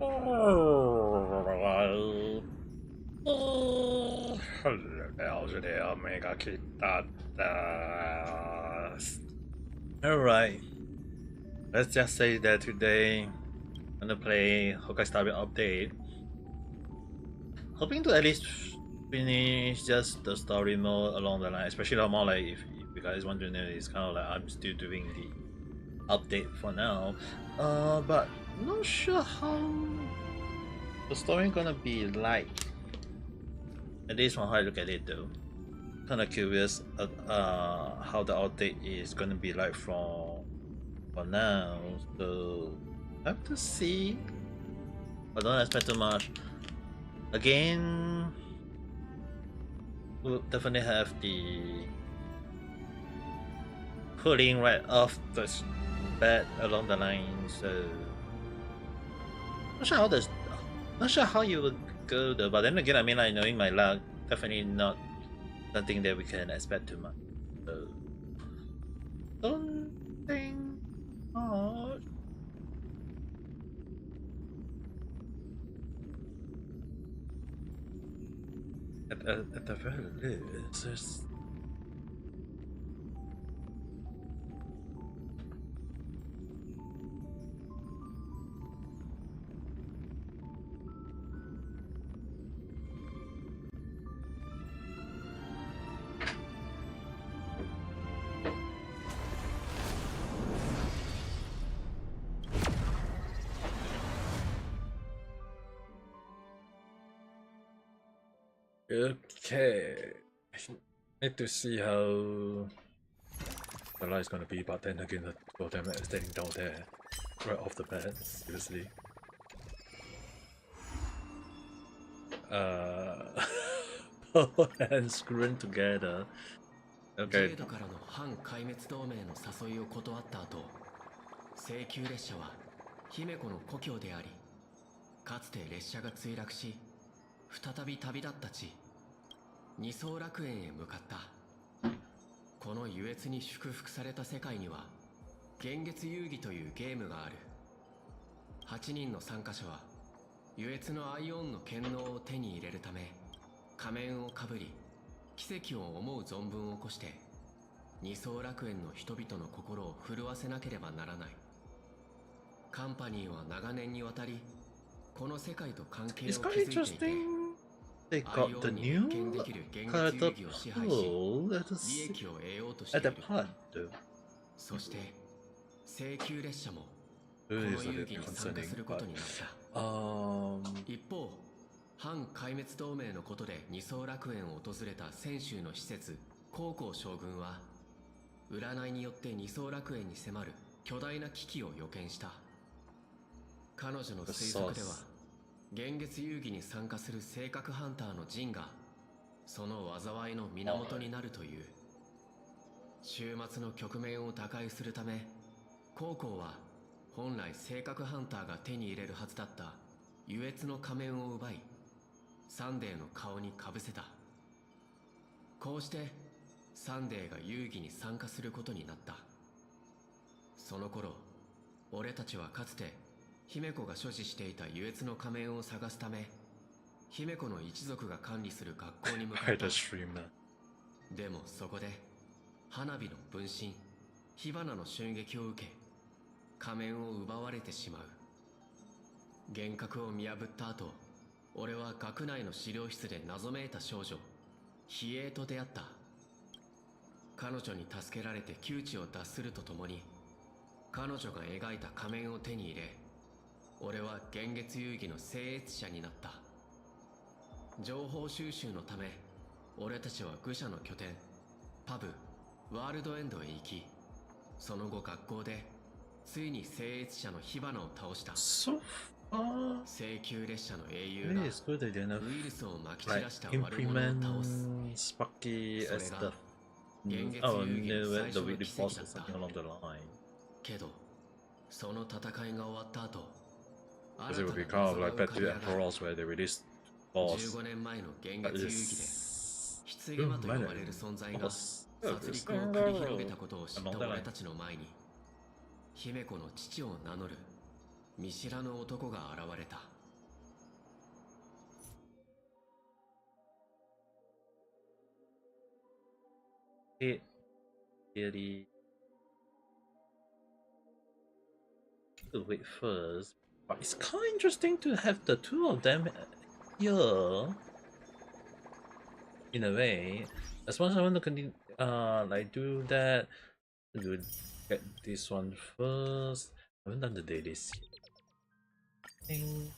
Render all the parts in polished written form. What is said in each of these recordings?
Alright. Hello there, Ame Gakita. Alright. Let's just say that today I'm gonna play Honkai Star Rail update. Hoping to at least finish just the story mode along the line, especially the more like if you guys want to know, it's kind of like I'm still doing the update for now. But not sure how the story gonna be like. At least from how I look at it though. Kind of curious how the update is gonna be like for now. So I have to see. But don't expect too much. Again, we'll definitely have the pulling right off the bat along the line. So not sure how you would go though. But then again, I mean, like knowing my luck, definitely not something that we can expect too much. So don't think much. At the very least, there's okay. Need to see how the light's gonna be, but then again, the two of them are standing down there right off the bat, seriously. Power and screwing together. Okay. からの反壊滅同盟の誘いを断った後、請求列車は姫子の故郷であり、かつて列車が墜落し、再び旅立った地、二層楽園へ向かった。この優越に祝福された世界には、幻月遊戯というゲームがある。8人の参加者は、優越のアイオンの権能を手に入れるため、仮面をかぶり、奇跡を思う存分を起こして、二層楽園の人々の心を震わせなければならない。カンパニーは長年にわたり、この世界と関係を築いていて、They got the new character pool at the pod. そして、請求列車も、この遊戯に参加することになった。一方、反壊滅同盟のことで二層楽園を訪れた泉州の施設、高校将軍は、占いによって二層楽園に迫る巨大な危機を予見した。彼女の推測では、幻月遊戯に参加する性格ハンターのジンが、その災いの源になるという。終末の局面を打開するため、高校は本来性格ハンターが手に入れるはずだった優越の仮面を奪い、サンデーの顔にかぶせた。こうしてサンデーが遊戯に参加することになった。その頃、俺たちはかつて姫子が所持していた優越の仮面を探すため、姫子の一族が管理する学校に向かった。でもそこで花火の分身火花の襲撃を受け、仮面を奪われてしまう。幻覚を見破った後、俺は学内の資料室で謎めいた少女比叡と出会った。彼女に助けられて窮地を脱するとともに、彼女が描いた仮面を手に入れ、俺は幻月遊戯の聖越者になった。情報収集のため、俺たちは愚者の拠点パブワールドエンドへ行き、その後学校でついに聖越者の火花を倒した。請求列車の英雄がウイルスをまき散らした悪者を倒す。それが幻月遊戯の最初の奇跡だった。けど、その戦いが終わった後、新たな謎が浮かび上がる。15年前の幻月遊戯で棺間と呼ばれる存在が殺戮を繰り広げたことを知った俺たちの前に、姫子の父を名乗る見知らぬ男が現れた。It really to wait first, but it's kind of interesting to have the two of them here. In a way, as much as I want to continue, like do that, do get this one first. I haven't done the dailies yet. I think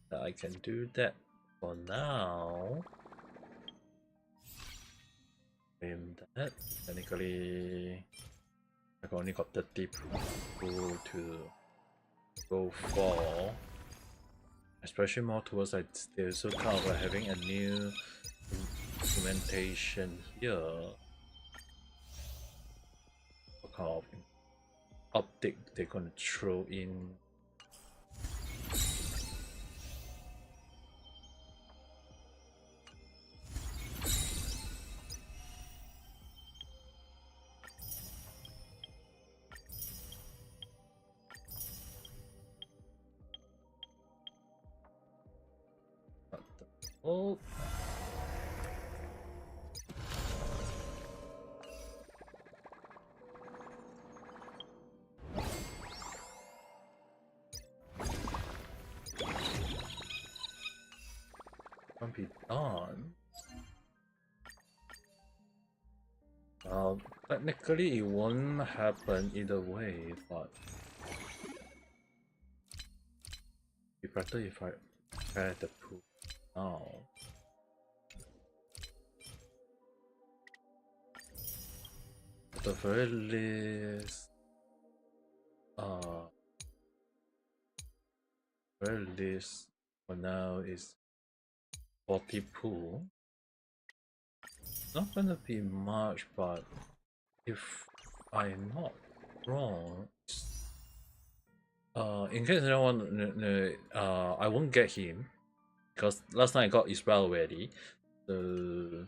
that I can do that for now. Claim that. Technically, I've only got 30 people to go for. Especially more towards like they're also kind of like having a new implementation here. What kind of optic they're gonna throw in? Oh. Can't be done. Technically it won't happen either way, but it'd be better if I prepare the pool now. At the very least, for now is 40 pool. Not gonna be much, but if I'm not wrong, in case anyone, I won't get him because last time I got Israel already. So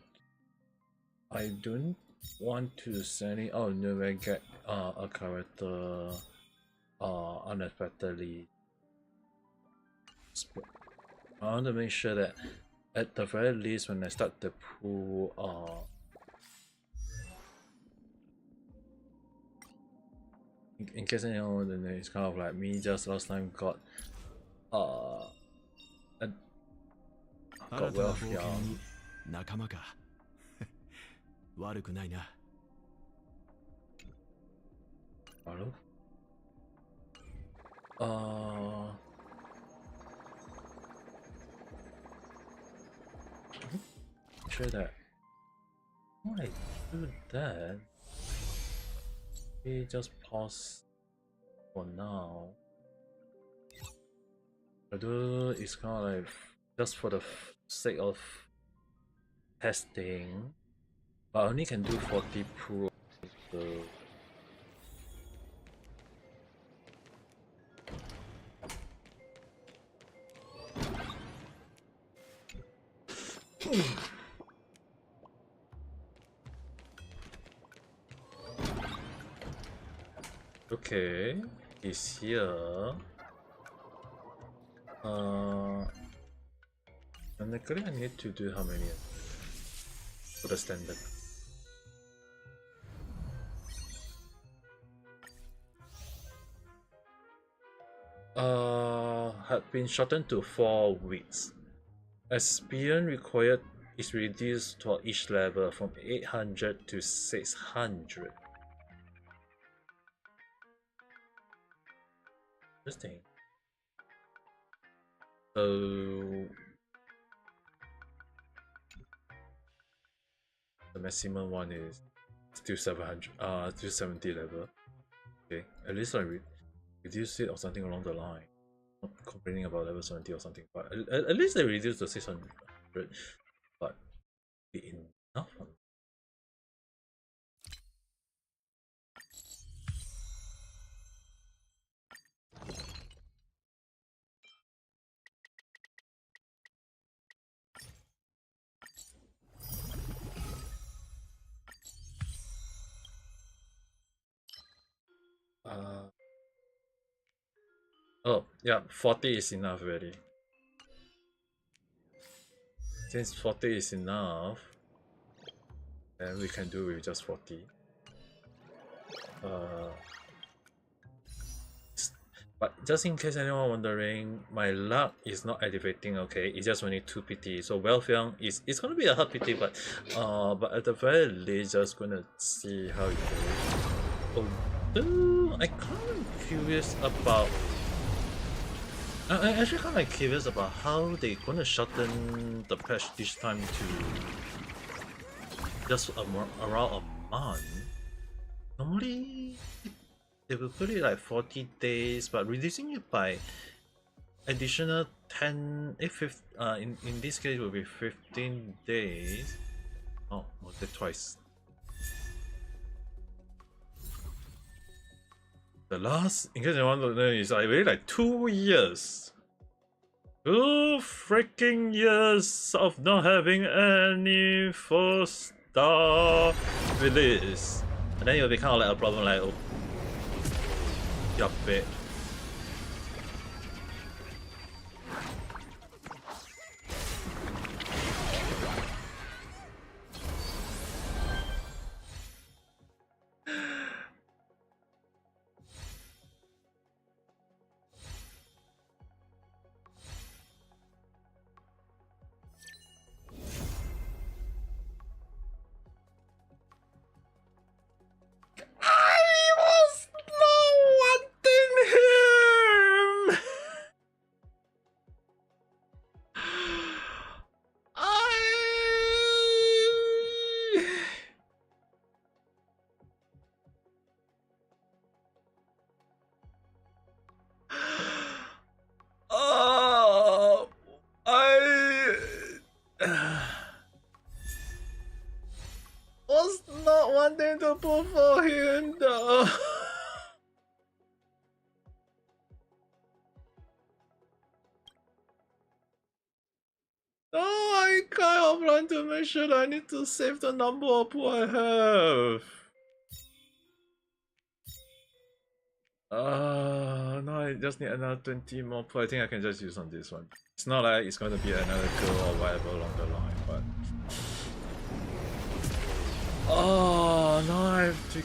I don't want to send it. Oh no, I get a character unexpectedly. I want to make sure that at the very least when I start the pool, in case anyone, then it's kind of like me just last time got got wealth, yeah. 仲間か悪くないな。Hello? Sure that when I do that, we just pause for now. Although it's kind of like just for the sake of testing, but I only can do 40 pro. So okay, he's here. Technically I need to do how many for the standard? Had been shortened to 4 weeks. Experience required is reduced for each level from 800 to 600. Interesting. So the maximum one is still 700, still 70 level. Okay, at least I reduce it or something along the line. Not complaining about level 70 or something, but at least they reduced to 600. But be enough. Oh, yeah, 40 is enough already. Since 40 is enough, then we can do with just 40. But just in case anyone wondering, my luck is not activating, okay? It's just only 2 PT. So Welfyoung is it's gonna be a hard PT, but at the very least just gonna see how it goes. Although I kind of curious about I actually kind of curious about how they gonna shorten the patch this time to just around a month. Normally they will put it like 40 days, but reducing it by additional 10 if in this case will be 15 days. Oh, multiplied twice. The last, in case you want to know, is like really like 2 years. 2 freaking years of not having any 4-star release. And then it'll be kind of like a problem like, oh, yup it. Was not wanting to pull for him though. No, I kind of want to make sure that I need to save the number of pool I have. No, I just need another 20 more pool. I think I can just use on this one. It's not like it's going to be another girl or whatever along the line, but... Oh, no, I have to...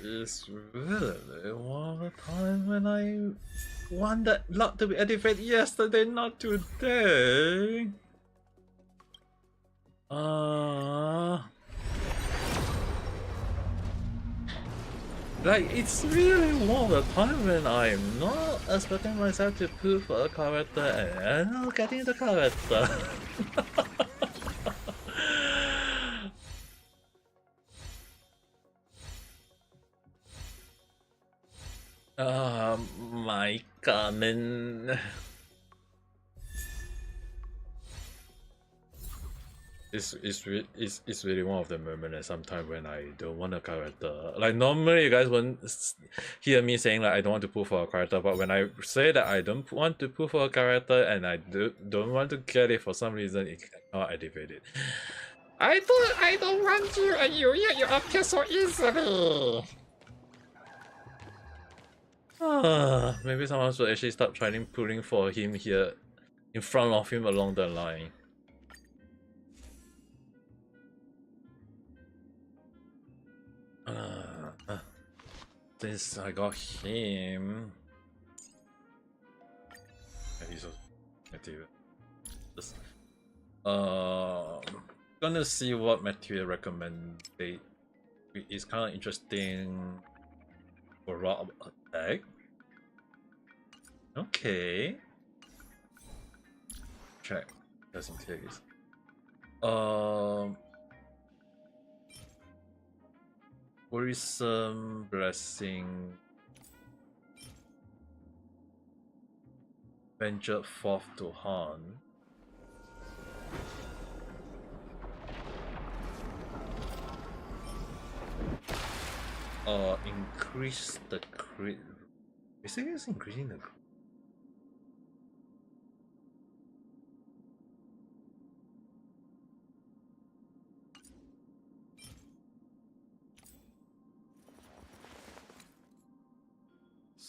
It's really one of the time when I want that luck to be activated yesterday, not today. Like, it's really one of the time when I'm not expecting myself to pull for a character and I'm not getting the character. My Carmen. It's really one of the moments at some time when I don't want a character. Like normally you guys won't hear me saying like I don't want to pull for a character, but when I say that I don't want to pull for a character and I don't want to get it for some reason, it cannot activate it. I don't want you and you appear so easily. Maybe someone should actually start trying pulling for him here in front of him along the line. Since I got him, he's material. Gonna see what material recommended. It's kind of interesting for raw attack. Okay. Check. Just in case. Worrisome blessing. Ventured forth to hunt. Increase the crit. Basically, it's increasing the crit.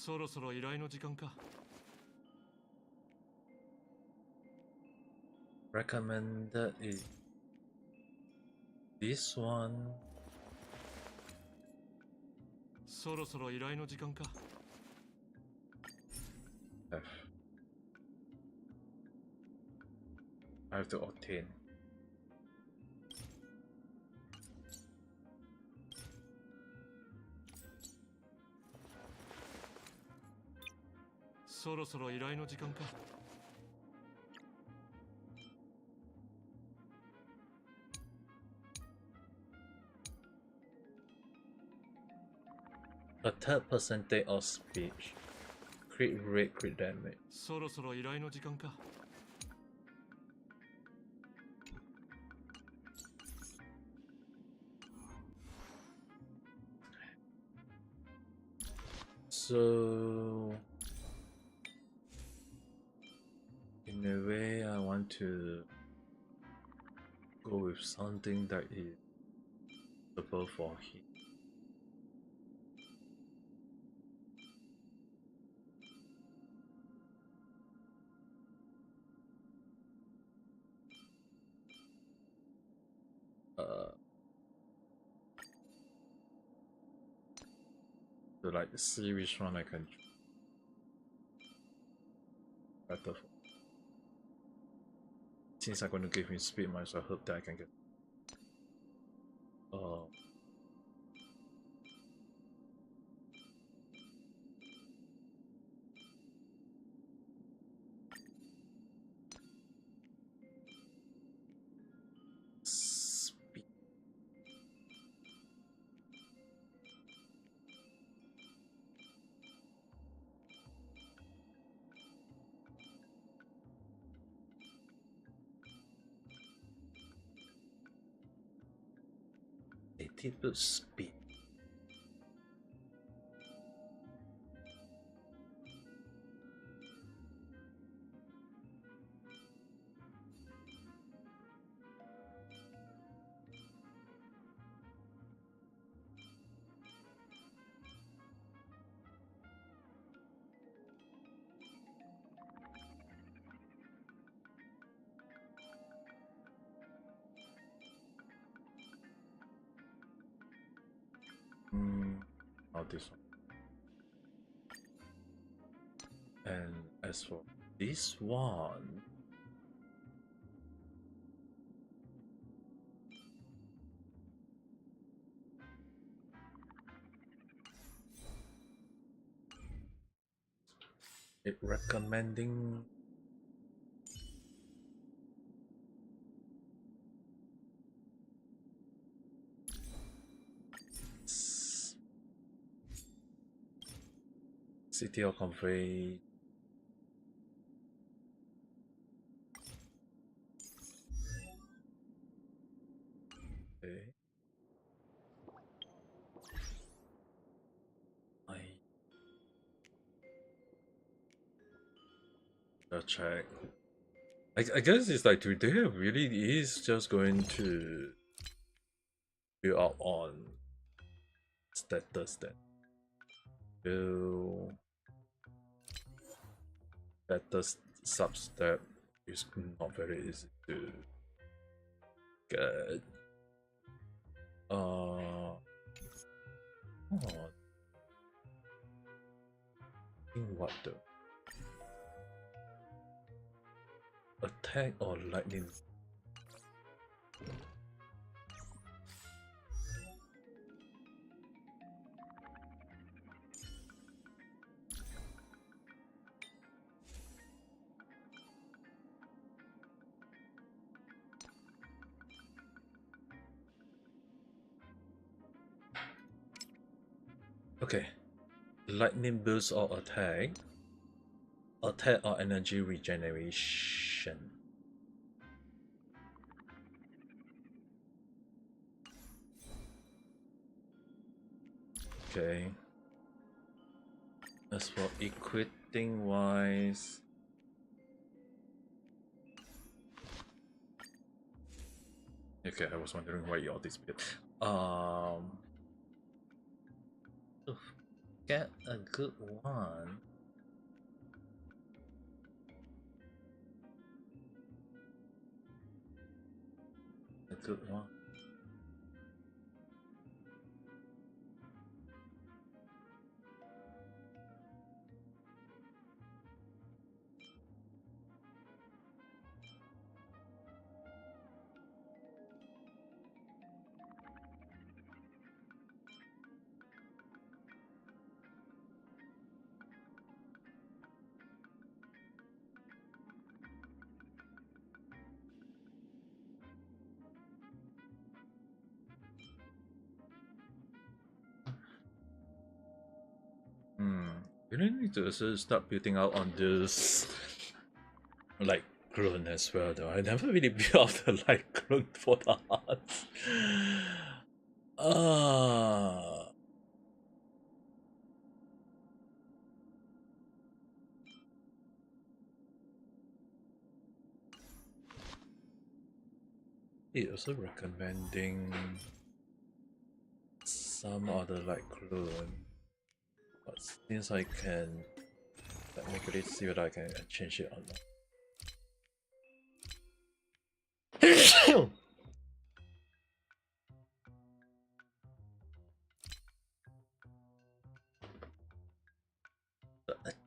そろそろ依頼の時間か。Recommended is this one. そろそろ依頼の時間か。I have to obtain. そろそろ依頼の時間か。A third percentage of speech. Crit rate, crit damage. そろそろ依頼の時間か。So, in a way, I want to go with something that is suitable for him. So like see which one I can better for. Since I'm going to give him speed, might as well hope that I can get. Speed. It speed. Not this one. And as for this one, it recommending city or convey. Okay. I'll check. I guess it's like today really is just going to build up on status then. Build status substep is not very easy to get. Oh. In what though? Attack or lightning? Okay. Lightning boost or attack. Attack or energy regeneration. Okay. As for equipping wise, okay, I was wondering why you all disappeared. get a good one. A good one. We really need to also start building out on this light clone as well though. I never really built out the light clone for the hearts. It also recommending some other light clone. But since I can, let me quickly see whether I can change it or not.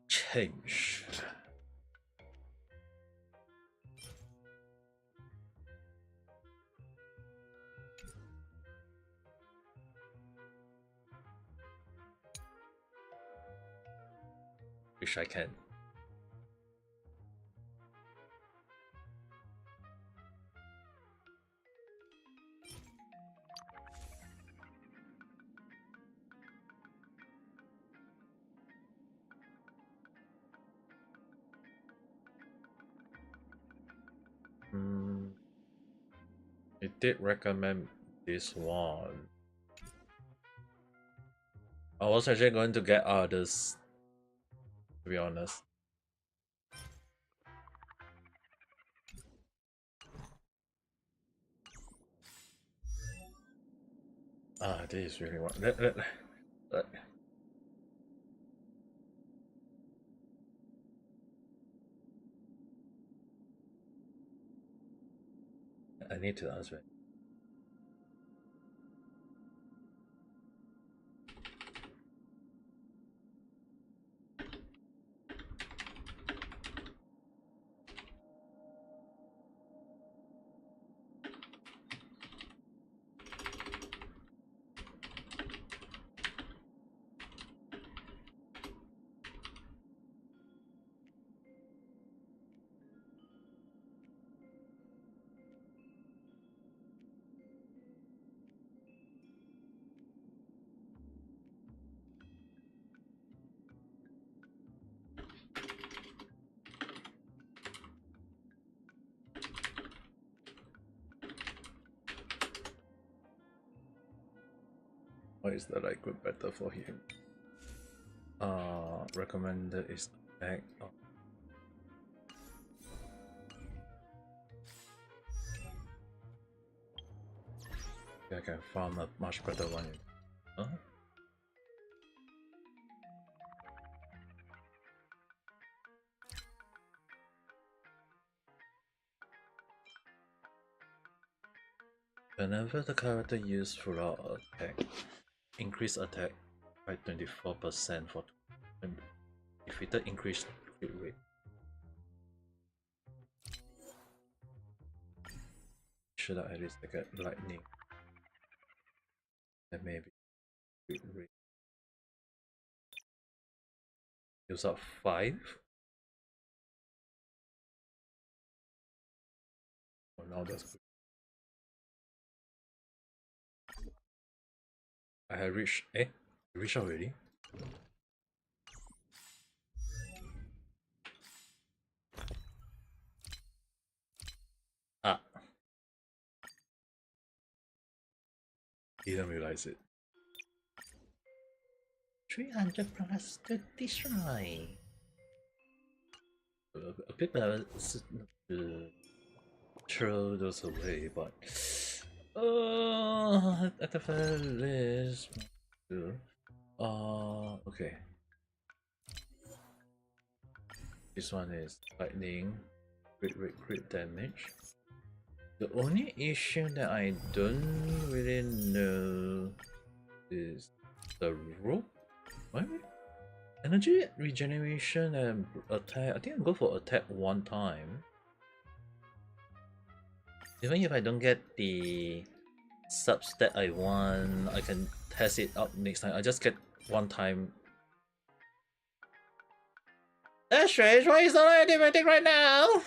Change. Wish I can. It did recommend this one. I was actually going to get others, to be honest. This is really one. I need to answer it. Why is the light good better for him? Recommended is attack. I can farm a much better one. Huh? Whenever the character uses full out attack, increase attack by 24% for defeated increased crit rate. Should I at least get lightning? And maybe crit rate. Use up 5. Oh, now that's good. I have reached. Reached already. Didn't realize it. 300 plus to destroy. A bit better to throw those away, but at the very least, Okay. This one is lightning, crit damage. The only issue that I don't really know is the rope. What? Energy regeneration and attack. I think I'll go for attack one time. Even if I don't get the subs that I want, I can test it out next time. I just get one time. That's strange. Why is not automatic right now?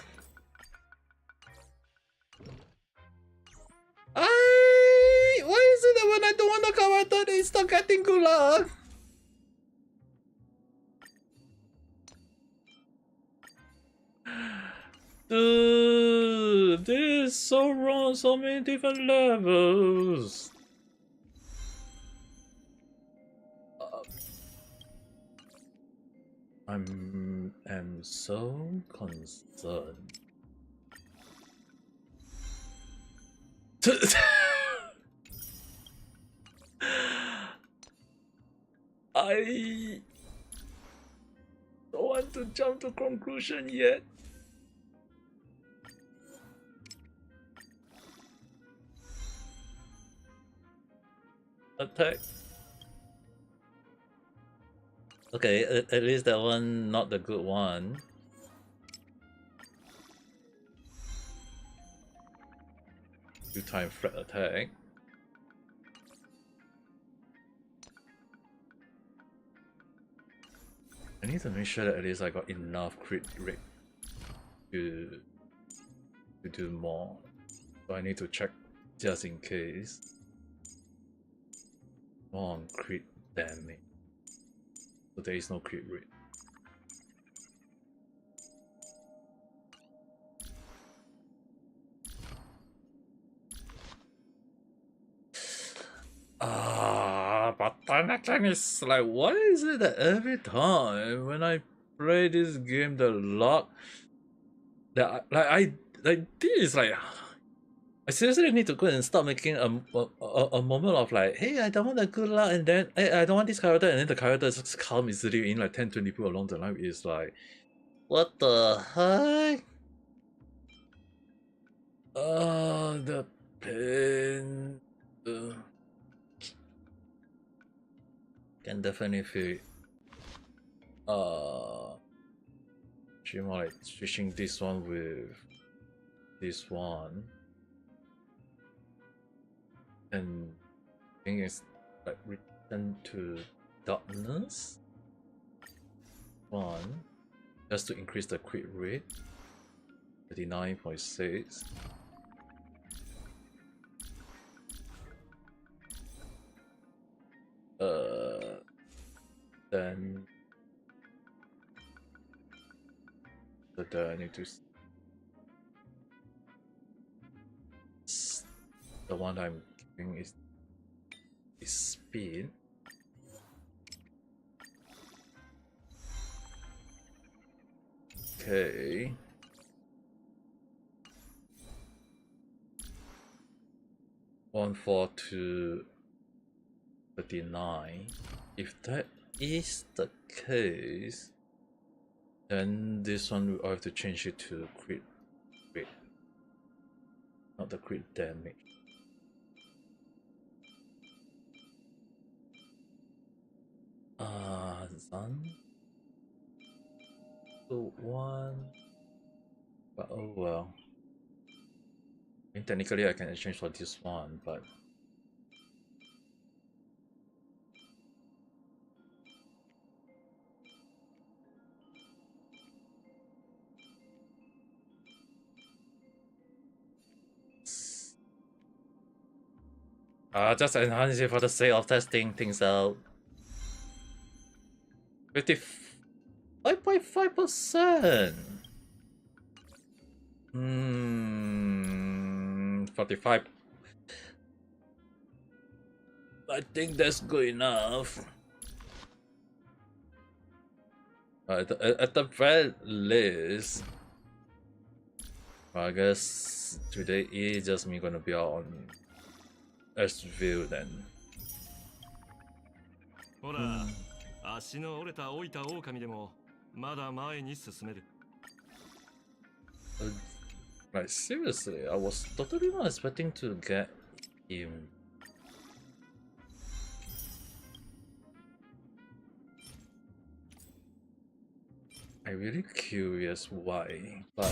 Why is it that when I don't want to come out, it's still getting good luck? Dude, this is so wrong on so many different levels. I'm so concerned. I don't want to jump to conclusion yet. Attack. Okay, at least that one not the good one. Two-time threat attack. I need to make sure that at least I got enough crit rate to do more. So I need to check just in case. More on crit damage. So there is no crit rate. But then again, it's like, why is it that every time when I play this game, the luck that this is like, I seriously need to go and start making a moment of like, hey, I don't want a good luck, and then hey, I don't want this character, and then the character just come easily in like 10-20 people along the line. Is like, what the heck? The pain. Can definitely feel it. Actually more like switching this one with this one. And I think it's like return to darkness. One. Just to increase the crit rate. 39.6. Then I need to the one I'm giving is speed. Okay. One 4 to 39. If that is the case, then this one I have to change it to crit rate, not the crit damage. Zan. So one, but oh well. I mean, technically I can exchange for this one, but just enhance it for the sake of testing things out. 55.5%. 45. I think that's good enough. At the very least, I guess today is just me gonna be out on S-View then. ほら、足の折れた老いた狼でもまだ前に進める。Like seriously, I was totally not expecting to get him. I'm really curious why, but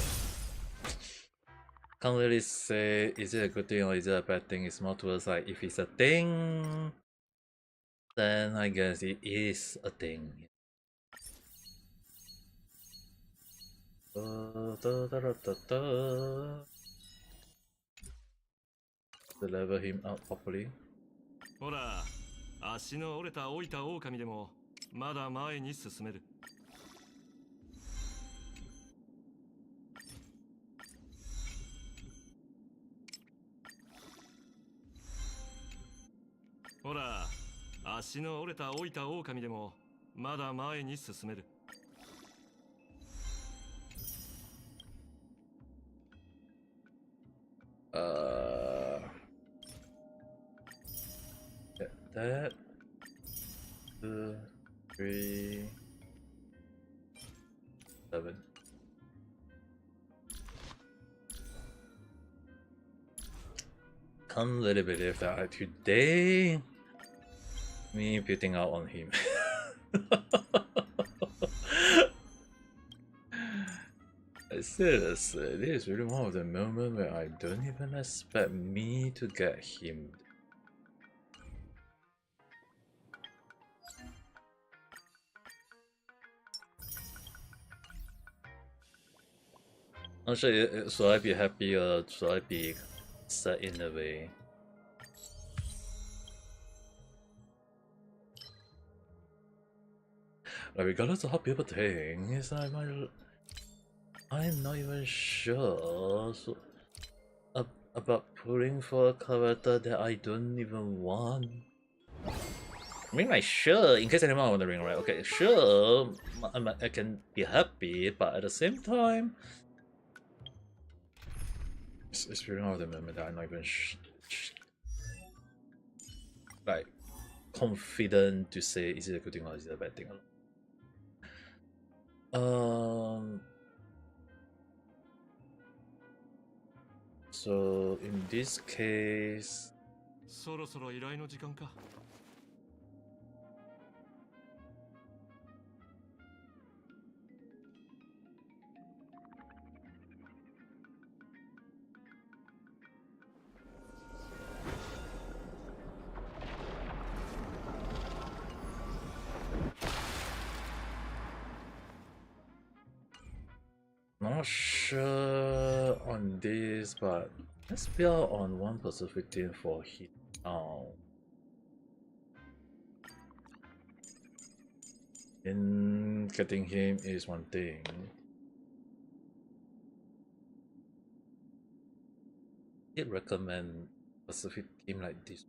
can't really say is it a good thing or is it a bad thing. It's more towards like if it's a thing, then I guess it is a thing. To level him up properly. ほら、足の折れた老いた狼でもまだ前に進める。ほら、足の折れた老いた狼でもまだ前に進める。Get that. 2, 3, 7. Can't really believe that today me putting out on him. Seriously, this is really one of the moments where I don't even expect me to get him. Not sure, should I be happy or should I be sad in a way? Like, regardless of how people think, it's like I'm not even sure about pulling for a character that I don't even want. I mean, like, sure, in case anyone wondering, right? Okay, sure, I can be happy, but at the same time, it's really not the moment that I'm not even like confident to say is it a good thing or is it a bad thing. So in this case, そろそろ依頼の時間か。not sure on this, but let's build on one Pacific team for him now. In getting him is one thing. I'd recommend Pacific team like this.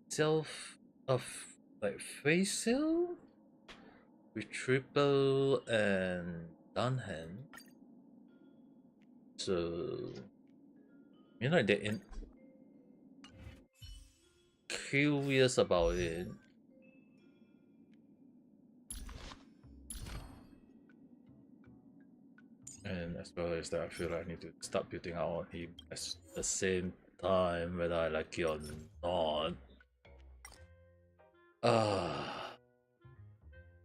Self of like facial with triple and down hand. So you know they're curious about it. And as well as that, I feel like I need to start building out on him at the same time, whether I like it or not.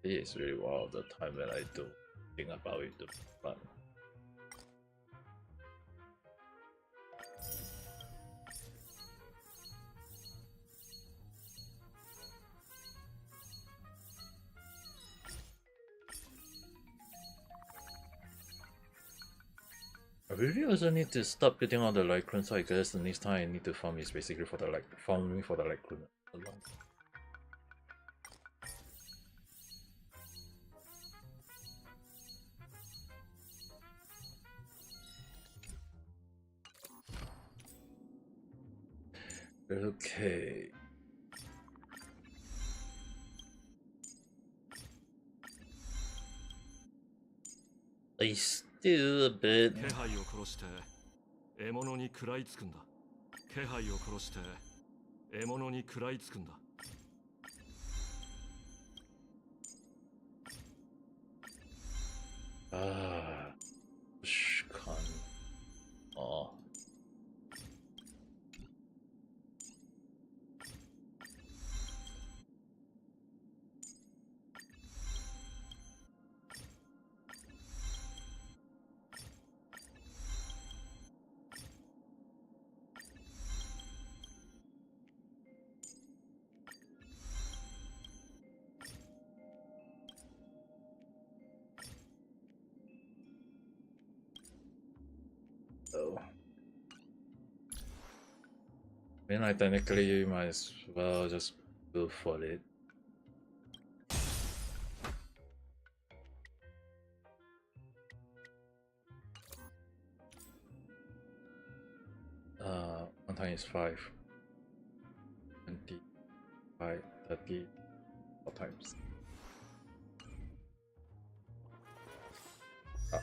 It is really one of the time when I do think about it, but I really also need to stop building on the Lycron, so I guess the next time I need to farm is basically for the farming for the Lycron alone. Okay. I still a bit. 気配を殺して獲物に食らいつくんだ。気配を殺して獲物に食らいつくんだ。Ah, Shkan. Oh. Oh. I mean, like, technically, you might as well just go for it. One time is 5, 25, 30, 4 times. Ah.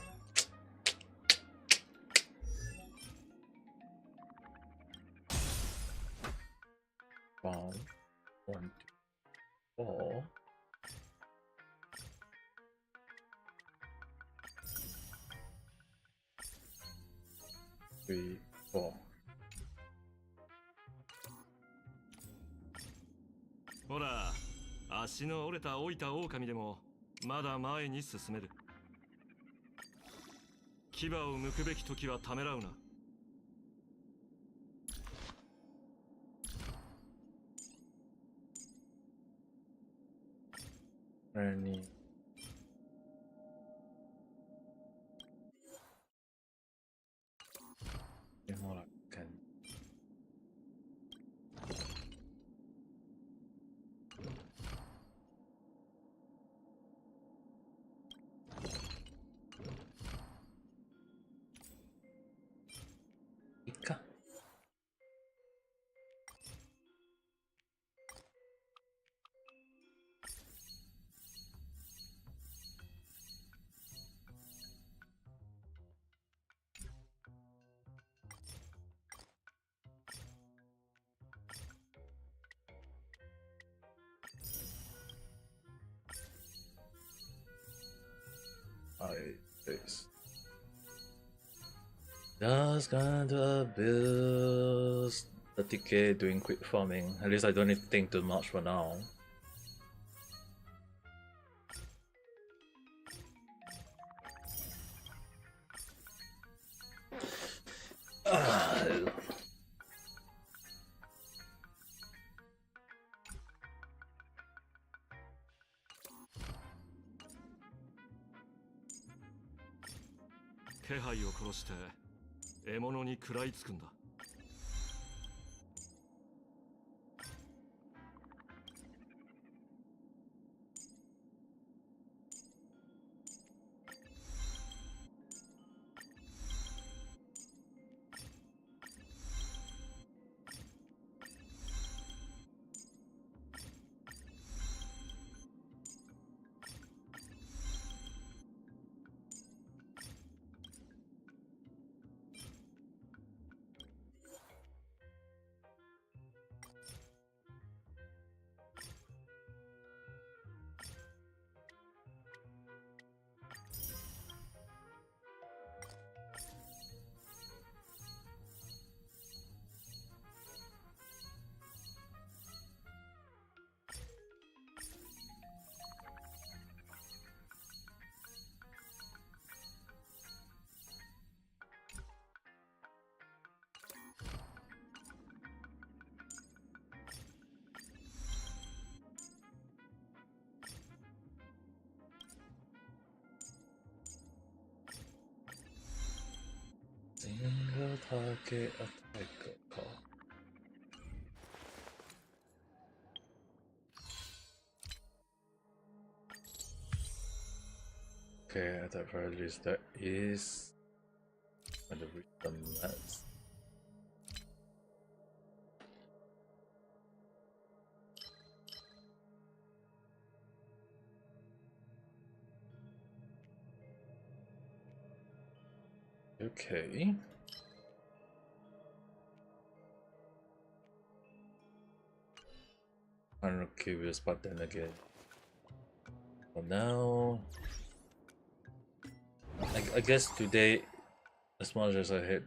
Wow. 1, 2, 4. 3, 4. ほら、足の折れた老いた狼でもまだ前に進める。牙を剥くべき時はためらうな。Any. More like 10. Ika. This. Just going to abuse 30k doing quick farming. At least I don't need to think too much for now. Ah. 気配を殺して獲物に食らいつくんだ。Single target attack call. Okay, at the very least that is going to reach the max. Okay. I'm curious, but then again, for now, I guess today, as much as I hate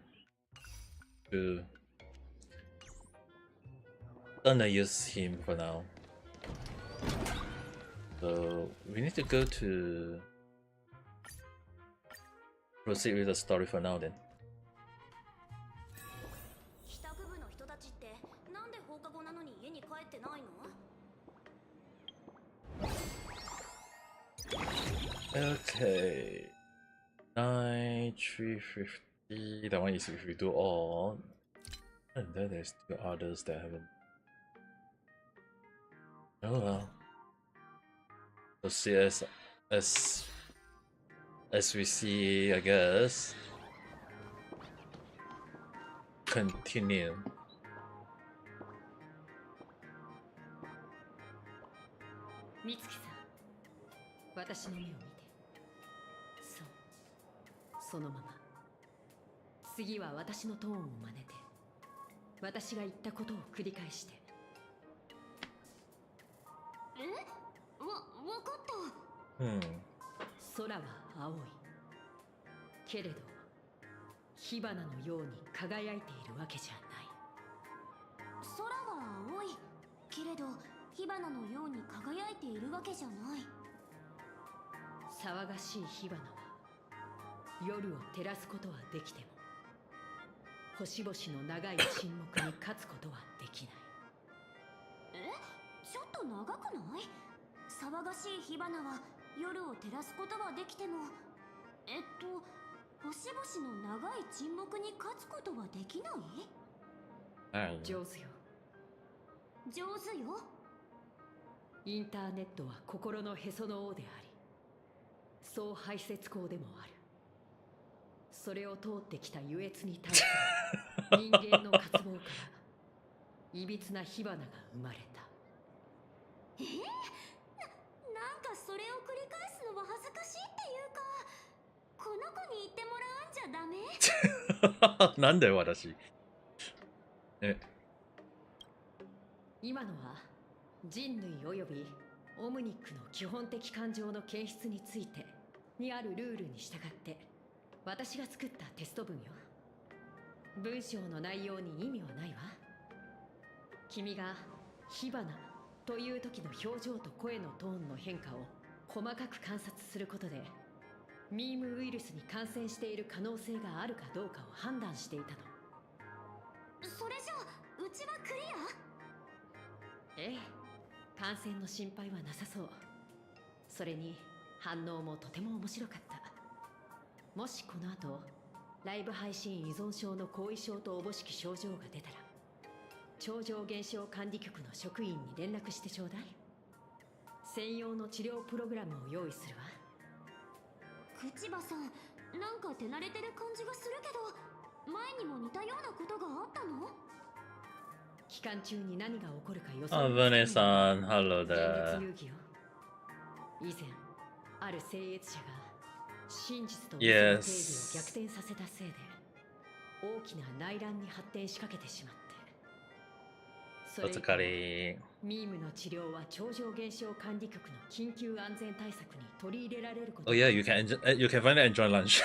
to gonna use him for now. So we need to go to proceed with the story for now then. Okay. 9, 350. That one is if we do all. And then there's two others that haven't. Oh well. So see as we see, I guess. Continue. 美月さん、私の目を見て。そう、そのまま。次は私のトーンを真似て、私が言ったことを繰り返して。わかった。空は青い。けれど、火花のように輝いているわけじゃない。空は青い。けれど、火花のように輝いているわけじゃない。騒がしい火花は夜を照らすことはできても星々の長い沈黙に勝つことはできない。ちょっと長くない？騒がしい火花は夜を照らすことはできても星々の長い沈黙に勝つことはできない？上手よ。上手よ。インターネットは心のへその緒であり、総排泄口でもある。それを通ってきた優越に対する人間の渇望からいびつな火花が生まれた。なんかそれを繰り返すのは恥ずかしいっていうか、この子に言ってもらうんじゃダメ？なんだよ私。今のは人類およびオムニックの基本的感情の検出についてにあるルールに従って私が作ったテスト文よ。文章の内容に意味はないわ。君が火花という時の表情と声のトーンの変化を細かく観察することでミームウイルスに感染している可能性があるかどうかを判断していたの。それじゃあうちはクリア？ええ、感染の心配はなさそう。それに反応もとても面白かった。もしこの後ライブ配信依存症の後遺症とおぼしき症状が出たら超常現象管理局の職員に連絡してちょうだい。専用の治療プログラムを用意するわ。口場さん、なんか手慣れてる感じがするけど、前にも似たようなことがあったの？期間中に何が起こるか予想。ヴネさん、hello there。以前、ある聖越者が真実と嘘の定義を逆転させたせいで、大きな内乱に発展しかけてしまって。それ以降、ミームの治療は超常現象管理局の緊急安全対策に取り入れられること。Oh yeah, you can finally enjoy lunch.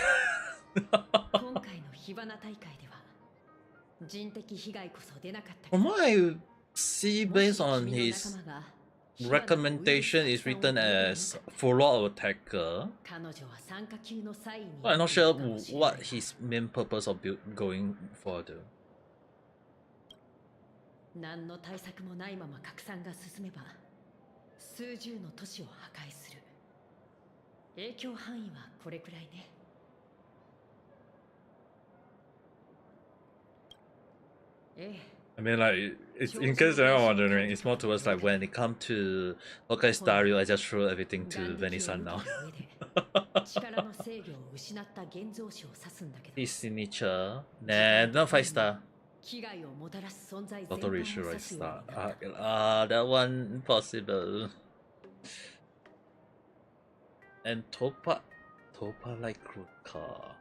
今回の火花大会では人的被害こそ出なかったけど。From what I see, based on his recommendation, is written as follow attacker. I'm not sure what his main purpose of going for though. 何の対策もないまま拡散が進めば数十の都市を破壊する。影響範囲はこれくらいね。I mean, like, it's, in case anyone wondering, it's more towards like when it comes to Honkai Staryu, I just throw everything to Venisan now. His signature? Nah, not 5 star. Not really sure 5 star. That one impossible. And Topa like Ruka.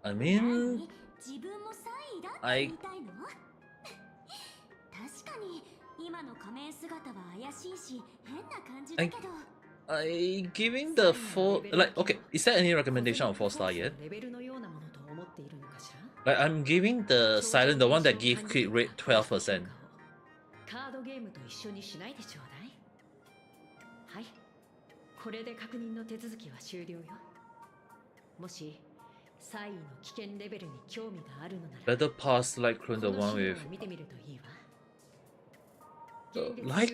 I mean, 自分もサイだって言いたいの？確かに今の仮面姿は怪しいし変な感じだけど。I giving the 4 like okay. Is there any recommendation of 4-star yet? Like I'm giving the silent, the one that give crit rate 12%. カードゲームと一緒にしないでちょうだい。はい。これで確認の手続きは終了よ。もしサイの危険レベルに興味があるのなら。Better pass like clone the one with. 見てみるといいわ。Like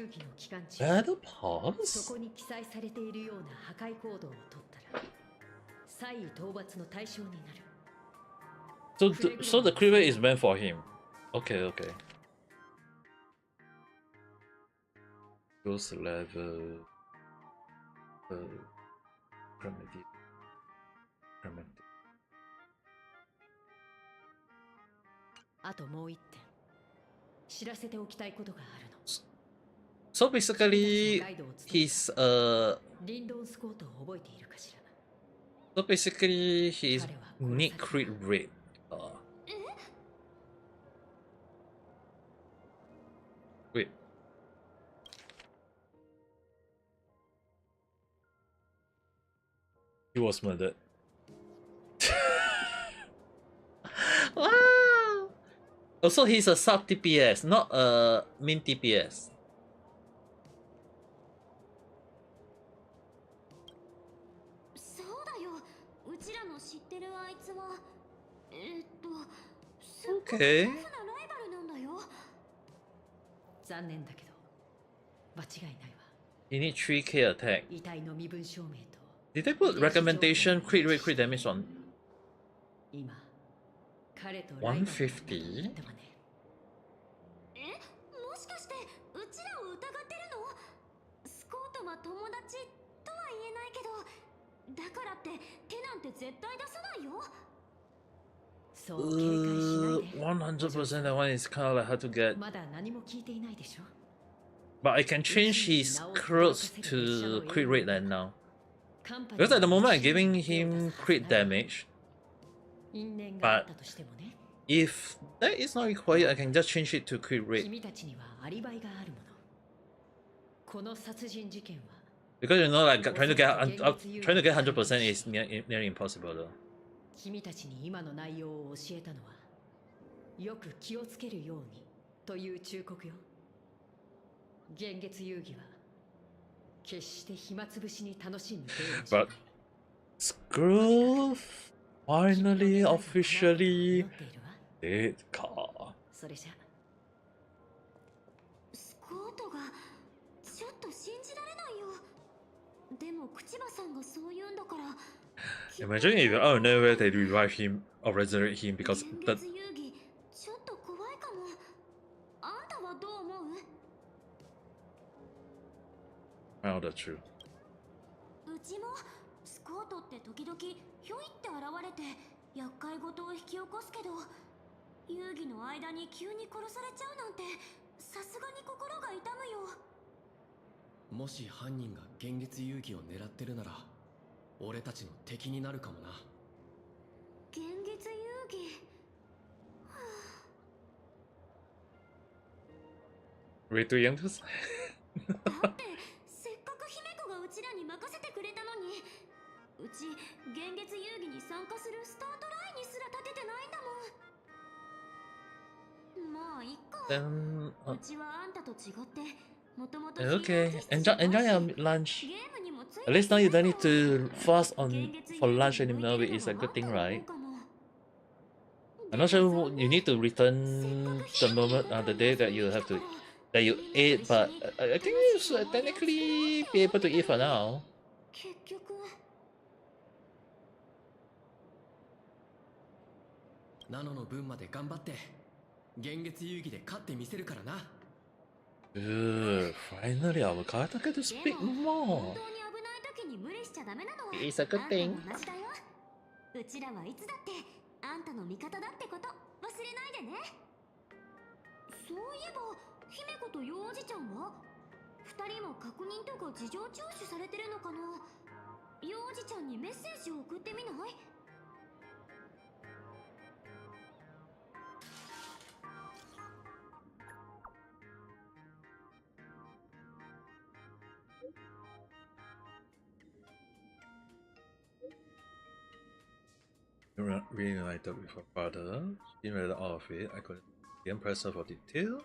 better pass? そこに記載されているような破壊行動を取ったら、サイ討伐の対象になる。So the crit rate is meant for him. Okay, okay. Ghost level. Primitive. Primitive. あともう一点知らせておきたいことがあるの。So basically, he's So basically, he's unique crit rate. Wait. He was murdered. Wow. Also, he's a sub TPS, not a min TPS. そうだよ。うちらの知ってるあいつは、Okay. ライバルなんだよ。残念だけど間違いないわ。 You need 3k attack. 遺体の身分証明と Did they put recommendation crit rate crit damage on 今彼とライバルになったわね。もしかしてうちらを疑ってるの？スコートは友達とは言えないけど、だからって手なんて絶対出さないよ。そう警戒しないで。 100% that one is kind of like hard to get. まだ何も聞いていないでしょ。 But I can change his close to crit rate right now. Because at the moment I'm giving him crit damage. But if that is not required, I can just change it to crit rate. 君たちにはアリバイがあるもの。この殺人事件は Because you know, like trying to get 100% is nearly impossible though. 君たちに今の内容を教えたのは、よく気をつけるようにという忠告よ。現月遊戯は決して暇つぶしに楽しむゲームじゃない。 But Screw finally officially did car. それじゃスコートがちょっと信じられないよ。でも口場さんがそう言うんだから。 Imagine if out of nowhere they revive him or resurrect him because that. ちょっと怖いかも。あんたはどう思う？ Well, that's true. うちもスコートって時々ひょいって現れて厄介事を引き起こすけど、遊戯の間に急に殺されちゃうなんてさすがに心が痛むよ。もし犯人が現月遊戯を狙ってるなら俺たちの敵になるかもな。現月遊戯、Way too young to say. だってせっかく姫子がうちらに任せてくれたのに、うち現月遊戯に参加するスタートラインにすら立ててないんだもん。まあいっか。うちはあんたと違ってもともと Okay, enjoy your lunch. At least now you don't need to fast for lunch anymore, which is a good thing, right? I'm not sure you need to return the moment the day that you ate, but I think you should technically be able to eat for now. 結局ナノの分まで頑張って現月遊戯で勝ってみせるからな。Finally our character get to speak more. 本当に危ない時に無理しちゃダメなのは It's a good thing. あんたも同じだよ。うちらはいつだってあんたの味方だってこと忘れないでね。そういえば姫子と幼おじちゃんは二人も確認とか事情聴取されてるのかな。幼おじちゃんにメッセージを送ってみない？ Reunited with her father. She read all of it. I couldn't impress her for detail.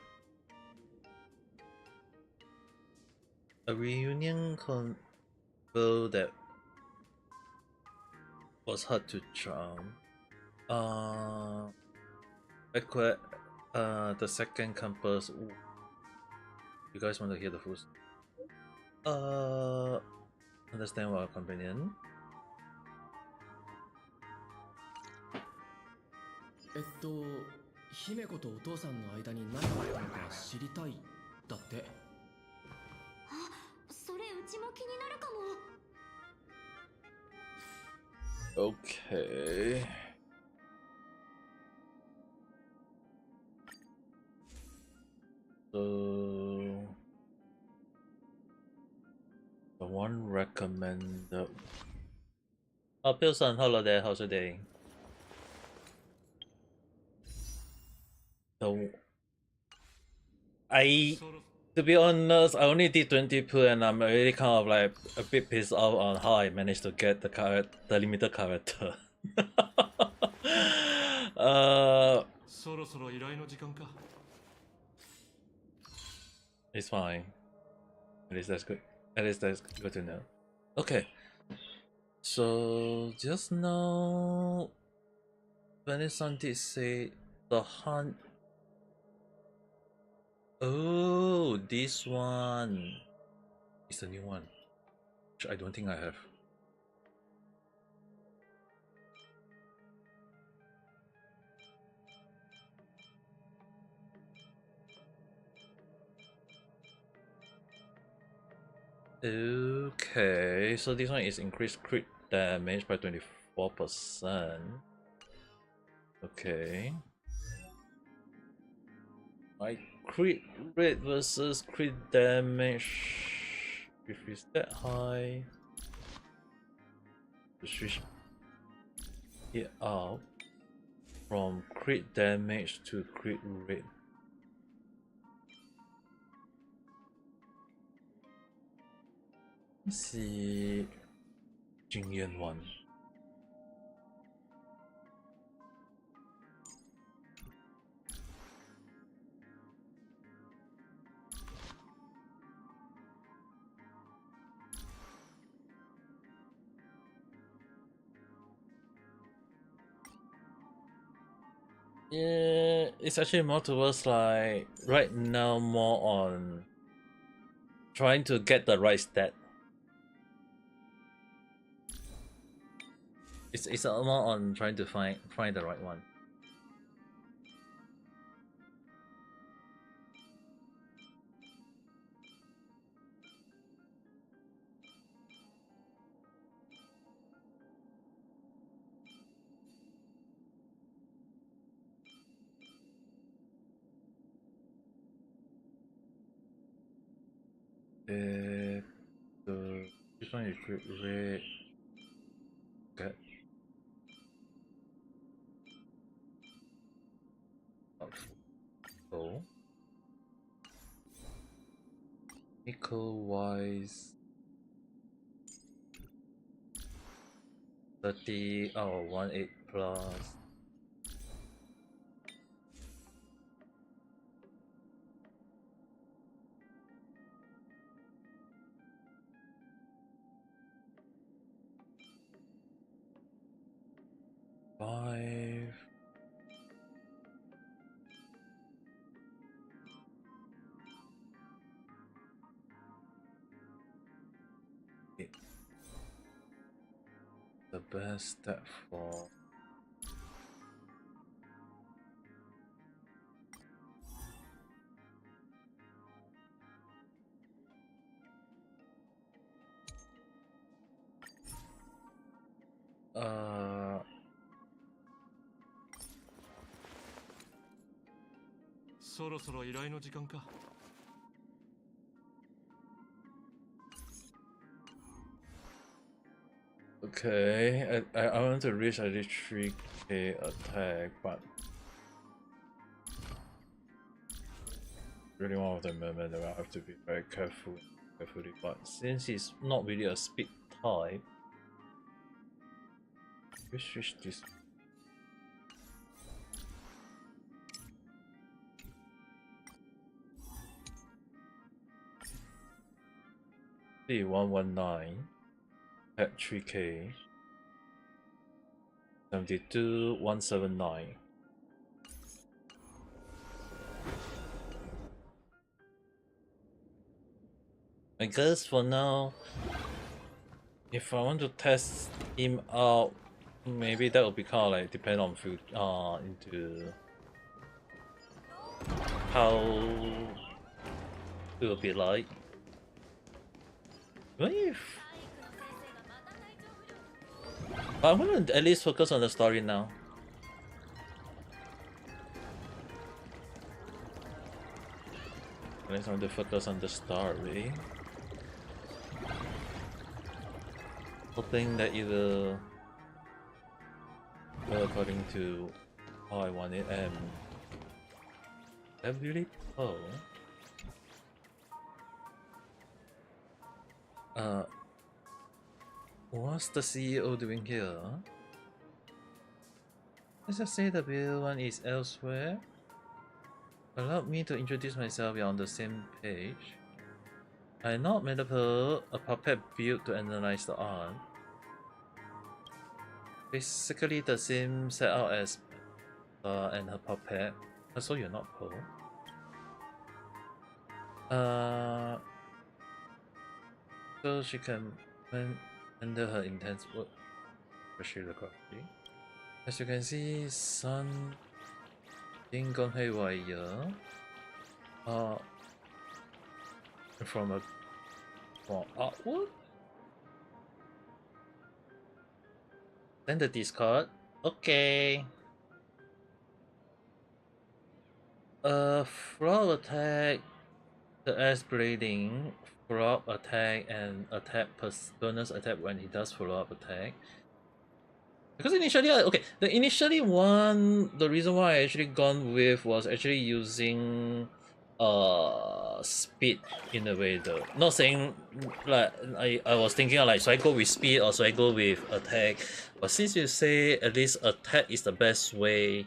A reunion convo that was hard to charm. The second campus. Ooh. You guys want to hear the full story? Understand what a companion? 姫子とお父さんの間に何があったのか知りたいだって。あ、それうちも気になるかも。Okay. So the one recommended. Oh, Pilson, hello there. How's your day? So, to be honest, I only did 22 and I'm already kind of like a bit pissed off on how I managed to get the limited character. It's fine. At least that's good. At least that's good to know. Okay. So just now, Vanessa did say the hunt. Oh, this one is a new one, which I don't think I have. Okay, so this one is increased crit damage by 24%. Okay. My crit rate versus crit damage, if it's that high, to switch it out from crit damage to crit rate. Let's see, 经验1. Yeah, it's actually more towards like right now more on trying to get the right stat. It's more on trying to find the right one. This one is crit rate. Okay. Oh. Nickel wise 30 18 plus. Five. Eight. The best stat for okay, I want to reach at least 3k attack, but really one of the moment that I have to be very carefully. But since it's not really a speed type, we switch this 119 at 3k 72,179. I guess for now, if I want to test him out, maybe that will be kind of like depend on into how it will be like. What if? I want to at least focus on the story now. At least I want to focus on the story. Hoping that either go according to how I want it and that really what's the CEO doing here? Let's just say the bill one is elsewhere. Allow me to introduce myself. We are on the same page. I not made up a puppet built to analyze the art. Basically the same setup as and her puppet. So you're not Pearl. So she can handle her intense work, especially the copy. As you can see, Sun didn't go haywire. From artwork. Then the Discord. Okay. Frog attack, the ass bleeding, frog attack and attack bonus attack when he does follow-up attack. Because initially, the initially one, the reason why I actually gone with was actually using speed in a way though. Not saying like I was thinking like should I go with speed or should I go with attack, but since you say at least attack is the best way,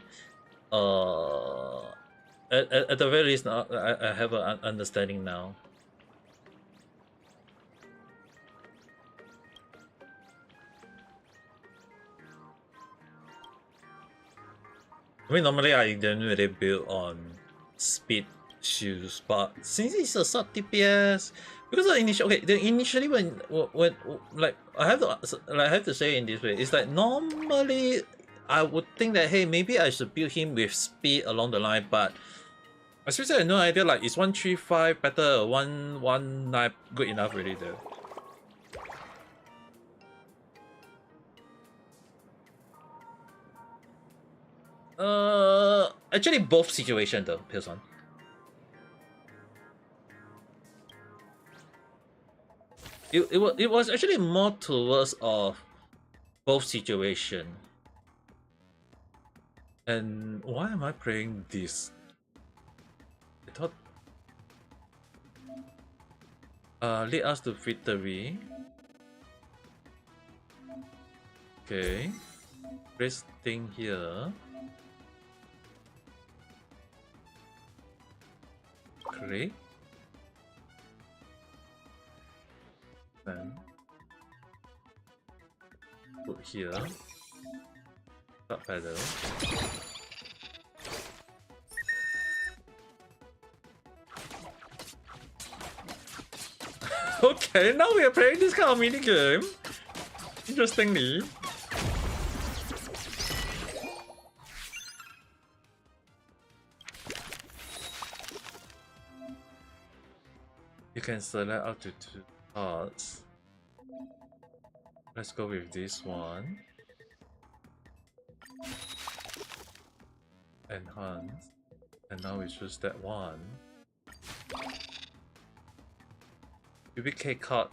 at the very least now I have an understanding now. I mean normally I don't really build on speed shoes, but since it's a sub DPS, because initially when like I have to say in this way, it's like normally I would think that hey maybe I should build him with speed along the line, but I seriously have no idea, like is 135 better or 119 good enough really though. Actually both situation though, Pearson. It was actually more towards of both situation. And why am I playing this? I thought lead us to victory. Okay. Place thing here. Great. Then put here. Top pedal. Okay, now we are playing this kind of mini game. Interestingly. You can select up to 2 cards. Let's go with this one. Enhance. And now we choose that one. UBK card.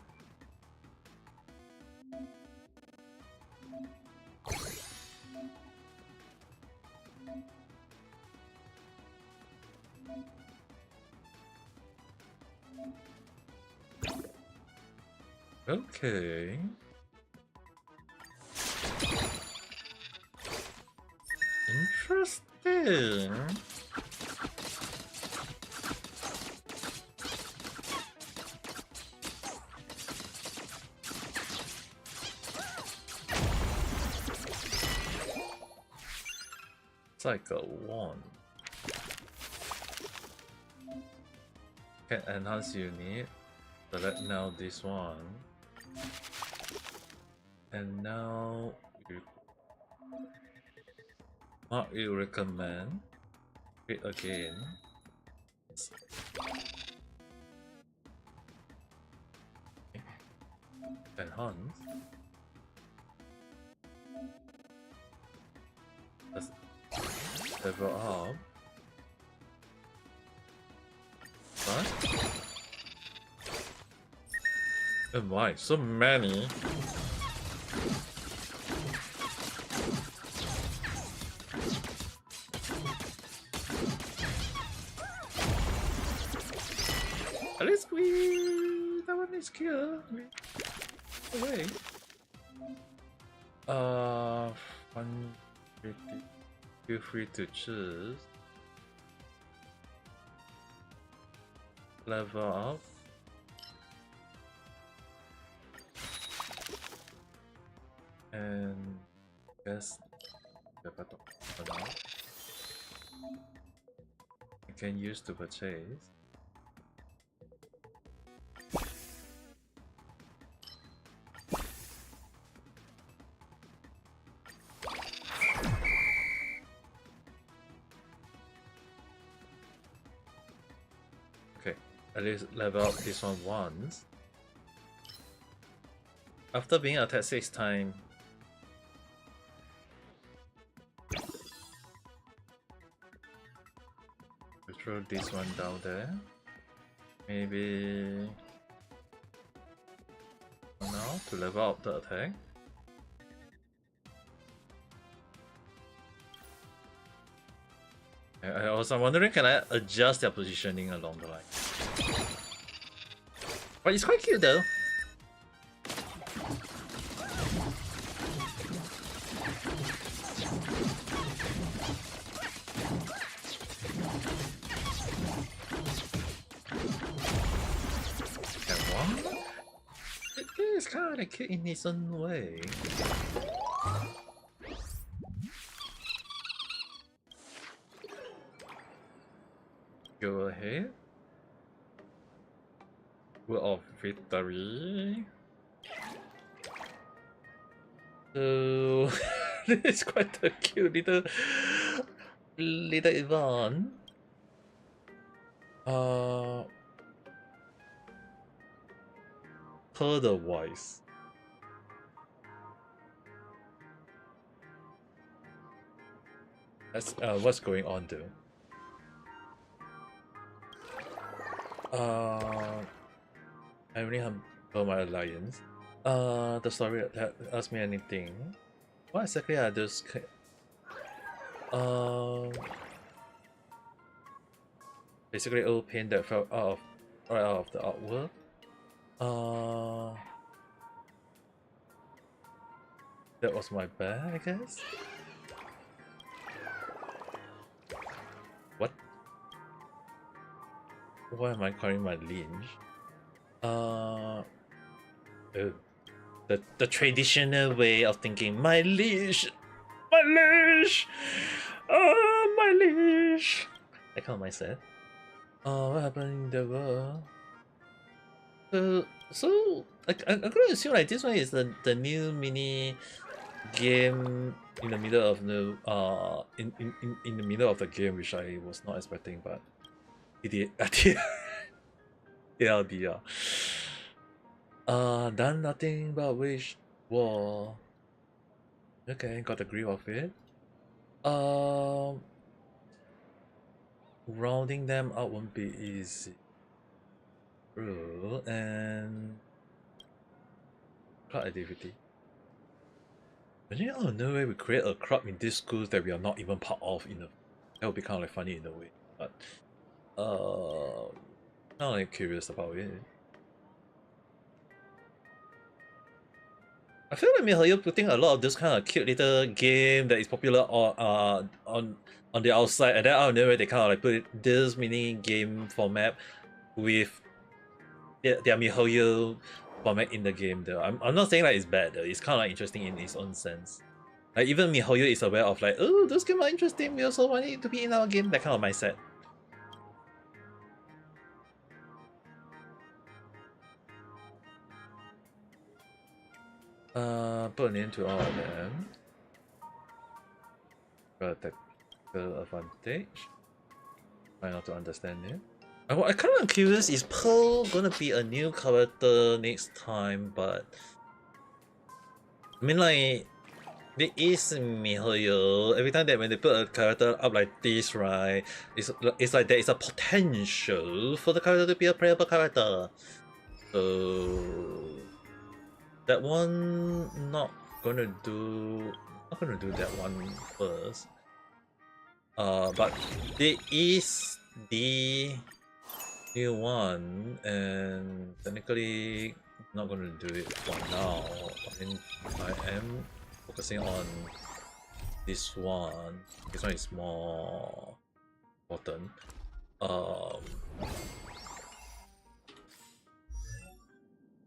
Okay. Interesting. Cycle 1. Can enhance unit. Select now this one. And now mark you recommend. Hit again. Enhance. Let's level up. What? Oh my, so many. At least that one is killed. Away. 150. Feel free to choose. Level up. And guess the button for now. You can use to purchase. Okay, at least level up this one once. After being attacked 6 times. Throw this one down there. Maybe for now to level up the attack. I was wondering, can I adjust their positioning along the line? But it's quite cute though. It's kind of cute in its own way. Go ahead. Word of victory. So this is quite a cute little event. Otherwise, that's what's going on though. I really have for my alliance. The story that asked me anything. What exactly are those? Basically all paint that fell right out of the artwork. That was my bad, I guess. What? Why am I calling my liege? Oh, the traditional way of thinking. My liege, my liege, my liege. I call myself. What happened in the world? So I'm gonna assume like this one is the new mini game in the middle of the in the middle of the game, which I was not expecting, but it did. TLDR. Done nothing but wish war. Okay, got the grip of it. Rounding them out won't be easy. And crowd activity. Imagine out of nowhere we create a crowd in these schools that we are not even part of. That would be kind of like funny in a way. But I'm like curious about it. I feel like you're putting a lot of this kind of cute little game that is popular on the outside, and then out of nowhere they kind of like put this mini game format with their MiHoYo format in the game though. I'm not saying like it's bad though. It's kind of like interesting in its own sense. Like even MiHoYo is aware of like, oh, those games are interesting, we also want it to be in our game, that kind of mindset. Put an end to all of them. Got a tactical advantage. Try not to understand it. I'm kind of curious, is Pearl gonna be a new character next time? But I mean, like, there is MiHoYo. Every time that when they put a character up like this, right, it's like there is a potential for the character to be a playable character. So that one not gonna do that one first. But there is the new one, and technically not gonna do it for now. I mean, I am focusing on this one. This one is more important.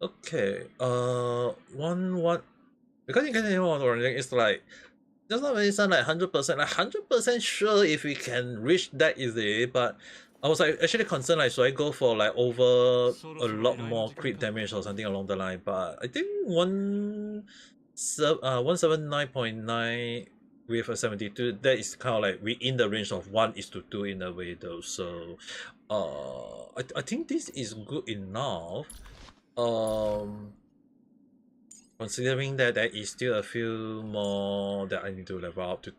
Okay. One because you can hear what I'm wondering, it's like just not really sound like 100%. Like 100% sure if we can reach that easy, but I was like actually concerned like should I go for like over a lot more crit damage or something along the line, but I think 179.9 with a 72, that is kind of like within the range of 1:2 in a way though. So I think this is good enough. Considering that there is still a few more that I need to level up to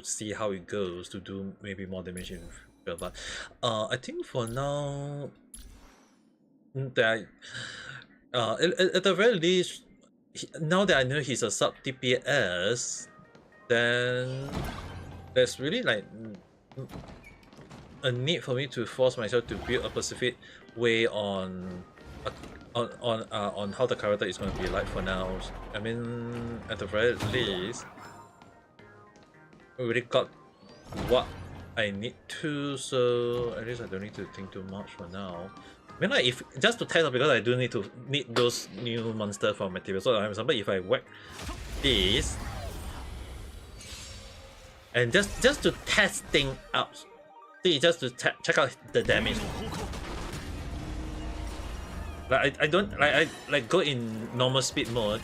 see how it goes, to do maybe more damage in the future. But I think for now that at the very least, now that I know he's a sub DPS, then there's really like a need for me to force myself to build a specific way on how the character is going to be like for now. I mean, at the very least, we already got what I need to, so at least I don't need to think too much for now. I mean, like, if just to test out, because I do need those new monster for material. So, for example, if I whack this and just to test things out, see, just to check out the damage. Like I don't like I go in normal speed mode.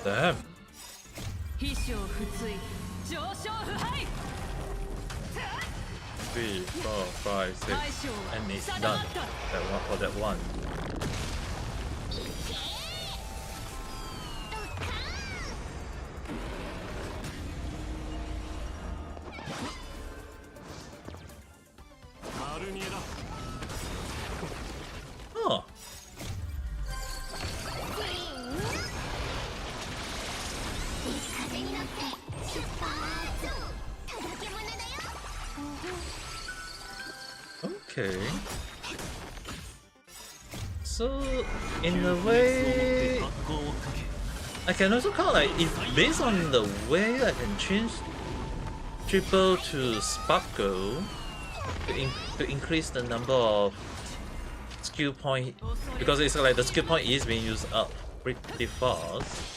Damn. 3, 4, 5, 6, and it's done. That one for that one. Oh. Okay. So in a way, I can also kind of like, if based on the way I can change triple to sparkle to increase the number of skill point, because it's like the skill point is being used up pretty fast.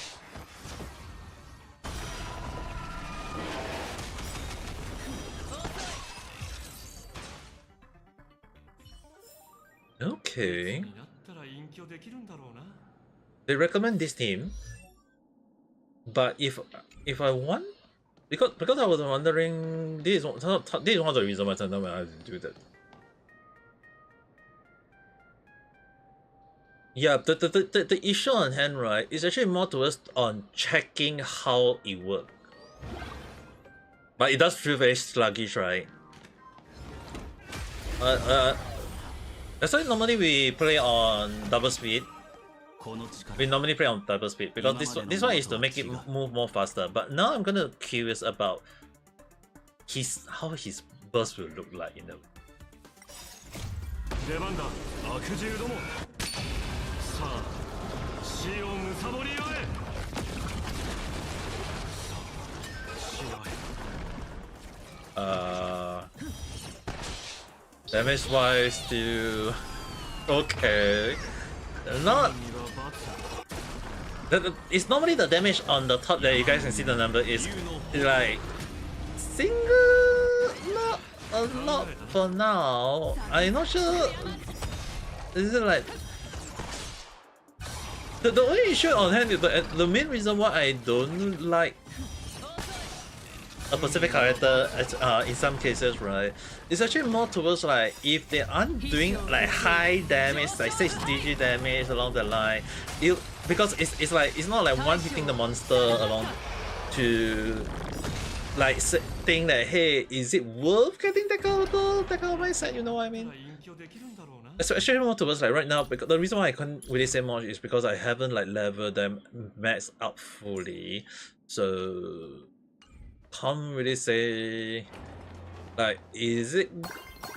Okay. They recommend this team, but if I want, because I was wondering, this is one of the reasons why sometimes I do that. Yeah, the issue on hand, right, is actually more towards on checking how it works. But it does feel very sluggish, right? That's why normally we play on double speed. We normally play on double speed because this one is to make it move more faster. But now I'm gonna curious about how his burst will look like in the. damage wise, still okay. Not. It's normally the damage on the top that you guys can see the number is like single, not a lot for now. I'm not sure. Is it like the only issue on hand is the main reason why I don't like a specific character in some cases, right? It's actually more towards like if they aren't doing like high damage, like 6 DG damage along the line, because it's like it's not like one hitting the monster along to like think that hey, is it worth getting that kind of mindset, you know what I mean? Especially more towards like right now, because the reason why I can't really say much is because I haven't like leveled them max out fully, so can't really say like is it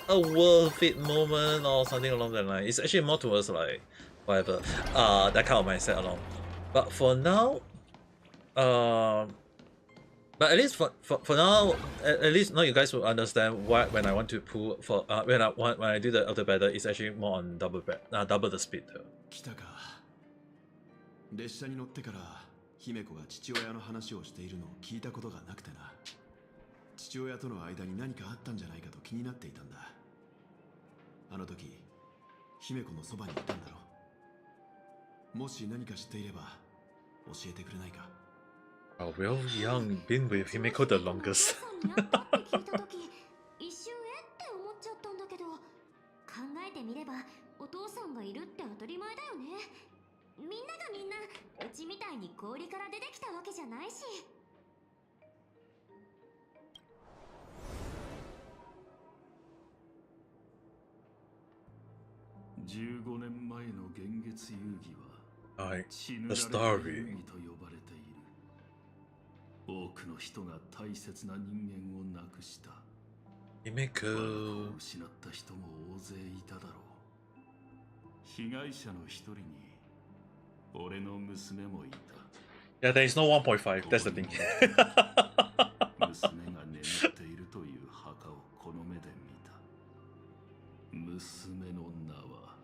a worth it moment or something along that line. It's actually more towards like whatever that kind of mindset along. But for now, but at least for now, at least now you guys will understand why when I want to pull for when I do the other battle, it's actually more on double the speed though. 来たか。列車に乗ってから姫子が父親の話をしているのを聞いたことがなくてな。父親との間に何かあったんじゃないかと気になっていたんだ。あの時姫子のそばにいたんだろう。もし何か知っていれば教えてくれないか。Oh, Will Young been with Himeko the longest. 一瞬って思っちゃったんだけど、考えてみればお父さんがいるって当たり前だよね。みんながみんなうちみたいに氷から出てきたわけじゃないし。15年前の幻月遊戯は、はい、血ぬられた遊戯と呼ばれている。多くの人が大切な人間を亡くした。Himeko を失った人も大勢いただろう。被害者の一人に俺の娘もいた。Yeah, there is no 1.5. That's the thing. 娘が眠っているという墓をこの目で見た。娘の名は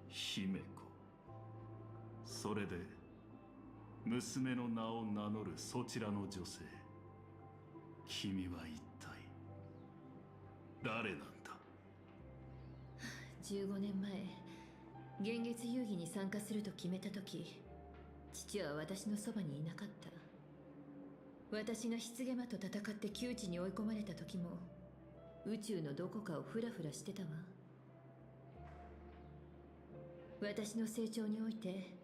姫子。それで娘の名を名乗るそちらの女性、君は一体誰なんだ。15年前、幻月遊戯に参加すると決めた時、父は私のそばにいなかった。私が棺魔と戦って窮地に追い込まれた時も、宇宙のどこかをフラフラしてたわ。私の成長において、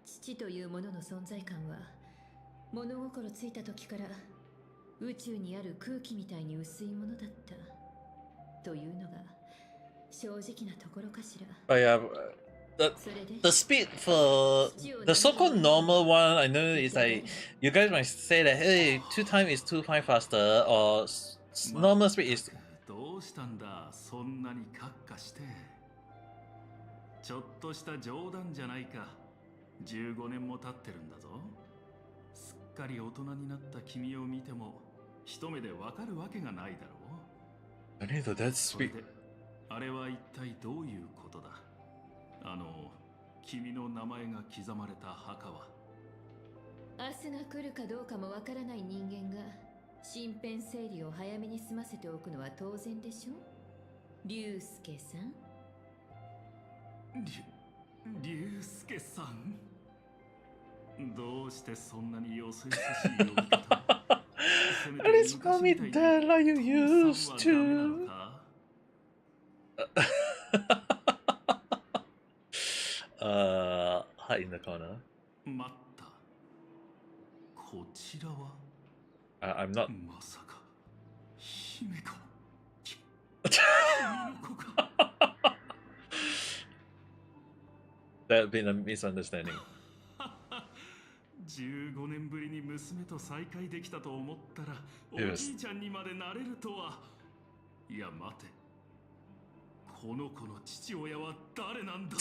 父というものの存在感は物心ついた時から宇宙にある空気みたいに薄いものだったというのが正直なところかしら。But yeah, the speed for the so-called normal one, I know is like you guys might say that hey, 2 times is 2 times faster or normal speed is. どうしたんだ、そんなにカッカして。ちょっとした冗談じゃないか。15年も経ってるんだぞ。すっかり大人になった君を見ても一目でわかるわけがないだろう。I need that speed. あれは一体どういうことだ。君の名前が刻まれた墓は。明日が来るかどうかもわからない人間が身辺整理を早めに済ませておくのは当然でしょ。龍介さん。龍介さん、どうしてそんなによそよそしい呼び方。Please call me Dad like you used to. Hide in the corner. 待った。こちらは。I'm not. まさか姫か。君の子か。That been a misunderstanding. 15年ぶりに娘と再会できたと思ったら、おじいちゃんにまでなれるとは。いや待て。この子の父親は誰なんだ。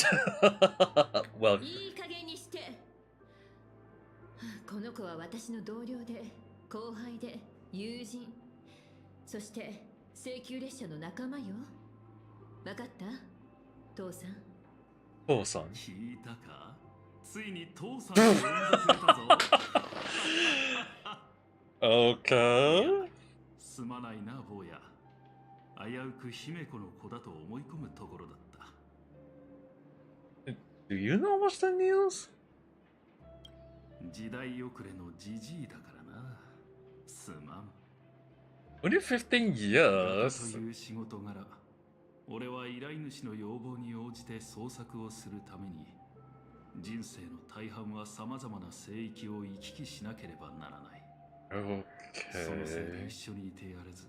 Well, いい加減にして。この子は私の同僚で、後輩で、 友人、そして請求列車の仲間よ。分かった父さん。父さん。聞いたか？ついに父さんを呼んでくれたぞ。Okay. すまないな坊や。危うく姫子の子だと思い込むところだった。Do you not watch the news? 時代遅れのジジイだからな。すまん。Only 15 years. という仕事柄、俺は依頼主の要望に応じて捜索をするために、人生の大半は様々な聖域を行き来しなければならない。そのせいで Okay. 一緒にいてやれず、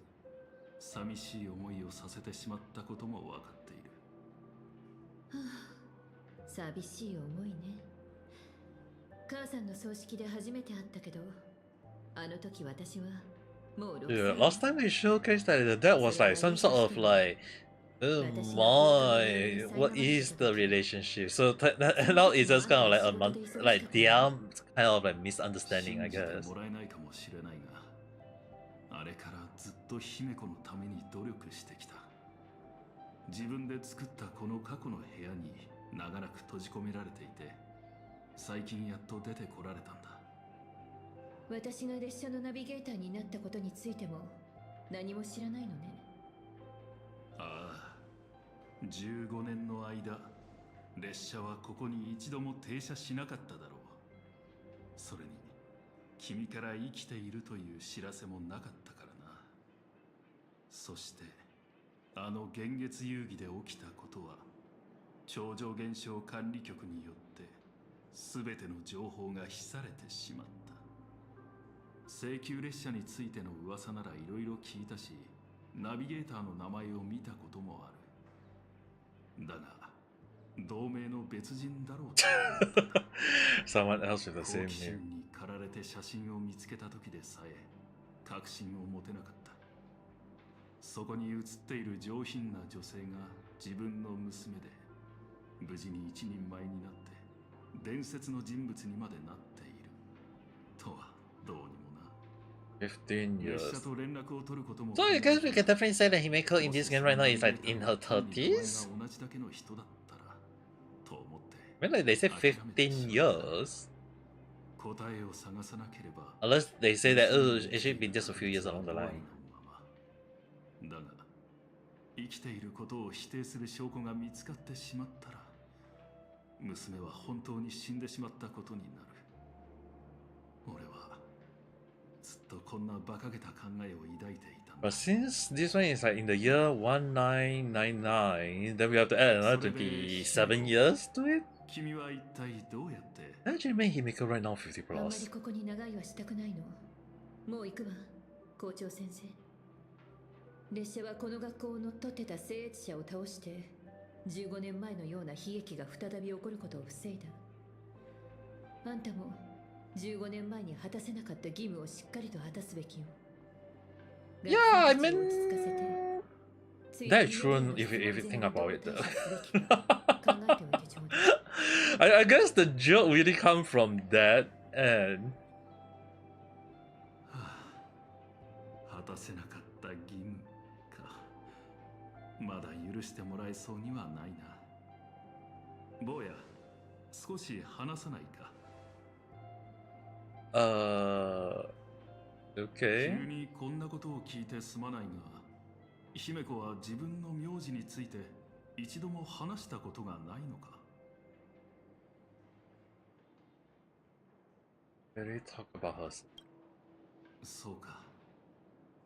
寂しい思いをさせてしまったことも分かっている。寂しい思いね。母さんの葬式で初めて会ったけど、あの時私はもう6 Yeah, 歳。 last time they showcased that that was like some sort of like, oh my, what is the relationship? So now it's just kind of like a month, like their kind of like misunderstanding, I 信じて guess. もらえないかもしれないが、あれからずっと姫子のために努力してきた。自分で作ったこの過去の部屋に長らく閉じ込められていて、最近やっと出てこられたんだ。私が列車のナビゲーターになったことについても何も知らないのね。ああ、15年の間、列車はここに一度も停車しなかっただろう。それに、君から生きているという知らせもなかったからな。そして、あの幻月遊戯で起きたことは、超常現象管理局によって全ての情報が秘されてしまった。請求列車についての噂ならいろいろ聞いたし、ナビゲーターの名前を見たこともある。だが、同名の別人だろうと。Someone else with the 好 same 奇 name. 心に駆られて写真を見つけた時でさえ確信を持てなかった。そこに写っている上品な女性が自分の娘で、無事に一人前になって伝説の人物にまでなっているとはどうにもな。15 years. 列車と連絡を取ることも So I guess we can definitely say that Himeko in this game right now is like in her 30s? 同じだけの人だったらと思って I mean, like they say 15 years. 答えを探さなければ Unless they say that, oh, it should be just a few years along the line. だが生きていることを否定する証拠が見つかってしまったら、娘は本当に死んでしまったことになる。俺はずっとこんな馬鹿げた考えを抱いていたんだ。 But since this one is like in the year 1999, then we have to add another 27 years to it? 君は一体どうやって？ That actually made Himeko right now 50あんまり plus. ここに長いはしたくないの。もう行くわ、校長先生。列車はこの学校を乗っ取ってた聖越者を倒して15年前のような悲劇が再び起こることを防いだ。あんたも15年前に果たせなかった義務をしっかりと果たすべきよ。 Yeah, I 学生たち mean, を落ち着かせて、ついで that's に true 未来 if you の不 think 安 about 全 it を though. どう対処すべきか考えておいてちょうだい。I guess the joke really come from that and 果たせなかった義務か。まだ許してもらえそうにはないな。坊や、少し話さないか。okay. 急にこんなことを聞いてすまないが、姫子は自分の名字について一度も話したことがないのか。 Really talk about her. そうか。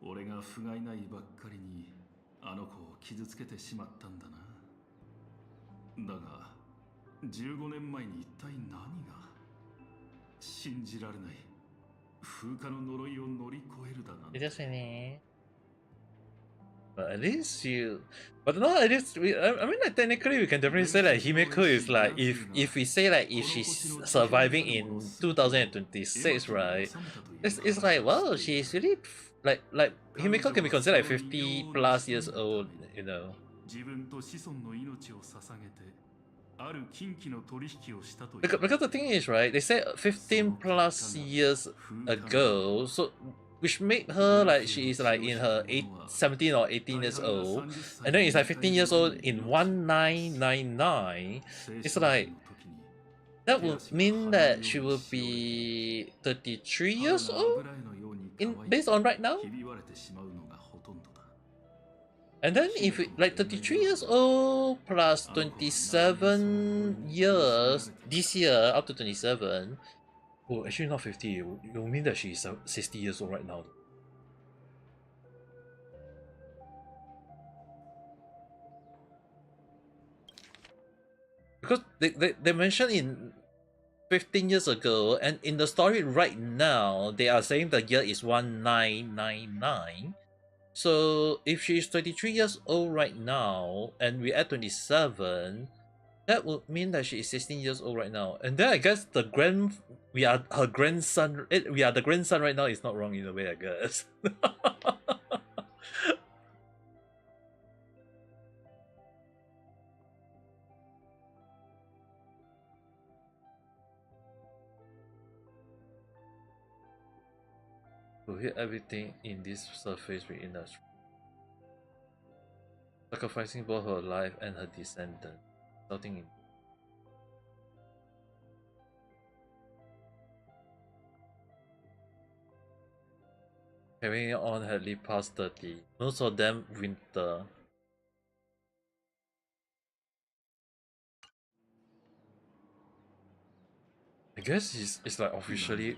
俺が不甲斐ないばっかりにあの子を傷つけてしまったんだな。だが15年前に一体何が。信じられない。風化の呪いを乗り越えるだなんて。 But at least you, but no, at least I mean, like technically, we can definitely say that Himeko is like if we say like if she's surviving in 2026, right? It's like well, she's really like Himeko can be considered like 50 plus years old, you know. 自分と子孫の命を捧げてある禁忌の取引をしたという。 Because the thing is, right? They say 15 plus years ago, so which made her like she is like in her 17 or 18 years old, and then it's like 15 years old in 1999. It's like that would mean that she will be 33 years old based on right now. And then if it, like 33 years old plus 27 years this year up to 27. Oh, actually not 50. It will mean that she's 60 years old right now. Because they mentioned in 15 years ago, and in the story right now, they are saying the year is 1999. So if she's 23 years old right now, and we add 27, that would mean that she is 16 years old right now. And then I guess we are her grandson. We are the grandson right now. Is not wrong in a way, I guess. To hit everything in this surface within us, sacrificing both her life and her descendant, resulting in carrying on had lived past 30, most of them winter. I guess it's like officially.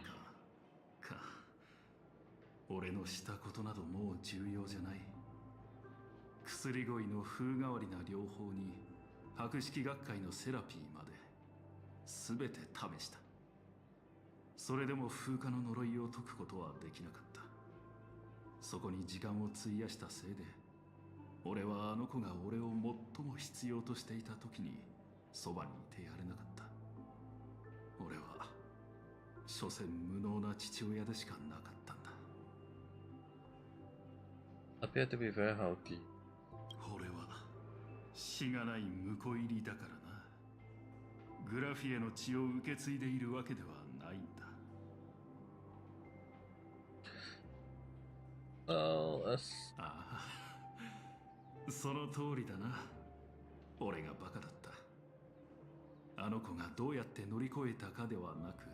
俺のしたことなどもう重要じゃない。薬恋の風変わりな療法に博識学会のセラピーまで全て試した。それでも風化の呪いを解くことはできなかった。そこに時間を費やしたせいで、俺はあの子が俺を最も必要としていた時にそばにいてやれなかった。俺は所詮無能な父親でしかなかったんだ。Appear to be very healthy. 俺は死がない婿入りだからな。グラフィエの血を受け継いでいるわけではないんだ。ああ、その通りだな。俺がバカだった。あの子がどうやって乗り越えたかではなく、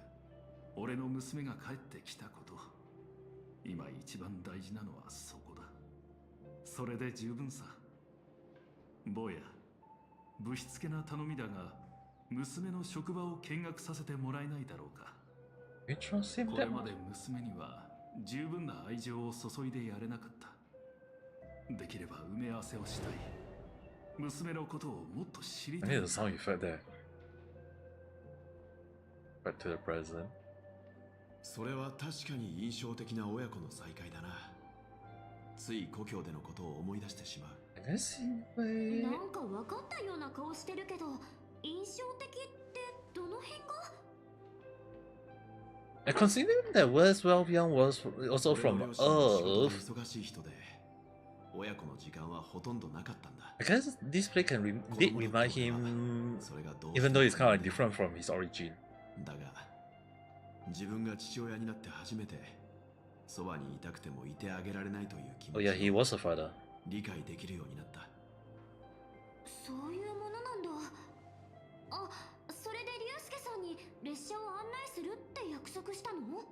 俺の娘が帰ってきたこと。今一番大事なのはそこだ。それで十分さ。坊や、ぶしつけな頼みだが、娘の職場を見学させてもらえないだろうか。これまで娘には十分な愛情を注いでやれなかった。できれば埋め合わせをしたい。娘のことをもっと知りたい。I need a sound effect there. Back to the present. それは確かに印象的な親子の再会だな。つい故郷でのことを思い出してしまう。なんか分かったような顔してるけど、印象的ってどの辺が？ Considering that Wes Welvian was also from Earth, 忙しい人で、親子の時間はほとんどなかったんだ。I guess this play did remind him, even though it's kind of different from his origin. だが、自分が父親になって初めて、そばにいたくてもいてあげられないという気持 Oh ち yeah, he was a father. 理解できるようになった。そういうものなんだ。あ、それで竜介さんに列車を案内するって約束したの？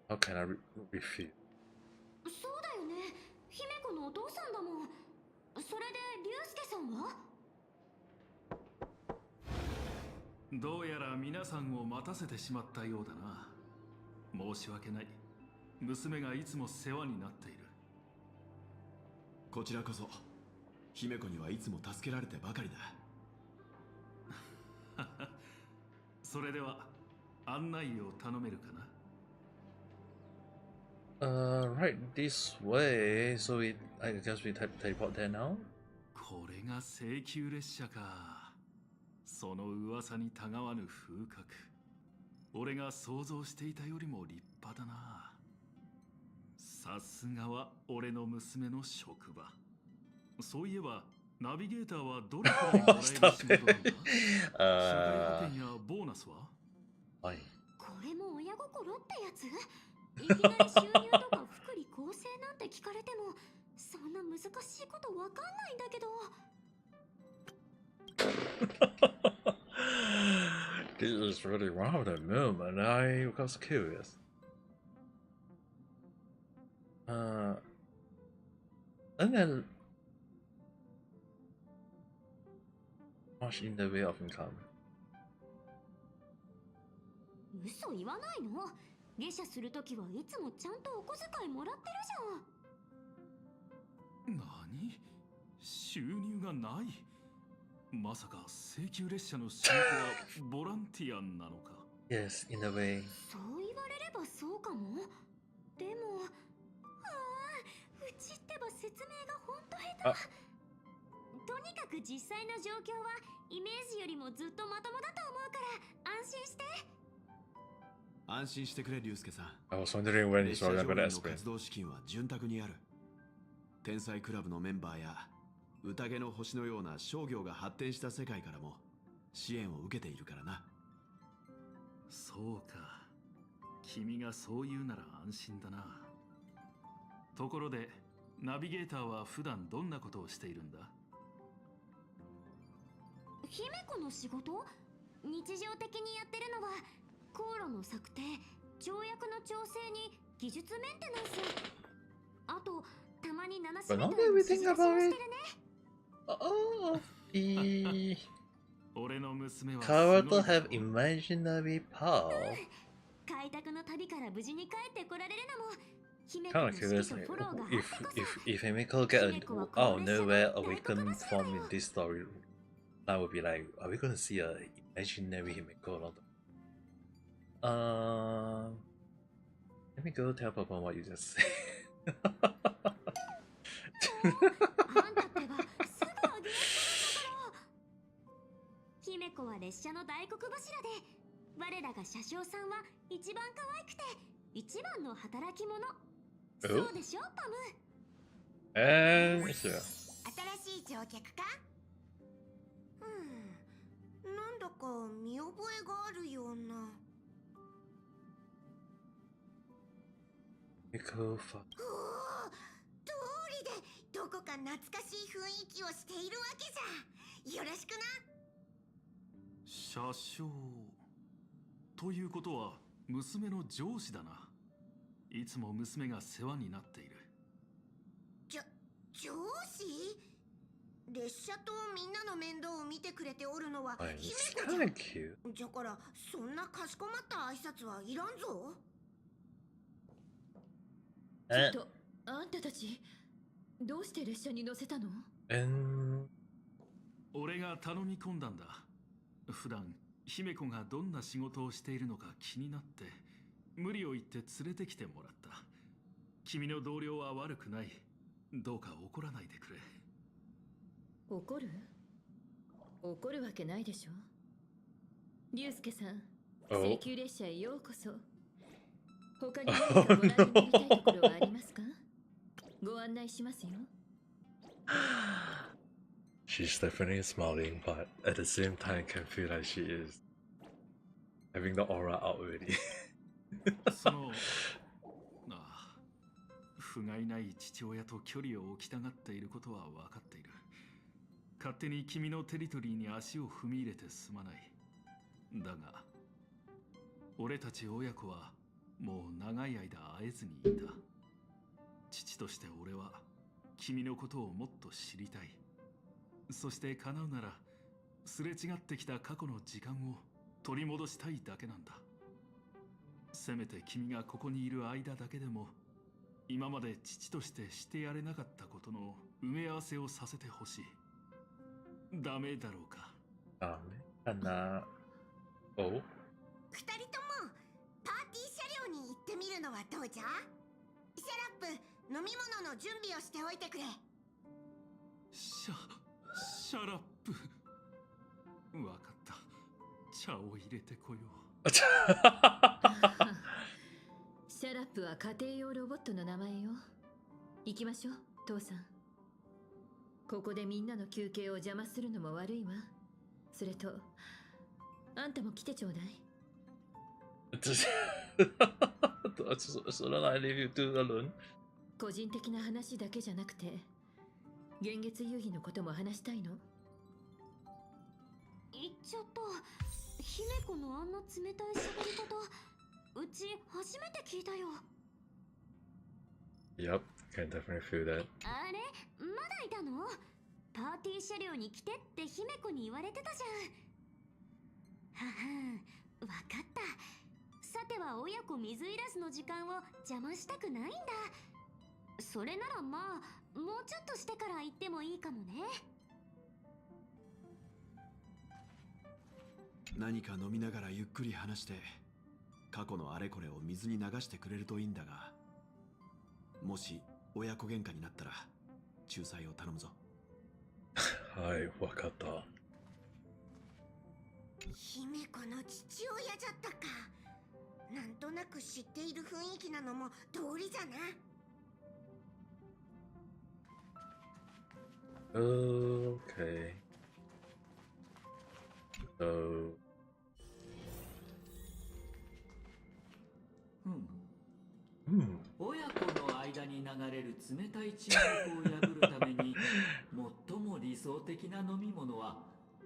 How can I refute? そうだよね。姫子のお父さんだもん。それで竜介さんは？どうやら皆さんを待たせてしまったようだな。申し訳ない。娘がいつも世話になっている。こちらこそ、姫子にはいつも助けられてばかりだ。それでは案内を頼めるかな。Right this way. So I guess we teleport there now. これが請求列車か。その噂にたがわぬ風格。俺が想像していたよりも立派だな。さすがは俺の娘の職場。そういえばナビゲーターはどれくらいもらえる仕事なんだ？社会保険やボーナスは？はい。これも親心ってやつ？いきなり収入とか福利厚生なんて聞かれてもそんな難しいことわかんないんだけど。This is really one of the moon, and I was curious. And then much in the way of income. 嘘言わないの？下車するときはいつもちゃんとお小遣いもらってるじゃん。何？収入がない？まさか請求列車の仕事はボランティアなのか？ Yes, in a way. そう言われればそうかも。でも、うちってば説明がほんと下手。とにかく実際の状況はイメージよりもずっとまともだと思うから安心して。安心してくれ、竜介さん。I was wondering when 列 he's 車 going 乗 to 員の explain. 活動資金は潤沢にある。天才クラブのメンバーや宴の星のような商業が発展した世界からも支援を受けているからな。そうか。君がそう言うなら安心だな。ところで、ナビゲーターは普段どんなことをしているんだ？姫子の仕事？日常的にやってるのは航路の策定、跳躍の調整に技術メンテナンス。あと、たまに7種 But 類 not の指示 everything 出し about もし it. てるね。Oh, the 俺の娘は character have imaginary power. 開拓の旅から無事に帰ってこられるのも姫子 Kind の of 指 curious 揮と like, フォローがあってこそ。 if Himiko get an out of nowhere awakened form in this story, that would be like, are we going to see a imaginary Himiko along the... Let me go tell Papa what you just said. あんたってばすぐあげられるんだから。姫子は列車の大黒柱で、我らが車掌さんは一番可愛くて一番の働き者。そうでしょ、パム。And sure. 新しい乗客か？なんだか見覚えがあるような。Himiko fuck. おお、通りでどこか懐かしい雰囲気をしているわけじゃ。よろしくな。車掌ということは娘の上司だな。いつも娘が世話になっている。上司？列車とみんなの面倒を見てくれておるのは姫子じゃん。じゃからそんなかしこまった挨拶はいらんぞ。ちょっとあんたたちどうして列車に乗せたの？俺が頼み込んだんだ。普段姫子がどんな仕事をしているのか気になって無理を言って連れてきてもらった。君の同僚は悪くない。どうか怒らないでくれ。怒る？怒るわけないでしょ。竜介さん、請求列車へようこそ。他に何かご覧になりたいところはありますか？ご案内しますよ。She's definitely smiling, but at the same time can feel like she is having the aura out already. その不甲斐ない父親と距離を置きたがっていることは分かっている。勝手に君のテリトリーに足を踏み入れてすまない。だが俺たち親子はもう長い間会えずにいた。父として俺は君のことをもっと知りたい。そして叶うならすれ違ってきた過去の時間を取り戻したいだけなんだ。せめて君がここにいる間だけでも今まで父としてしてやれなかったことの埋め合わせをさせてほしい。ダメだろうか？ダメかな。お？二人ともパーティー車両に行ってみるのはどうじゃ？シャラップ、飲み物の準備をしておいてくれ。シャラップ。わかった。茶を入れてこよう。シャラップは家庭用ロボットの名前よ。行きましょう、父さん。ここでみんなの休憩を邪魔するのも悪いわ。それと、あんたも来てちょうだい。So then I leave you two alone. 個人的な話だけじゃなくて、現月遊戯のことも話したいの？言っちゃった。姫子のあんな冷たい喋り方、うち初めて聞いたよ。Yep, can definitely feel that. あれ、まだいたの？パーティー車両に来てって姫子に言われてたじゃん。ははん、わかった。さては親子水入らずの時間を邪魔したくないんだ。それならまあ、もうちょっとしてから行ってもいいかもね。何か飲みながらゆっくり話して過去のあれこれを水に流してくれるといいんだが、もし親子喧嘩になったら仲裁を頼むぞ。はい、わかった。姫子の父親じゃったか。なんとなく知っている雰囲気なのも通りじゃな。Okay. So. 親子の間に流れる冷たい沈黙を破るために最も理想的な飲み物は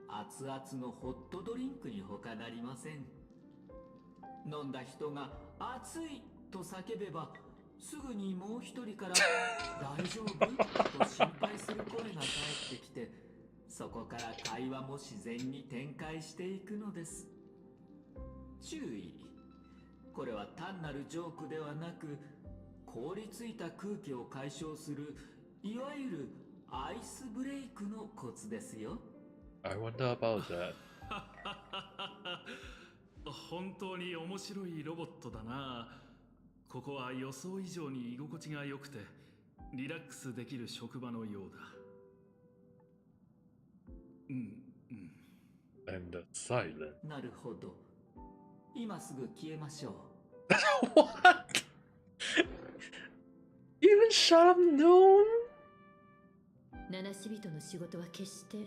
熱々のホットドリンクに他なりません。飲んだ人が熱いと叫べばすぐにもう一人から大丈夫と心配する声が返ってきて、そこから会話も自然に展開していくのです。注意、これは単なるジョークではなく凍りついた空気を解消するいわゆるアイスブレイクのコツですよ。 I wonder about that. 本当に面白いロボットだな。ここは予想以上に居心地が良くてリラックスできる職場のようだ。And silent. なるほど。今すぐ消えましょう。What? Even Sharou known? 七死人の仕事は決して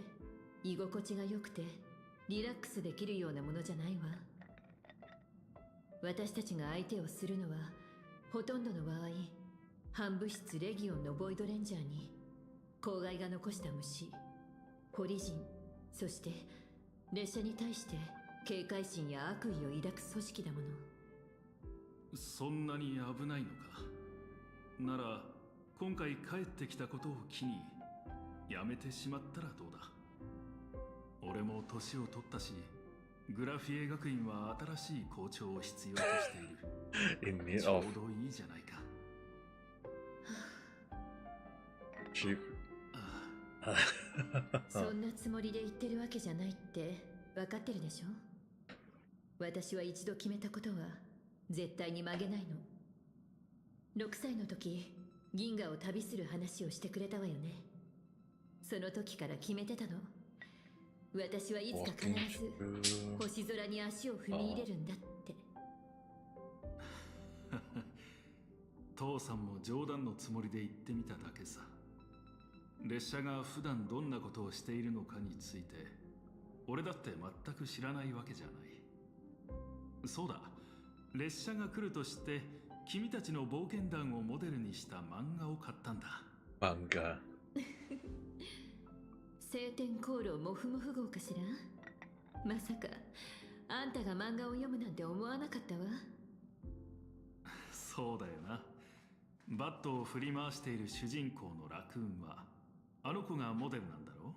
居心地が良くてリラックスできるようなものじゃないわ。私たちが相手をするのはほとんどの場合、反物質レギオンのボイドレンジャーに公害が残した虫、ポリジン、そして列車に対して警戒心や悪意を抱く組織だもの。そんなに危ないのか。なら今回帰ってきたことを機にやめてしまったらどうだ。俺も年を取ったし、グラフィエ学院は新しい校長を必要としている。ちょうどいいじゃないか。そんなつもりで言ってるわけじゃないって分かってるでしょ。私は一度決めたことは絶対に曲げないの。6歳の時、銀河を旅する話をしてくれたわよね。その時から決めてたの。私はいつか必ず星空に足を踏み入れるんだって。父さんも冗談のつもりで言ってみただけさ。列車が普段どんなことをしているのかについて俺だって全く知らないわけじゃない。そうだ、列車が来るとして君たちの冒険団をモデルにした漫画を買ったんだ。漫画晴天航路モフモフ号かしら。まさかあんたが漫画を読むなんて思わなかったわ。そうだよな。バットを振り回している主人公のラクーンはあの子がモデルなんだろ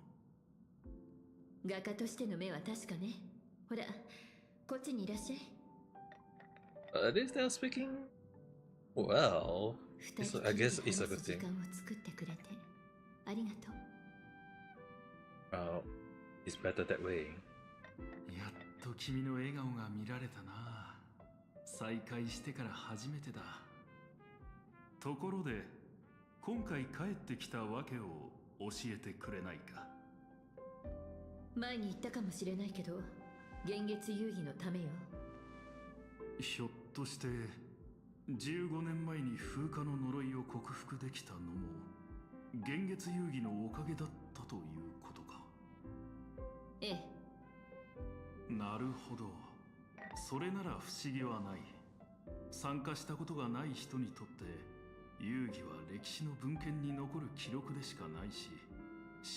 う。画家としての目は確かね。ほら、こっちにいらっしゃい。Is that speaking? Well, I guess it's a good thing. 時間を作ってくれてありがとう。It's better that way. やっと君の笑顔が見られたな。再会してから初めてだ。ところで今回帰ってきたわけを教えてくれないか。前に言ったかもしれないけど、現月遊戯のためよ。ひょっとして15年前に風化の呪いを克服できたのも現月遊戯のおかげだったということか。ええ。なるほど。それなら不思議はない。参加したことがない人にとって遊戯は歴史の文献に残る記録でしかないし、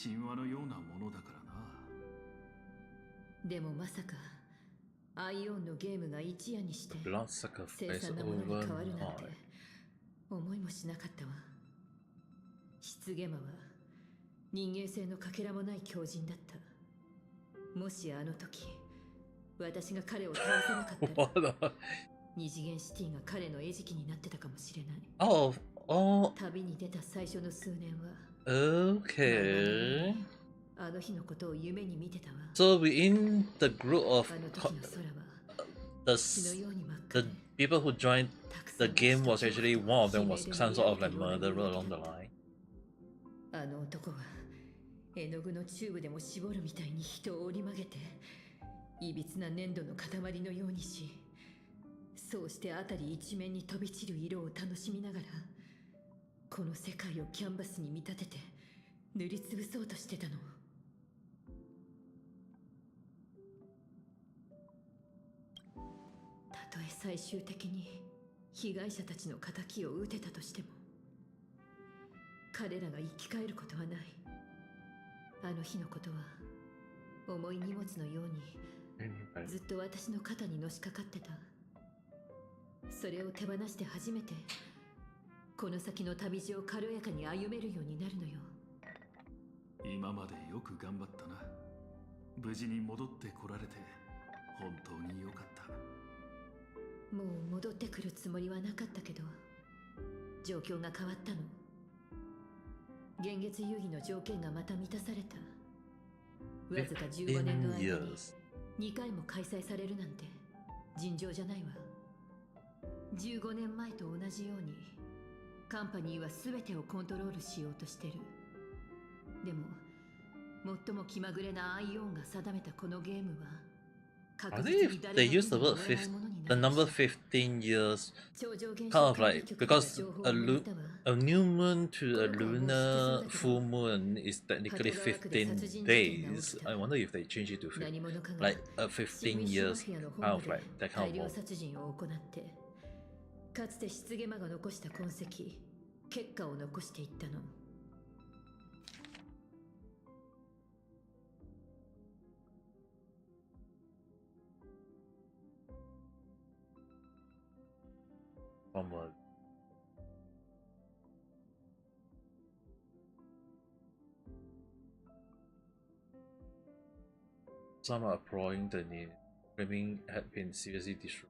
神話のようなものだからな。でもまさかアイオンのゲームが一夜にして Blood 凄 sacrifice 惨なものに変わるなんて overnight. 思いもしなかったわ。失ゲマは人間性のかけらもない狂人だった。もしあの時私が彼を倒せなかったら What? 二次元シティが彼の餌食になってたかもしれない。 Oh, oh, 旅に出た最初の数年は okay. あの日のことを夢に見てたわ。 So within the group of あの時の空は the 血のように真っ赤 the で people who joined たくさ the んの game 人 was 々 actually が one of them was 悲鳴で some sort of 見 like 上げて murderer 言われ along て the line. あの男は絵の具のチューブでも絞るみたいに人を折り曲げていびつな粘土の塊のようにし、そうして辺り一面に飛び散る色を楽しみながらこの世界をキャンバスに見立てて塗りつぶそうとしてたの。たとえ最終的に被害者たちの仇を討てたとしても彼らが生き返ることはない。あの日のことは重い荷物のようにずっと私の肩にのしかかってた。それを手放して初めてこの先の旅路を軽やかに歩めるようになるのよ。今までよく頑張ったな。無事に戻ってこられて本当によかった。もう戻ってくるつもりはなかったけど状況が変わったの。現月遊戯の条件がまた満たされた。わずか15年の間に2回も開催されるなんて尋常じゃないわ。15年前と同じようにカンパニーは全てをコントロールしようとしてる。でも最も気まぐれなアイオンが定めたこのゲームは I think if they use the word the number 15 years, kind of like because a new moon to a lunar full moon is technically 15 days. I wonder if they change it to like a 15 years, kind of like that kind of more. かつて失ゲマが残した痕跡、結果を残していったの。Some are applauding the name, claiming it had been seriously destroyed.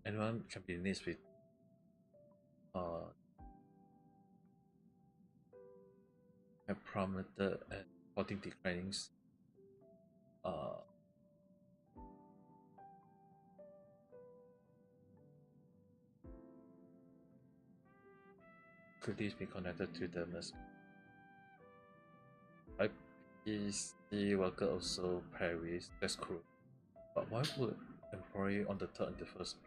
Anyone can be nice with have promoted and reporting declinings. Could this be connected to the mess? PC worker also perished. That's cruel. But why would employee on the third in the first place?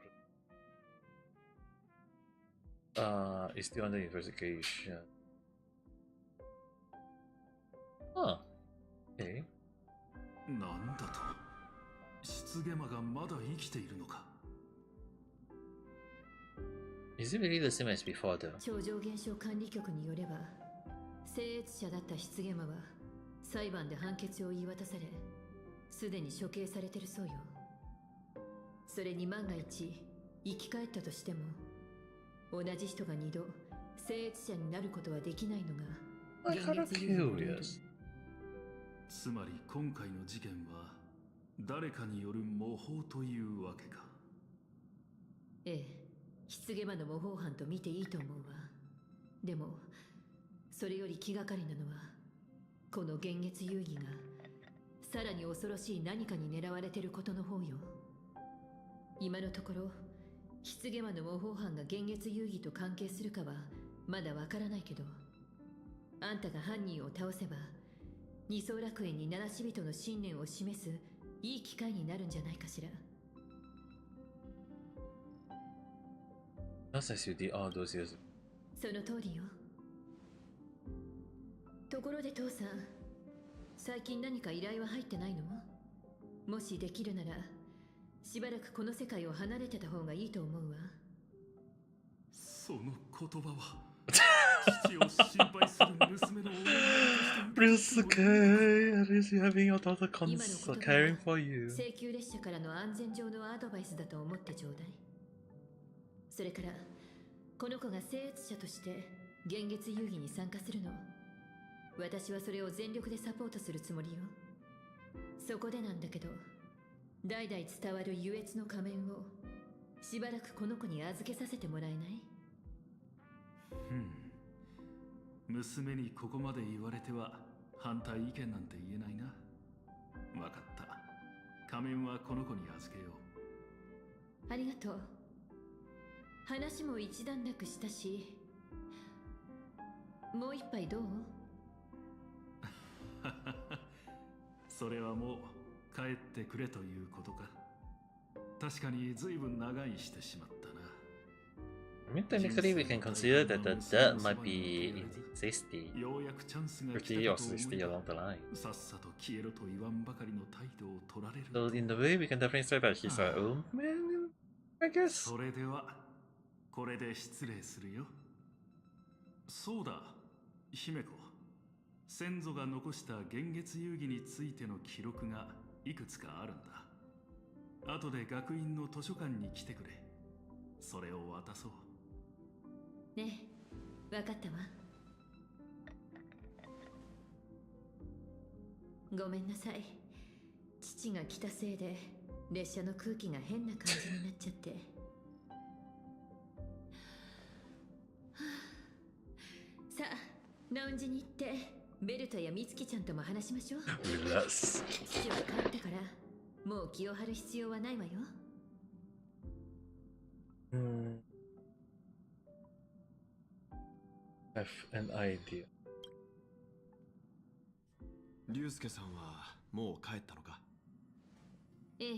It's still under investigation. Huh. Okay. なんだと。失ゲマがまだ生きているのか。Is it really the same as before though? 超常現象管理局によれば、僭越者だった失ゲマは裁判で判決を言い渡され、すでに処刑されてるそうよ。それに万が一生き返ったとしても、同じ人が2度僭越者になることはできないのが現実遊戯のルール。つまり今回の事件は誰かによる模倣というわけか。ええ、失ゲマの模倣犯と見ていいと思うわ。でもそれより気がかりなのは、この現月遊戯がさらに恐ろしい何かに狙われてることの方よ。今のところ失ゲマの模倣犯が現月遊戯と関係するかはまだわからないけど、あんたが犯人を倒せば二層楽園に七死人の信念を示すいい機会になるんじゃないかしら。 Just as you did all those years. その通りよ。ところで父さん、最近何か依頼は入ってないの？もしできるならしばらくこの世界を離れてた方がいいと思うわ。その言葉は父を心配する娘の思いやりとして It's okay. At least you're having your daughter 今の言葉 caring は for you. 請求列車からの安全上のアドバイスだと思ってちょうだい。それからこの子が聖越者として幻月遊戯に参加するの。私はそれを全力でサポートするつもりよ。そこでなんだけど、代々伝わる優越の仮面をしばらくこの子に預けさせてもらえない？娘にここまで言われては反対意見なんて言えないな。わかった。仮面はこの子に預けよう。ありがとう。話も一段落したし、もう一杯どう？それはもう帰ってくれということか。確かに随分長居してしまったな。I mean, technically, we can consider that the debt might be in 60, 50 or 60 along the line. さっさと消えろと言わんばかりの態度を取られる。 So in the way, we can definitely say that he's our own man, I guess. それではこれで失礼するよ。そうだ、姫子。先祖が残した幻月遊戯についての記録がいくつかあるんだ。後で学院の図書館に来てくれ。それを渡そう。ねえ、わかったわ。ごめんなさい。父が来たせいで列車の空気が変な感じになっちゃって。さあ、ラウンジに行ってベルトやミツキちゃんとも話しましょう。父は帰ったからもう気を張る必要はないわよ。Have an idea. 龍介さんはもう帰ったのか？ええ、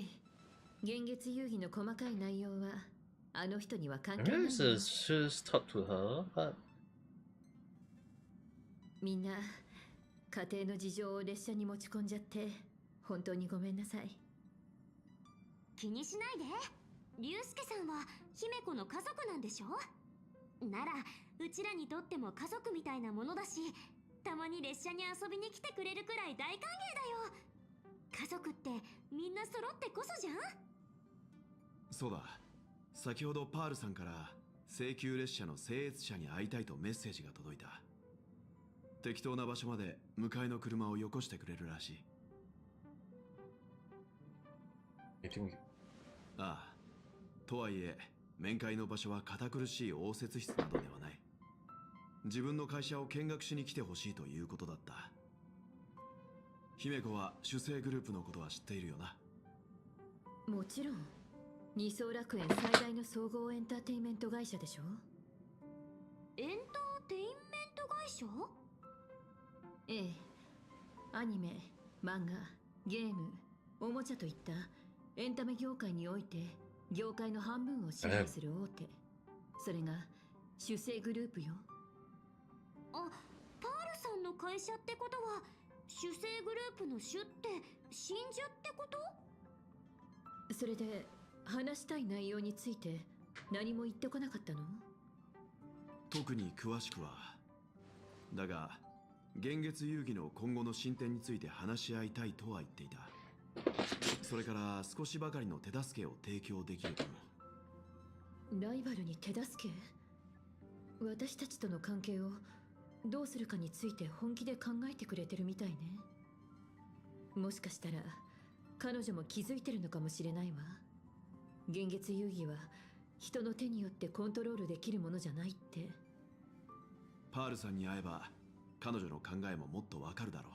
幻月遊戯の細かい内容はあの人には関 I 係ない mean, の。just talk to her, but みんな家庭の事情を列車に持ち込んじゃって本当にごめんなさい。気にしないで。龍介さんは姫子の家族なんでしょ？ならうちらにとっても家族みたいなものだし、たまに列車に遊びに来てくれるくらい大歓迎だよ。家族ってみんな揃ってこそじゃん。そうだ、先ほどパールさんから請求列車の聖越者に会いたいとメッセージが届いた。適当な場所まで迎えの車をよこしてくれるらしい。ああ、とはいえ面会の場所は堅苦しい応接室などではない。自分の会社を見学しに来てほしいということだった。姫子は主生グループのことは知っているよな？もちろん。二層楽園最大の総合エンターテインメント会社でしょ？エンターテインメント会社？ええ、アニメ、漫画、ゲーム、おもちゃといったエンタメ業界において業界の半分を支配する大手。それが主生グループよ。あ、パールさんの会社ってことは主生グループの主って真珠ってこと？それで話したい内容について何も言ってこなかったの？特に詳しくは。だが幻月遊戯の今後の進展について話し合いたいとは言っていた。それから少しばかりの手助けを提供できるとも。ライバルに手助け？私たちとの関係をどうするかについて本気で考えてくれてるみたいね。もしかしたら彼女も気づいてるのかもしれないわ。幻月遊戯は人の手によってコントロールできるものじゃないって。パールさんに会えば彼女の考えももっとわかるだろう。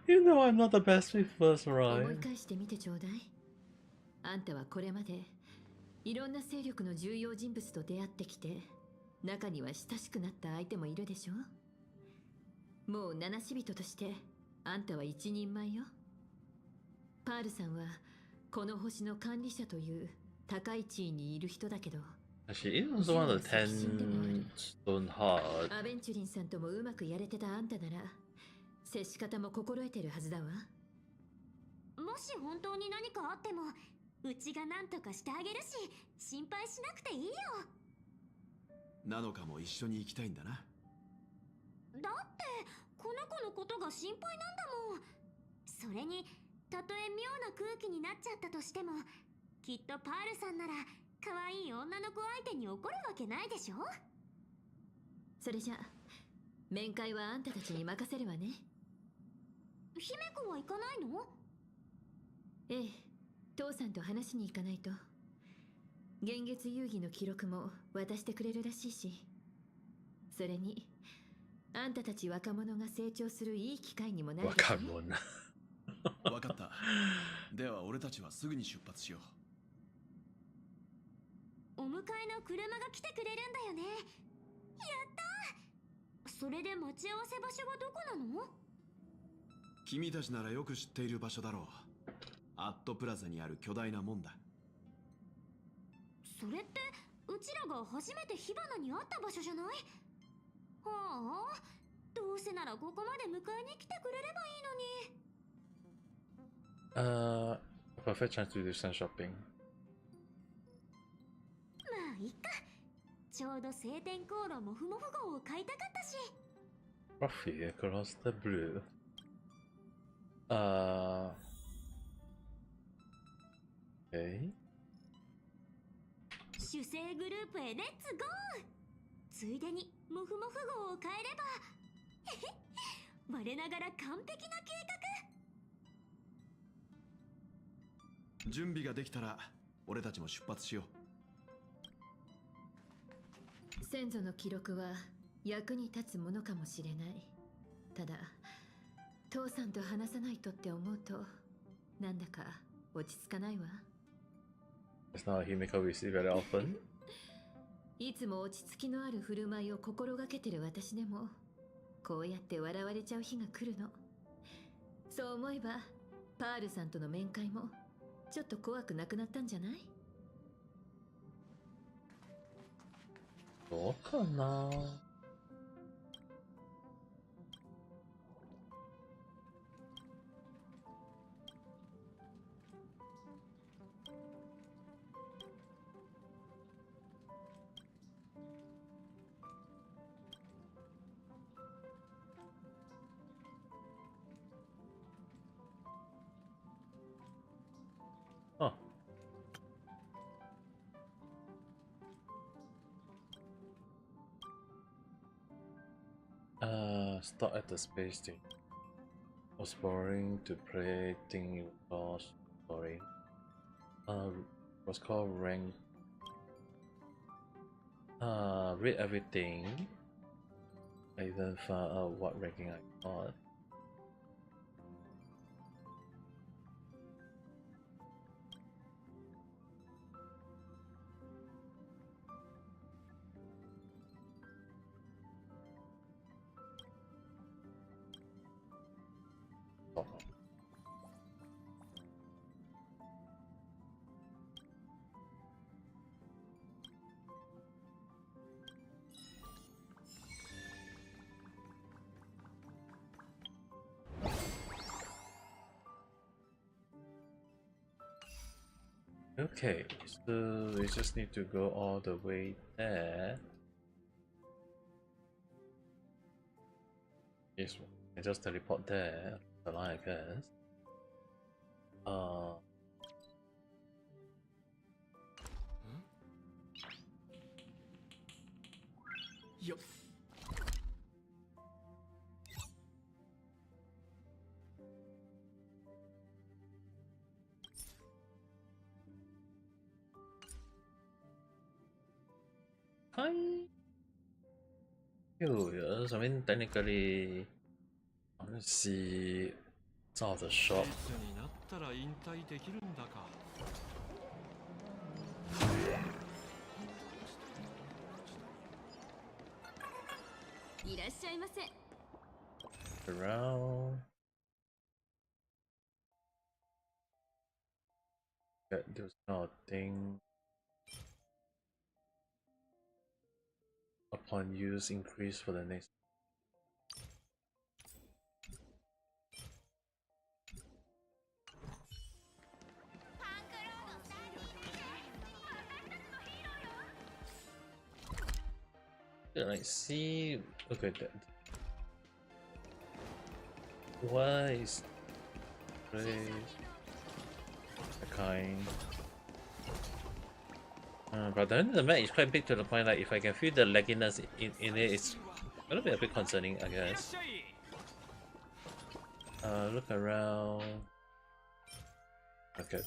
You know I'm not the best with first 思い rhyme. 返してみてちょうだい。あんたはこれまでいろんな勢力の重要人物と出会ってきて、中には親しくなった相手もいるでしょ？もう七死人としてあんたは一人前よ。パールさんはこの星の管理者という高い地位にいる人だけど、She is also one of the 10 stone heart. アベンチュリンさんともうまくやれてたあんたなら接し方も心得てるはずだわ。もし本当に何かあってもうちが何とかしてあげるし、心配しなくていいよ。なのかも一緒に行きたいんだな。だってこの子のことが心配なんだもん。それにたとえ妙な空気になっちゃったとしても、きっとパールさんなら可愛い女の子相手に怒るわけないでしょ。それじゃ面会はあんたたちに任せるわね。姫子は行かないの？ええ、父さんと話しに行かないと。幻月遊戯の記録も渡してくれるらしいし、それにあんたたち若者が成長するいい機会にもなる。若者。わかった。では俺たちはすぐに出発しよう。お迎えの車が来てくれるんだよね。やったー。それで待ち合わせ場所はどこなの？君たちならよく知っている場所だろう。アットプラザにある巨大な門だ。それってうちらが初めて火花に会った場所じゃない？はあ、どうせならここまで迎えに来てくれればいいのに。Perfect chance to do some shopping. まあいいか。ちょうど晴天航路もふもふ号を買いたかったし。Roughly across the blue. Okay. 主催グループへレッツゴー。ついでにモフモフ号を変えれば我ながら完璧な計画。準備ができたら俺たちも出発しよう。先祖の記録は役に立つものかもしれない。ただ父さんと話さないとって思うとなんだか落ち着かないわ。It's not a Himiko we see very often. いつも落ち着きのある振る舞いを心がけてる私でもこうやって笑われちゃう日が来るの。そう思えばパールさんとの面会もちょっと怖くなくなったんじゃない？どうかな。Start at the space station. Was boring to play. Thing it was boring. Was called rank. Read everything. I even found out what ranking I got. Okay, so we just need to go all the way there. Yes, I just teleport there. The line, I guess. Yup. Curious. I mean, technically, I want to see some of the shop. になったら引退できるんだか。いらっしゃいませ。Around. There's nothing. upon use increase for the next. Like, see, look at that. Why is the kind? But then the map is quite big to the point like if I can feel the lagginess in it, it's gonna be a bit concerning, I guess. Look around. Okay.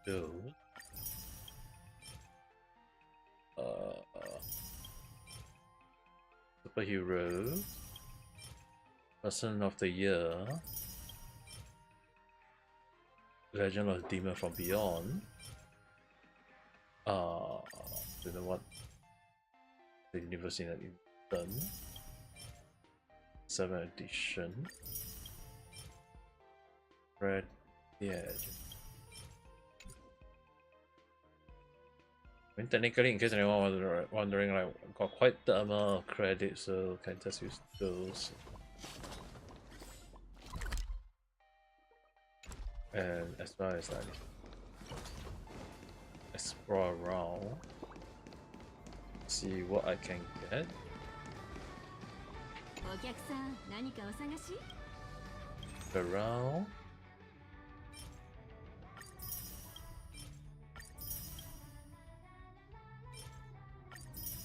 Go. Superhero. Person of the Year. Legend of Demon from Beyond. You know what? The Universe in an Instant. 7th edition. Red, yeah. I mean, technically, in case anyone was wondering, like, got quite the amount of credits, so can just use those. And as well as like explore around, see what I can get. Around.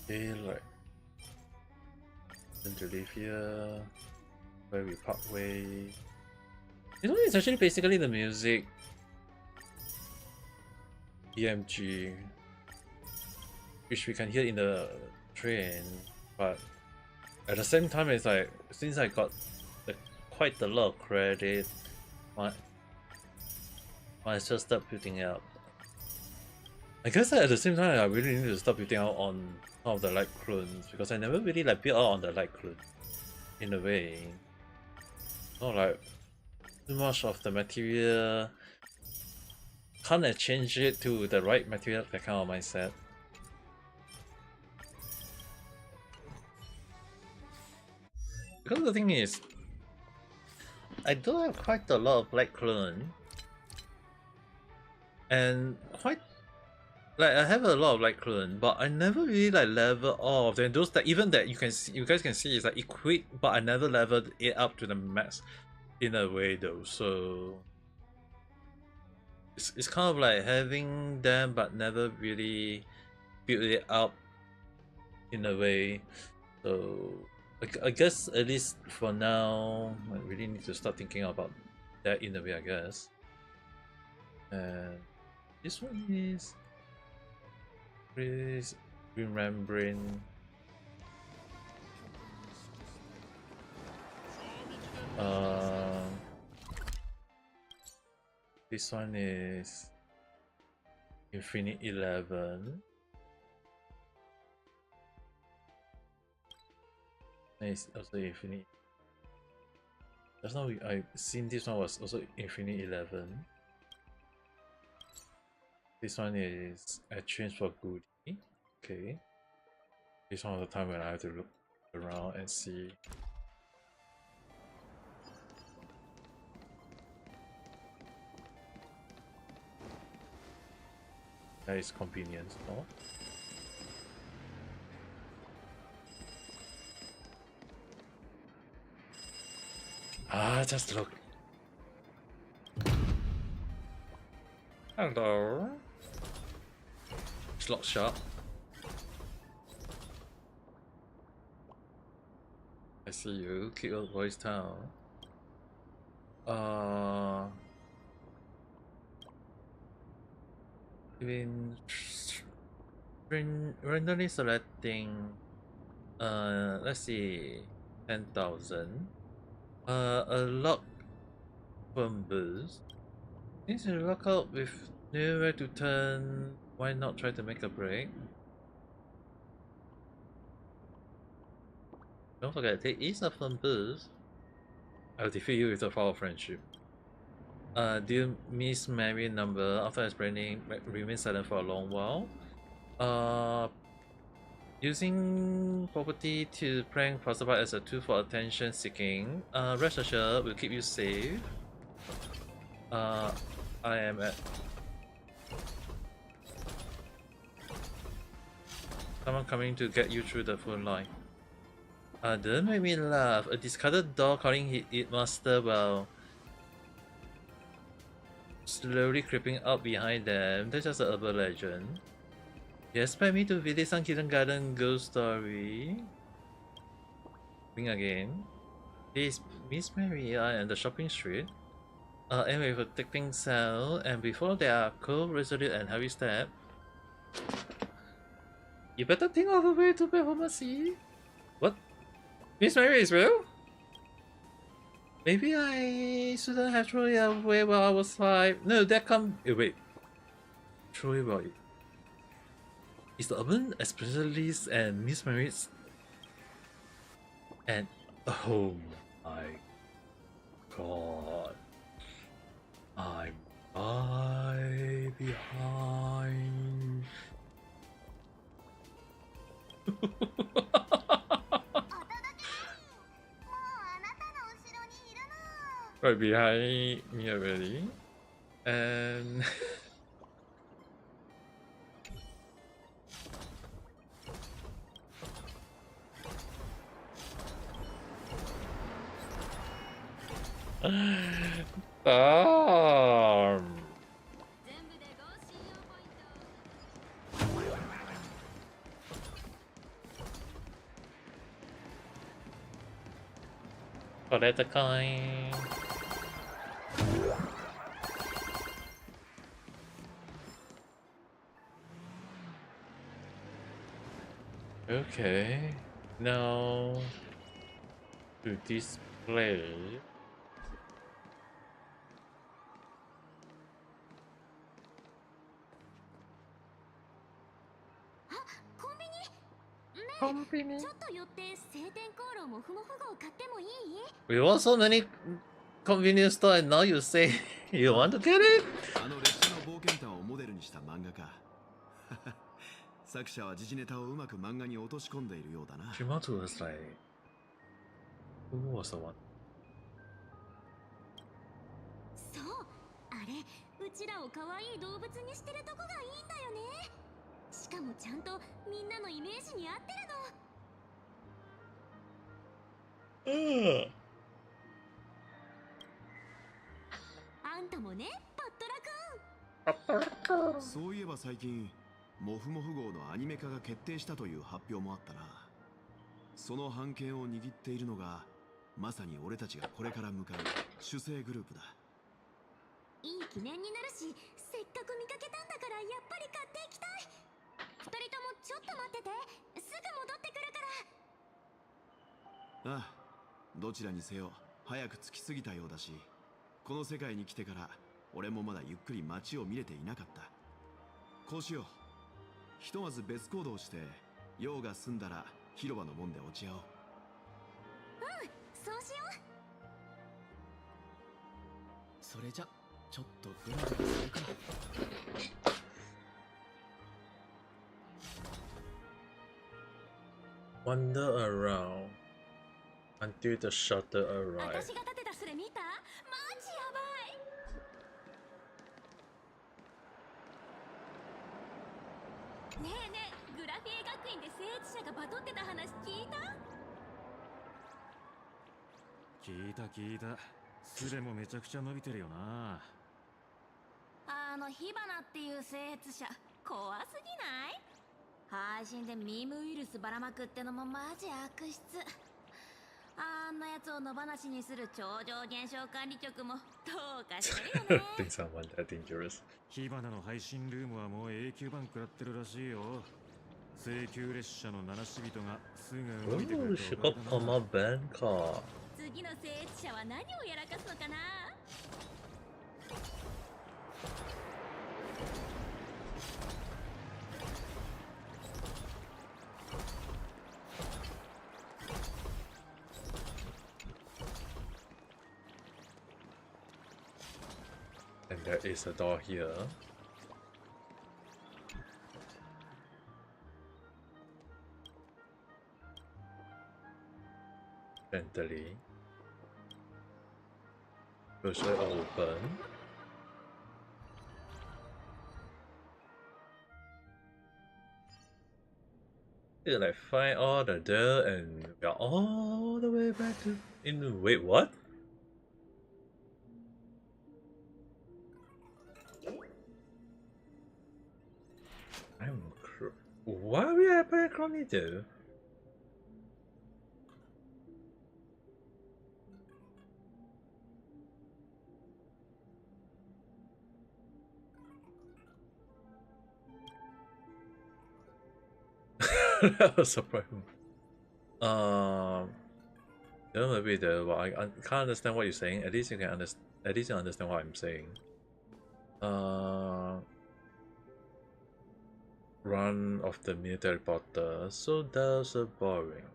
Okay, like to live here, where we parkway. This one is actually basically the music EMG, which we can hear in the train, but at the same time, it's like since I got quite a lot of credit, might as well start building up. I guess at the same time, I really need to start building out on some of the light clones because I never really like built out on the light clone in a way. Not like too much of the material, can't exchange it to the right material, that kind of mindset. Because the thing is, I do have quite a lot of black clone, and quite like I have a lot of light clone, but I never really like level all of them. Those that even that you guys can see is like equipped, but I never leveled it up to the max in a way though. So it's kind of like having them, but never really build it up in a way. So I guess at least for now, I really need to start thinking about that in a way, I guess. And this one is remembering. This one is Infinite 11. It's also Infinite. Just now I seen this one was also Infinite 11. This one is a change for goodie. Okay. This one was the time when I have to look around and see. That is convenience, no? Just look. Hello. Slot shot. I see you. Kyoto Boys Town. Even randomly selecting. Let's see, 10,000. A lock from boost. Since you lock out with nowhere to turn, why not try to make a break? Don't forget, there is a fun boost. I'll defeat you with the power of friendship. Do you miss Mary number after explaining remain silent for a long while? Using property to prank passerby as a tool for attention seeking. Rest assured, will keep you safe. I am at. Someone coming to get you through the phone line. Don't make me laugh. A discarded doll calling it master while slowly creeping up behind them. That's just an urban legend. You expect me to visit some kindergarten ghost story? Ring again. This is Miss Mary. I am the shopping street. And with a ticking sound, and before they are cool, resolute, and heavy step. You better think of a way to performance. What? Miss Mary is real? Maybe I shouldn't have thrown it away while I was 5. No, that can't. Wait. Throw it away. Is the urban specialist and Miss Mary's. And. Oh my god. I'm right behind. Right behind me already. And collect the coin. Okay, now to display. We want so many convenience store and now you say you want to get it? 作者は時事ネタをうまく漫画に落とし込んでいるようだな。Shimato was like, who was the one? そう、あれ、うちらを可愛い動物にしてるとこがいいんだよね。しかもちゃんとみんなのイメージに合ってるの。あんたもね、パットラくん。そういえば最近。モフモフ号のアニメ化が決定したという発表もあったな。その版権を握っているのがまさに俺たちがこれから向かう主催グループだ。いい記念になるし、せっかく見かけたんだからやっぱり買っていきたい。二人ともちょっと待ってて、すぐ戻ってくるから。ああ、どちらにせよ早く着きすぎたようだし、この世界に来てから俺もまだゆっくり街を見れていなかった。こうしよう。ひとまず別行動して用が済んだら広場の門で落ち合おう。うん、そうしよう。それじゃちょっとブラブラするか。Wander around until the shuttle arrives. 私が立てたスレ見た？マジやばい。ねえねえ、グラフィエ学院で聖地者がバトってた話聞いた？聞いた聞いた。スレもめちゃくちゃ伸びてるよな。火花っていう聖地者怖すぎない？配信でミームウイルスばらまくってのもマジ悪質。あんなやつを野放しにする超常現象管理局もどうかしてるよね。Think someone that dangerous. 火花の配信ルームはもう永久版食らってるらしいよ。請求列車の七し人がすぐ動いてくると分かったな。次の聖地者は何をやらかすのかな。And there is a door here. Gently. Push it open. You like find all the dirt and we are all the way back to in. Wait, what? Why are we at Parakroni though? That was surprising. That might be the. Well, I can't understand what you're saying. At least you can understand. At least you understand what I'm saying. Run of the military porter. So that's boring.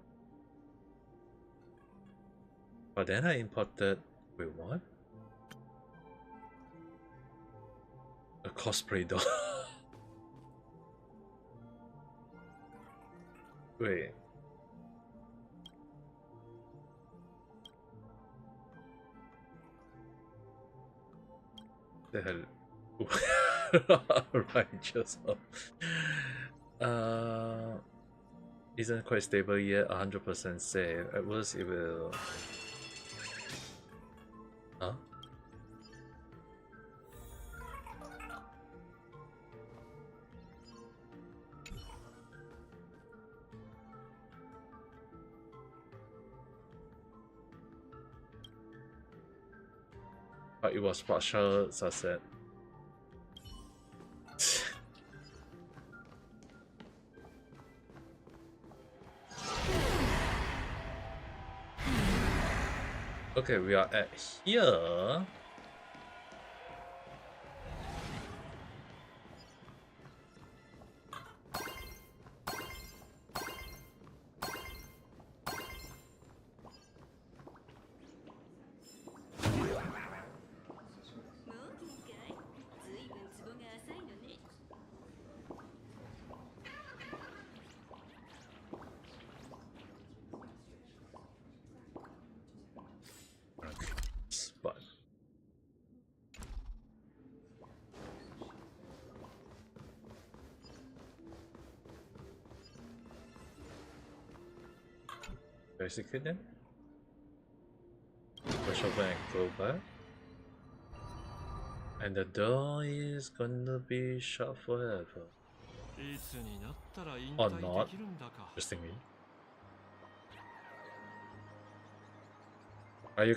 But then I imported. Wait, what? A cosplay doll. Wait. The hell? Right, just isn't quite stable yet. 100% safe. At worst, it will. Huh? But it was partial success. Okay, we are at here. Basically then, push over and go back, and the door is gonna be shut forever. Or not, interestingly. You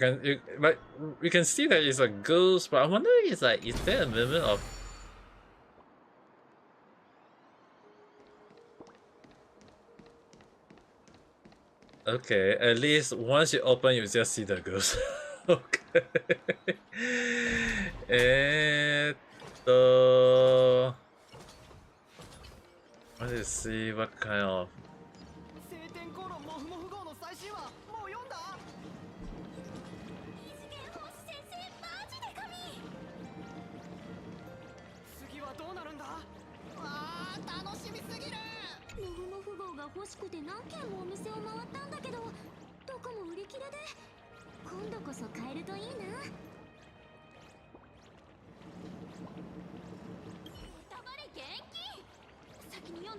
can see that it's a ghost, but I'm wondering is there a moment of okay, at least once you open, you just see the ghost. Okay. Let's see what kind of.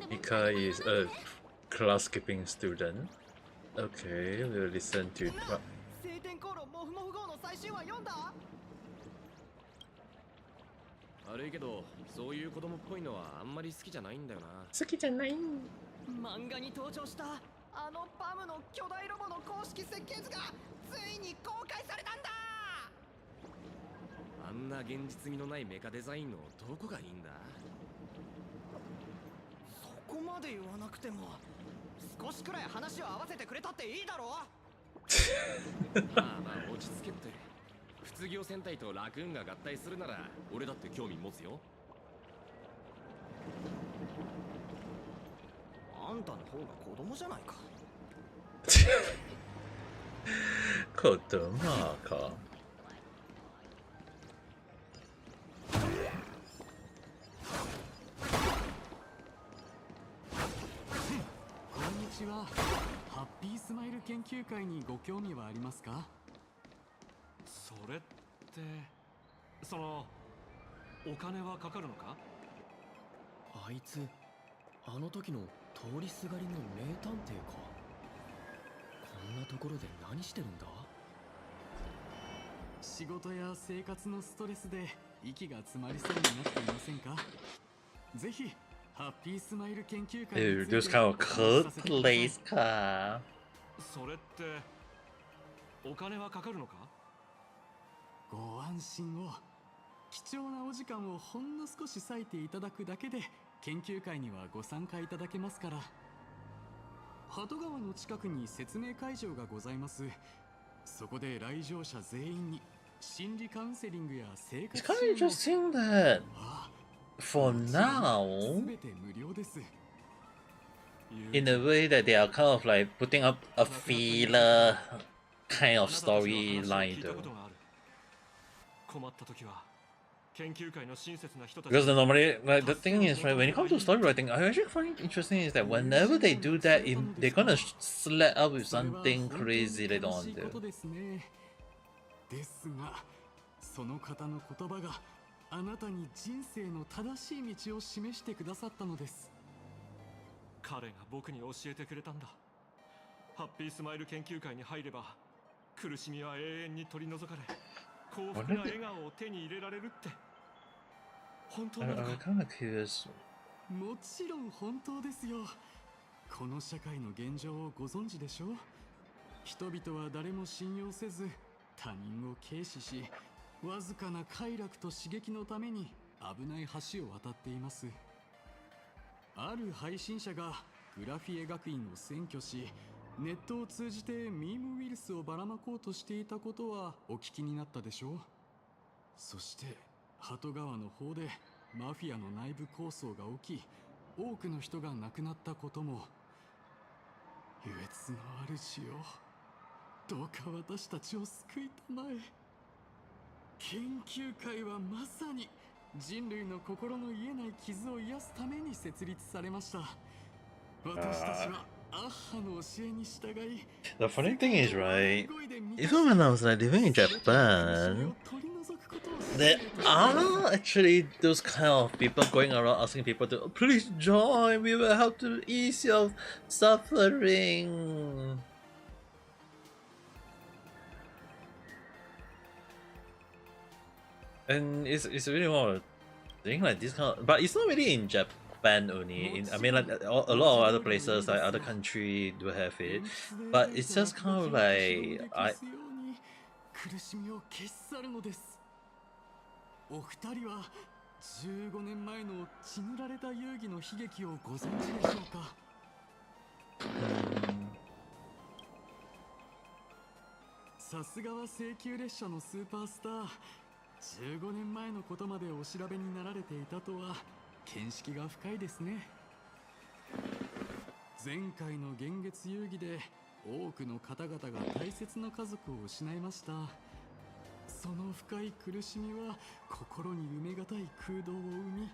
Mika is a class skipping student. Okay, we'll listen to. 悪いけど、そういう子供っぽいのはあんまり好きじゃないんだよな。好きじゃない。漫画に登場したあのパムの巨大ロボの公式設計図がついに公開されたんだ。あんな現実味のないメカデザインのどこがいいんだ。そこまで言わなくても少しくらい話を合わせてくれたっていいだろう。まあまあ落ち着けって。失業戦隊とラクーンが合体するなら俺だって興味持つよ。あんたの方が子供じゃないか。子供か。こんにちは。ハッピースマイル研究究会にご興味はありますか？それってそのお金はかかるのか？あいつあの時の通りすがりの名探偵か。こんなところで何してるんだ？仕事や生活のストレスで息が詰まりそうになっていませんか？ぜひハッピースマイル研究会に Dude, つい this て kind お of 話し cool させてください。 place car. それってお金はかかるのか？ご安心を。貴重なお時間をほんの少し割いていただくだけで研究会にはご参加いただけますから。鳩川の近くに説明会場がございます。そこで来場者全員に心理カウンセリングや生 It's 活 kind of 支援を interesting that あ for 全 now, て無料です。 in a way that they are kind of like putting up a filler kind of storyline though. 困った時は研究会の親切な人たち Because normally, like the thing is, right, when it comes to story writing, I actually find it interesting is that whenever they do that, they're gonna slap up with something crazy later on, こ dude. とですね。ですが、その方の言葉があなたに人生の正しい道を示してくださったのです。彼が僕に教えてくれたんだ。ハッピースマイル研究会に入れば苦しみは永遠に取り除かれ、幸福な笑顔を手に入れられるって本当なのか？ I'm kind of curious. もちろん本当ですよ。この社会の現状をご存知でしょう。人々は誰も信用せず他人を軽視し、わずかな快楽と刺激のために危ない橋を渡っています。ある配信者がグラフィエ学院を占拠し、ネットを通じてミームウイルスをばらまこうとしていたことはお聞きになったでしょう。そして鳩川の方でマフィアの内部抗争が起き、多くの人が亡くなったことも。優越の主よ、どうか私たちを救いたまえ。研究会はまさに人類の心の癒えない傷を癒すために設立されました。私たちはアッハの教えに従い。 The funny thing is, right, even when I was like living in Japan, there are actually those kind of people going around asking people to please join, we will help to ease your suffering. And it's really more of a thing like this kind of, but it's not really in Japan only. I mean, like a lot of other places, like other country do have it, but it's just kind of like苦しみを消し去るのです。お二人は15年前の血塗られた遊戯の悲劇をご存知でしょうか？さすがは請求列車のスーパースター。15年前のことまでお調べになられていたとは見識が深いですね。前回の幻月遊戯で多くの方々が大切な家族を失いました。その深い苦しみは心に埋めがたい空洞を生み、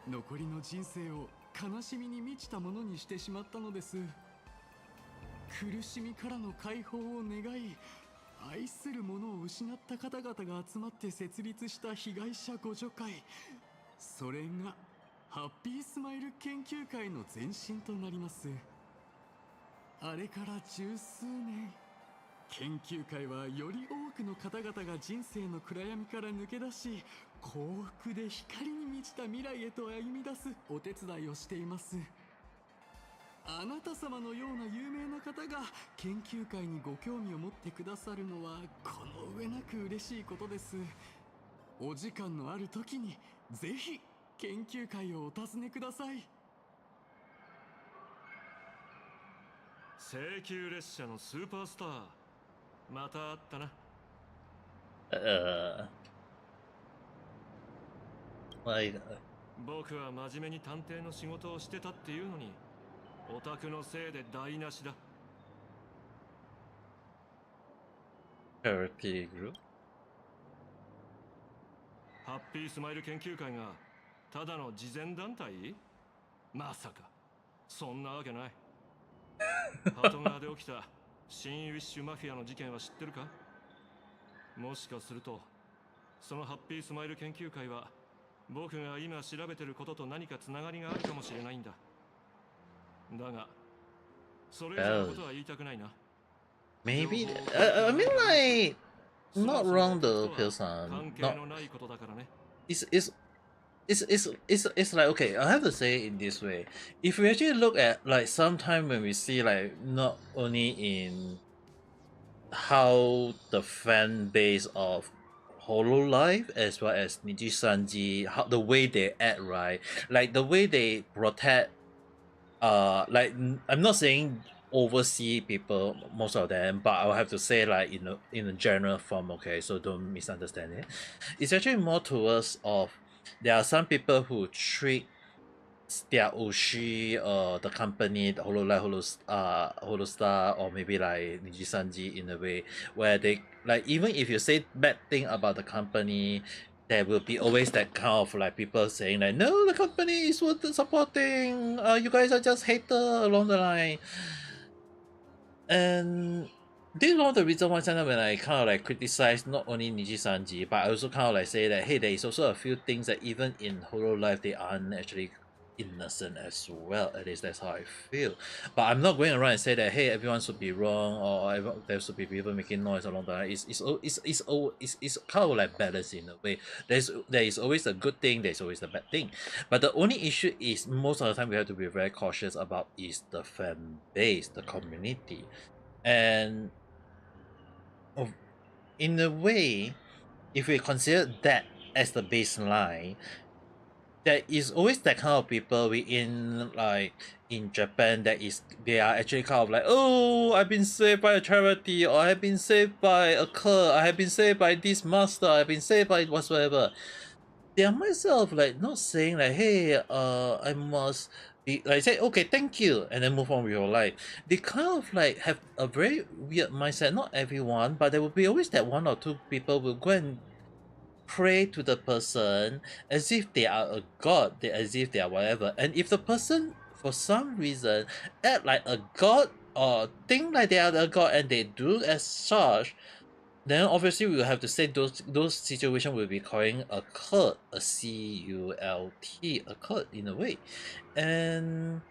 残りの人生を悲しみに満ちたものにしてしまったのです。苦しみからの解放を願い、愛する者を失った方々が集まって設立した被害者互助会、それがハッピースマイル研究会の前身となります。あれから十数年、研究会はより多くの方々が人生の暗闇から抜け出し、幸福で光に満ちた未来へと歩み出すお手伝いをしています。あなた様のような有名な方が研究会にご興味を持ってくださるのはこの上なく嬉しいことです。お時間のある時にぜひ研究会をお尋ねください。請求列車のスーパースター、また会ったな。僕は真面目に探偵の仕事をしてたっていうのに、オタクのせいで台無しだ。ハッピースマイル研究会がただの慈善団体？まさかそんなわけない。鳩川で起きた新ウィッシュマフィアの事件は知ってるか？もしかするとそのハッピースマイル研究会は僕が今調べてることと何かつながりがあるかもしれないんだ。だがそれ以上のことは言いたくないな。 Maybe I mean like not wrong though, Pilson. Not it's like okay, I have to say it in this way. If we actually look at like sometime when we see like not only in how the fan base of Hololive as well as Niji Sanji, how the way they act, right? Like the way they protect like I'm not saying overseas people, most of them, but I'll have to say like in a general form, okay, so don't misunderstand it. It's actually more towards of there are some people who treat their Oshi the company, the Hololive, Holostar, or maybe like Niji Sanji in a way where they like even if you say bad thing about the company, there will be always that kind of like people saying like no, the company is worth supporting, you guys are just hater along the line. And this is one of the reasons why sometimes when I kind of like criticize not only Niji Sanji, but I also kind of like say that hey, there is also a few things that even in Hololive they aren't actually innocent as well. At least that's how I feel. But I'm not going around and say that hey, everyone should be wrong or there should be people making noise along the line. It's kind of like balanced in a way. There is always a good thing, there's always a bad thing. But the only issue is most of the time we have to be very cautious about is the fan base, the community. And in a way, if we consider that as the baseline, there is always that kind of people within like in Japan that is they are actually kind of like, oh, I've been saved by a charity, or I've been saved by a cult, I have been saved by this master, I've been saved by whatsoever. They are myself like not saying like, hey, I must be like say okay, thank you, and then move on with your life. They kind of like have a very weird mindset. Not everyone, but there will be always that one or two people will go and pray to the person as if they are a god, as if they are whatever. And if the person for some reason act like a god or think like they are a god and they do as such, then obviously we will have to say those situations will be calling a cult, a C-U-L-T, a cult in a way. And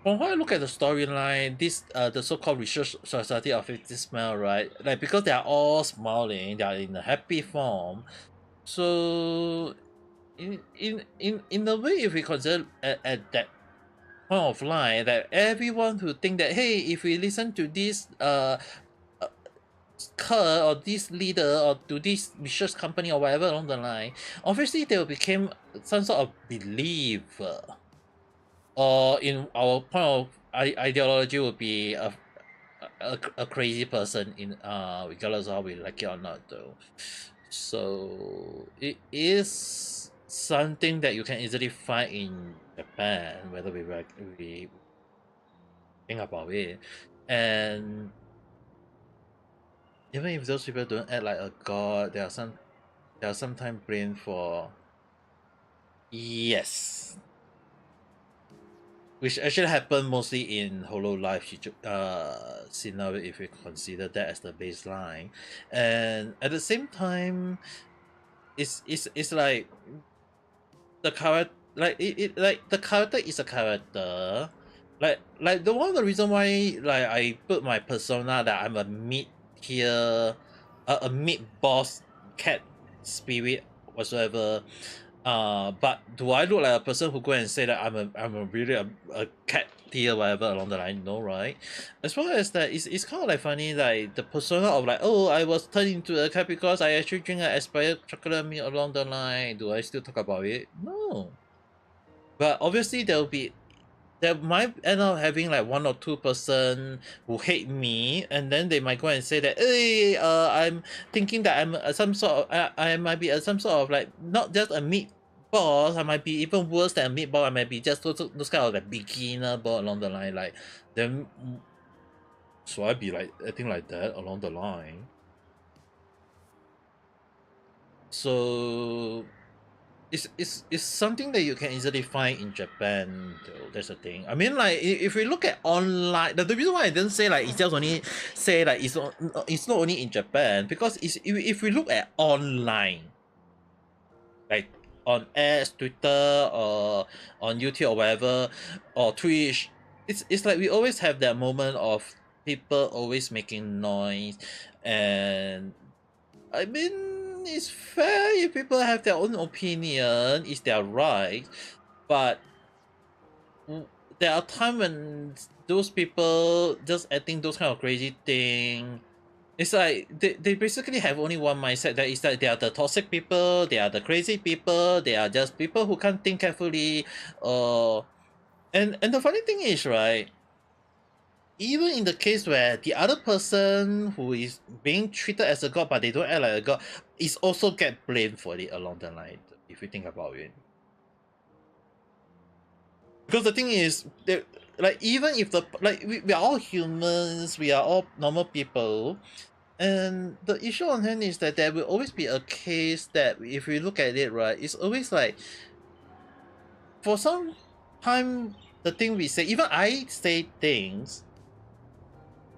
from what I look at the storyline, this the so-called Research Society of 50 Smile, right? Like because they are all smiling, they are in a happy form. So in a way, if we consider at that point of line that everyone who think that hey, if we listen to this cult or this leader or to this research company or whatever along the line, obviously they will become some sort of belief, or in our point of ideology would be a crazy person in regardless of how we like it or not though. So it is something that you can easily find in Japan, whether we think about it. And even if those people don't act like a god, there are sometimes blamed for yes. Which actually happened mostly in Hololive scenario if we consider that as the baseline. And at the same time, it's like the character like it like the character is a character. Like the one of the reason why like I put my persona that I'm a mid tier a mid boss cat spirit whatsoever. But do I look like a person who go and say that I'm a really a cat tier whatever along the line? No, right? As well as that, it's kind of like funny like the persona of like, oh, I was turned into a cat because I actually drink an expired chocolate milk along the line. Do I still talk about it? No. But obviously there might end up having like one or two person who hate me, and then they might go and say that, hey, I'm thinking that I'm some sort of I might be some sort of like not just a mid boss, I might be even worse than a mid boss. I might be just those kind of like beginner boss along the line. Like then, so I be like acting like that along the line. So it's something that you can easily find in Japan though. That's the thing. I mean, like if we look at online, the reason why I didn't say like it's just only say like it's not only in Japan, because if we look at online, like on X, Twitter, or on YouTube or whatever, or Twitch, it's like we always have that moment of people always making noise, and I mean, it's fair if people have their own opinion, it's their right, but there are times when those people just acting those kind of crazy thing. It's like they basically have only one mindset, that is that they are the toxic people, they are the crazy people, they are just people who can't think carefully. And the funny thing is, right, even in the case where the other person who is being treated as a god but they don't act like a god is also get blamed for it along the line, if you think about it. Because the thing is that, like, even if the we are all humans, we are all normal people, and the issue on hand is that there will always be a case that if we look at it, right, it's always like, for some time, the thing we say, even I say things,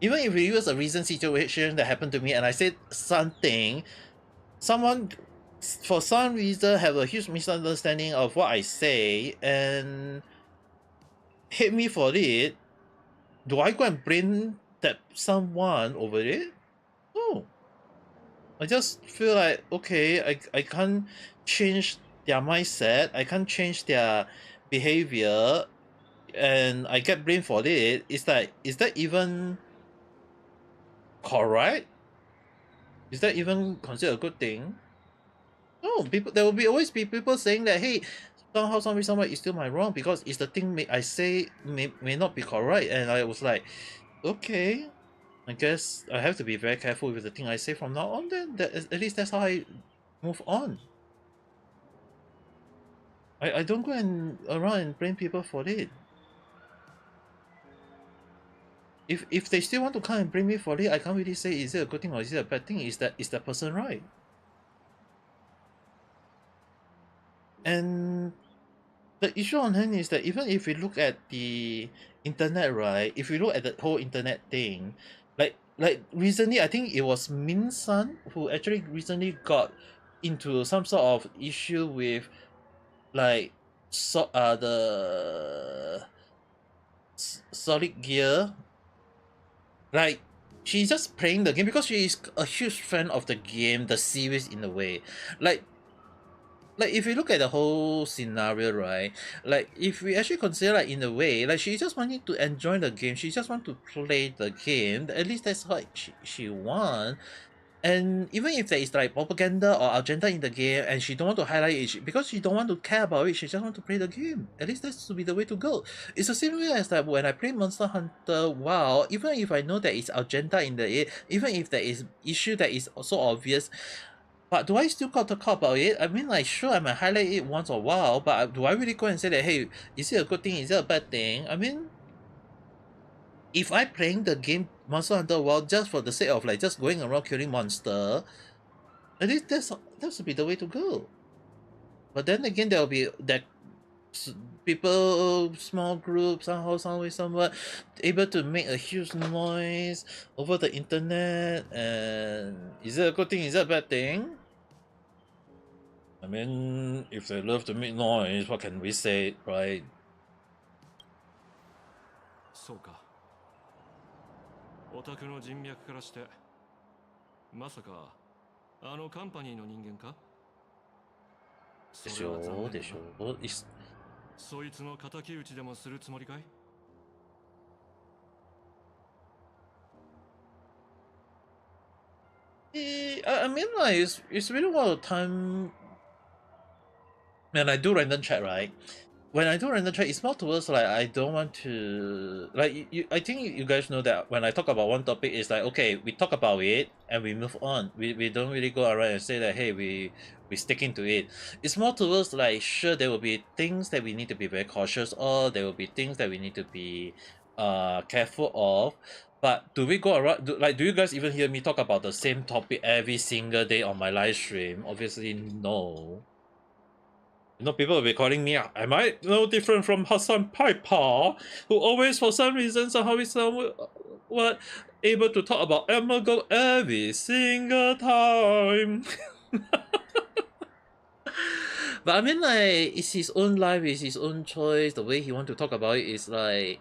even if we use a recent situation that happened to me and I said something, someone for some reason have a huge misunderstanding of what I say and hate me for it. Do I go and blame that someone over it? No. I just feel like, okay, I can't change their mindset, I can't change their behavior, and I get blamed for it. It's like, is that even correct? Is that even considered a good thing? No, people, there will always be people saying that, hey, somehow, some way, somewhere, it's still my wrong because it's the thing I say may not be correct. And I was like, okay, I guess I have to be very careful with the thing I say from now on. Then at least that's how I move on. I don't go and around and blame people for it. If they still want to come and blame me for it, I can't really say is it a good thing or is it a bad thing. Is the person right? And the issue on hand is that even if we look at the internet, right? If we look at the whole internet thing, like recently, I think it was Min San who actually recently got into some sort of issue with, like, the Solid Gear. Like, she's just playing the game because she is a huge fan of the game, the series in a way. Like if you look at the whole scenario, right? Like if we actually consider, like, in a way, like she just wanted to enjoy the game, she just want to play the game. At least that's what she want. And even if there is like propaganda or agenda in the game and she don't want to highlight it, because she don't want to care about it, she just want to play the game. At least that's to be the way to go. It's the same way as that when I play Monster Hunter WoW, even if I know there is agenda in it, even if there is issue that is so obvious, but do I still got to talk about it? I mean, like, sure, I might highlight it once in a while, but do I really go and say that, hey, is it a good thing? Is it a bad thing? I mean, if I playing the game Monster Hunter World just for the sake of like just going around killing monster, at least that's be the way to go. But then again, there will be that people, small groups, somehow, some way, somewhere, able to make a huge noise over the internet. And is it a good thing? Is it a bad thing? I mean, if they love to make noise, what can we say, right? そうか。お宅の人脈からして、まさかあのカンパニーの人間か？でしょう、でしょう。そいつの敵討ちでもするつもりかい？ I mean, like, it's really one of the time when I do random chat, right? When I do random chat, it's more towards like I don't want to, like, I think you guys know that when I talk about one topic, it's like, okay, we talk about it and we move on. We don't really go around and say that, hey, we sticking to it. It's more towards like, sure, there will be things that we need to be very cautious of, there will be things that we need to be careful of. But do we go around, do you guys even hear me talk about the same topic every single day on my live stream? Obviously no. You know, people will be calling me out. Am I no different from Hassan Piper, who always, for some reason, somehow is what able to talk about Ame Gakita every single time. But I mean, like, it's his own life, it's his own choice. The way he want to talk about it is like,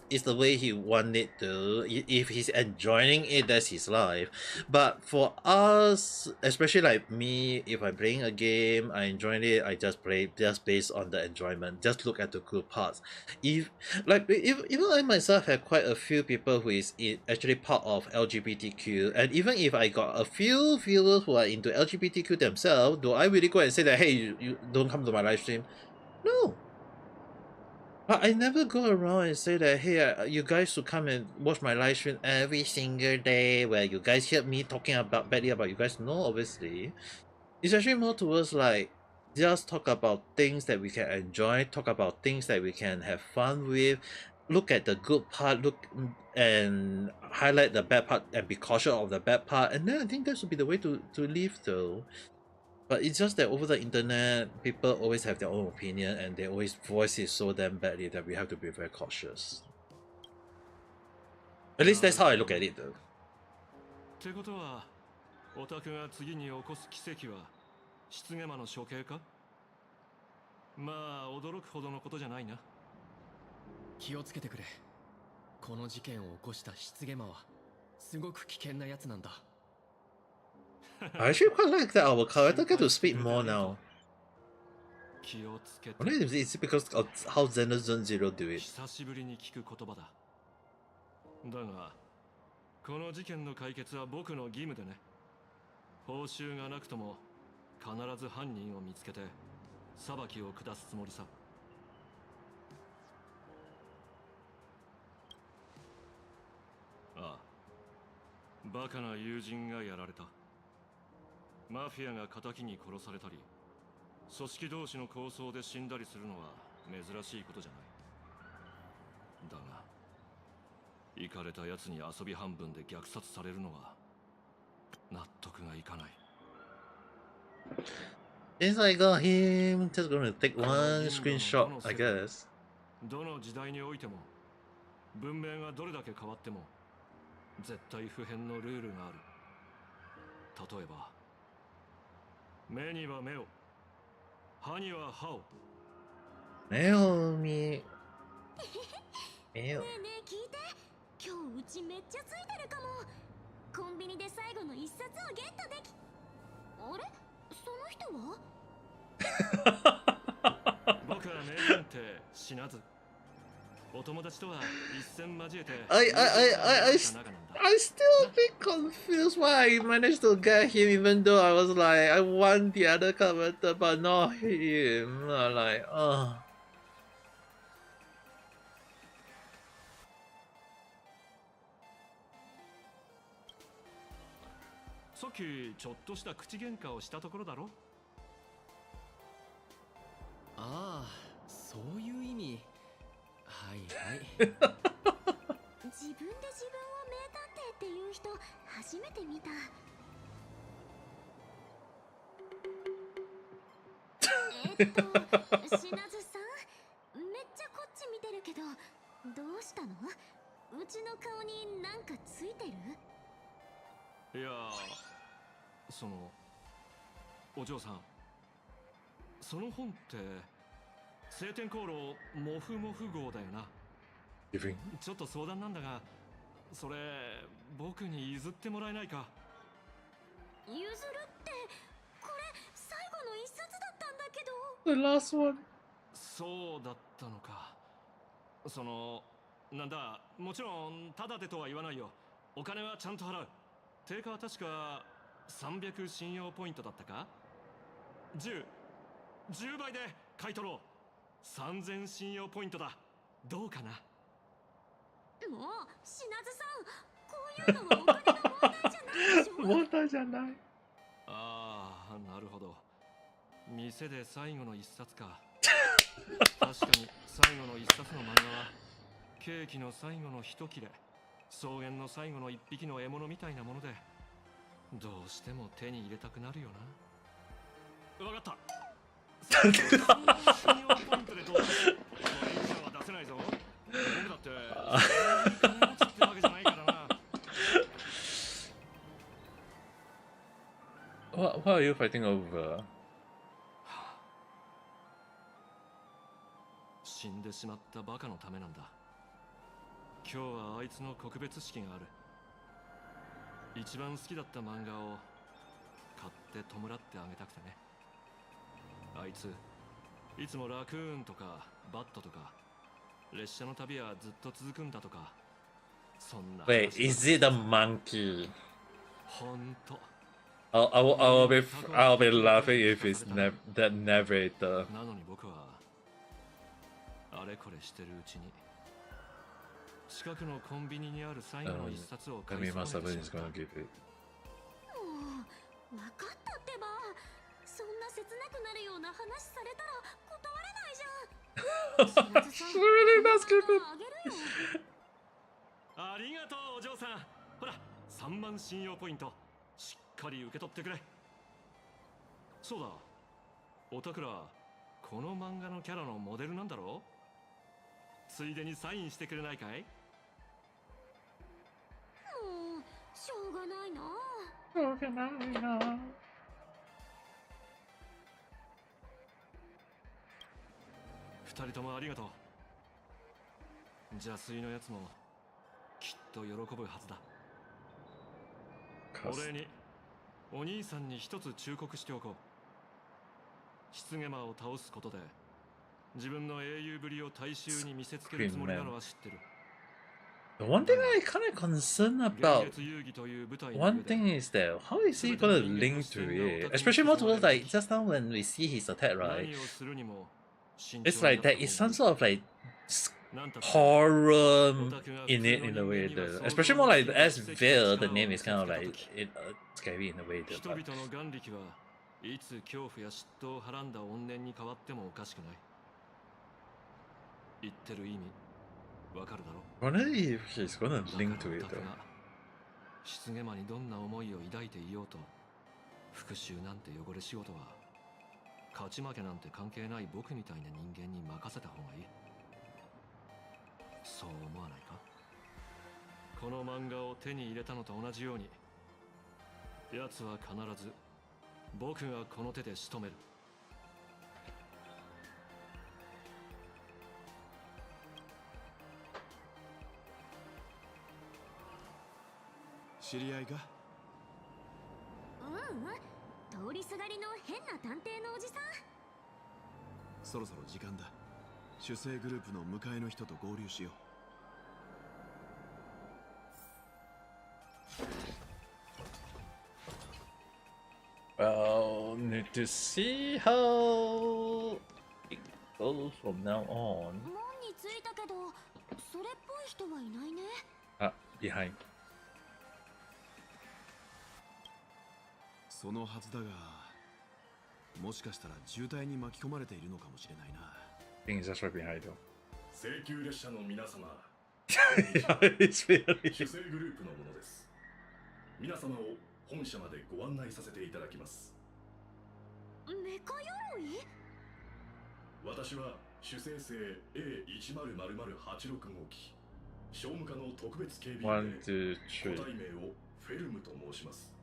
it's the way he want it to. If he's enjoying it, that's his life. But for us, especially like me, if I'm playing a game, I enjoy it, I just play just based on the enjoyment. Just look at the cool parts. If even I myself have quite a few people who is actually part of LGBTQ, and even if I got a few viewers who are into LGBTQ themselves, do I really go and say that, hey, you don't come to my live stream? No. But I never go around and say that, hey, you guys should come and watch my live stream every single day where you guys hear me talking about badly about you guys. No, obviously. It's actually more towards like, just talk about things that we can enjoy, talk about things that we can have fun with, look at the good part, and highlight the bad part and be cautious of the bad part. And then I think that should be the way to live though. But it's just that over the internet, people always have their own opinion and they always voice it so damn badly that we have to be very cautious. At least that's how I look at it though. ってことは、オタクが次に起こす奇跡は失言魔の処刑か？まあ驚くほどのことじゃないな。気をつけてくれ。この事件を起こした失言魔はすごく危険なやつなんだ。I actually quite like that our character get to speak more now. I wonder if it's because of how Zenozone Zero do it. 久しぶりに聞く言葉だ。だが、この事件の解決は僕の義務でね。報酬がなくとも必ず犯人を見つけて裁きを下すつもりさ。ああ、バカな友人がやられた。マフィアが仇に殺されたり、組織同士の抗争で死んだりするのは珍しいことじゃない。だが、イカれたやつに遊び半分で虐殺されるのは納得がいかない。Since I got him, just gonna take one screenshot, I guess. どの時代においても、文明がどれだけ変わっても、絶対不変のルールがある。例えば、目には目を、歯には歯を。目を見。目を。ねえねえ聞いて。今日うちめっちゃついてるかも。コンビニで最後の一冊をゲットでき。あれ？その人は？僕は名探偵死なず。お友達とは一戦交えて。I still a bit confused why I managed to get him, even though I was like, I want the other character, but not him. Like, oh. さっきちょっとした口喧嘩をしたところだろ。ああ、そういう意味。はいはい。自分で自分を名探偵っていう人初めて見た。しなずさん、めっちゃこっち見てるけど、どうしたの？うちの顔になんかついてる？いや、そのお嬢さん、その本って晴天航路モフモフ号だよな。ちょっと相談なんだが、それ僕に譲ってもらえないか？譲るって、これ最後の一冊だったんだけど。The last one. そうだったのか。そのなんだ、もちろんタダでとは言わないよ。お金はちゃんと払う。定価は確か300信用ポイントだったか。10倍で買い取ろう。3000信用ポイントだ。どうかな。もうしなずさん、こういうのはお金の問題じゃないでしょ。問題じゃない。ああ、なるほど。店で最後の一冊か。確かに最後の一冊の漫画はケーキの最後の一切れ、草原の最後の一匹の獲物みたいなもので、どうしても手に入れたくなるよな。わかった。What are you fighting over? 死んでしまったバカのためなんだ。今日はあいつの告別式がある。一番好きだった漫画を買って弔ってあげたくてね。あいついつもラクーンとかバットとか列車の旅はずっと続くんだとか、そんな。Wait, is it a monkey? ほんと。I'll be laughing if it's that narrator. なのに僕はあれこれしてるうちに近くのコンビニにある最後の一冊を買いそうになってしまった。もう分かったってば。そんな切なくなるような話されたら断れないじゃん。ありがとうお嬢さん。ほら3万信用ポイントしっかり受け取ってくれ。そうだ、おたくらこの漫画のキャラのモデルなんだろう。ついでにサインしてくれないかい。もうしょうがないな。しょうがないな。2人ともありがとう。邪推のやつもきっと喜ぶはずだ。お礼にお兄さんに一つ忠告しておこう。失ゲマを倒すことで自分の英雄ぶりを大衆に見せつけるつもりなのは知ってる。The one thing I kind of concerned about one thing is that how is he gonna link to it? Especially more towards like just now when we see his attack, right? It's like there is some sort of like horror in it in a way. Especially more like as Veil, the name is kind of like scary in a way. 人々の眼力はいつ恐怖や嫉妬をはらんだ怨念に変わってもおかしくない。言ってる意味わかるだろ。 I wonder if he's gonna link to it though. 失ゲマにどんな思いを抱いていようと復讐なんて汚れ仕事は勝ち負けなんて関係ない僕みたいな人間に任せた方がいい。そう思わないか。この漫画を手に入れたのと同じように奴は必ず僕がこの手で仕留める。知り合いか？通りすがりの変な探偵のおじさん。そろそろ時間だ。主催グループの迎えの人と合流しよう。Well, need to see how it goes from now on. 門に着いたけど、それっぽい人はいないね。あ、behind. そのはずだが、もしかしたら渋滞に巻き込まれているのかもしれないな。I think it's just right behind though. 請求列車の皆様。It's really... 主催グループのものです。皆様を本社までご案内させていただきます。メカ鎧？私は主催生 A100086 号機商務課の特別警備員で個体名をフェルムと申します。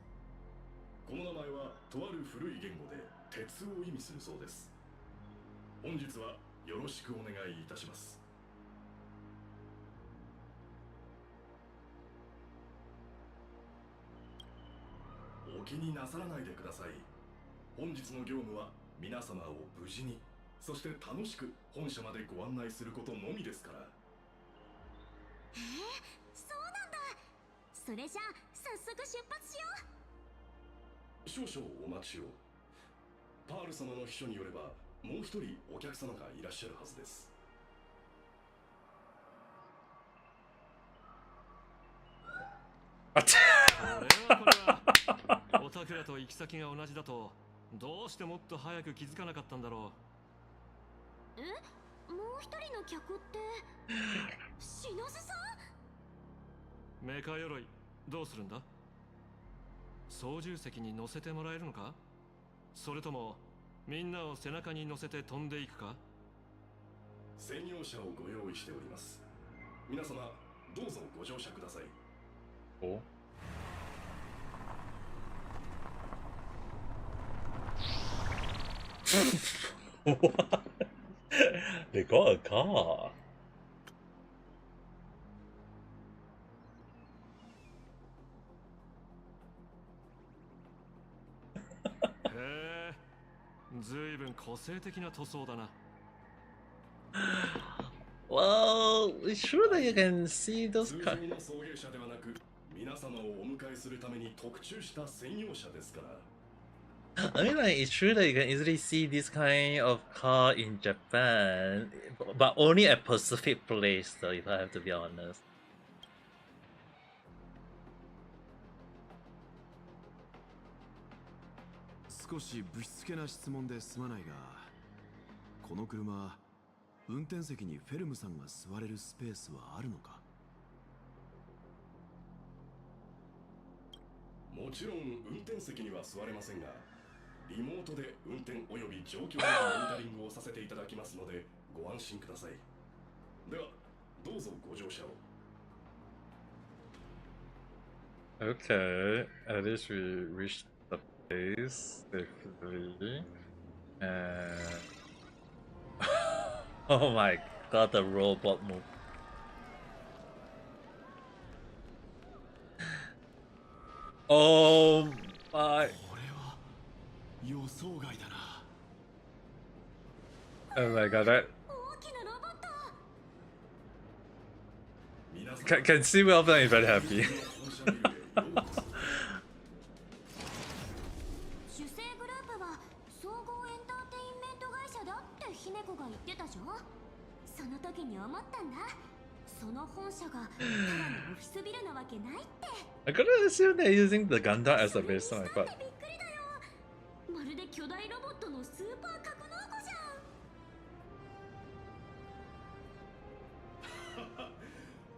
この名前はとある古い言語で鉄を意味するそうです。本日はよろしくお願いいたします。お気になさらないでください。本日の業務は皆様を無事に、そして楽しく本社までご案内することのみですから。そうなんだ。それじゃあ早速出発しよう。少々お待ちを。パール様の秘書によればもう一人お客様がいらっしゃるはずです。これはおたくらと行き先が同じだとどうしてもっと早く気づかなかったんだろう。もう一人の客って篠津さん。メカ鎧どうするんだ。操縦席に乗せてもらえるのか、それともみんなを背中に乗せて飛んでいくか？専用車をご用意しております。皆様どうぞご乗車ください。おWhat? They got a car. へえ、ずいぶん個性的な塗装だな。Well, it's true that you can see those 通 cars. 常の送迎車ではなく、皆様をお迎えするために特注した専用車ですから。I mean, like, it's true that you can easily see this kind of car in Japan, but only at Pacific Place, though, if I have to be honest. 少しぶしつけな質問ですまないが、この車、運転席にフェルムさんが座れるスペースはあるのか？もちろん運転席には座れませんが、リモートで運転および状況のモニタリングをさせていただきますのでご安心ください。ではどうぞご乗車を。Okay, at least we reached the place safely. And oh my god, the robot move. Oh my. これは予想外だな。Oh my god, that 大きなロボット。 can see well is very happy. 主生グループは総合エンターテインメント会社だって姫子が言ってたじゃん。その時に思ったんだ。その本社がただのオフィスビルなわけないって。I gotta assume they're using the Gundam as a base on, but びっくりだよ。まるで巨大ロボットのスーパー格納庫じゃん。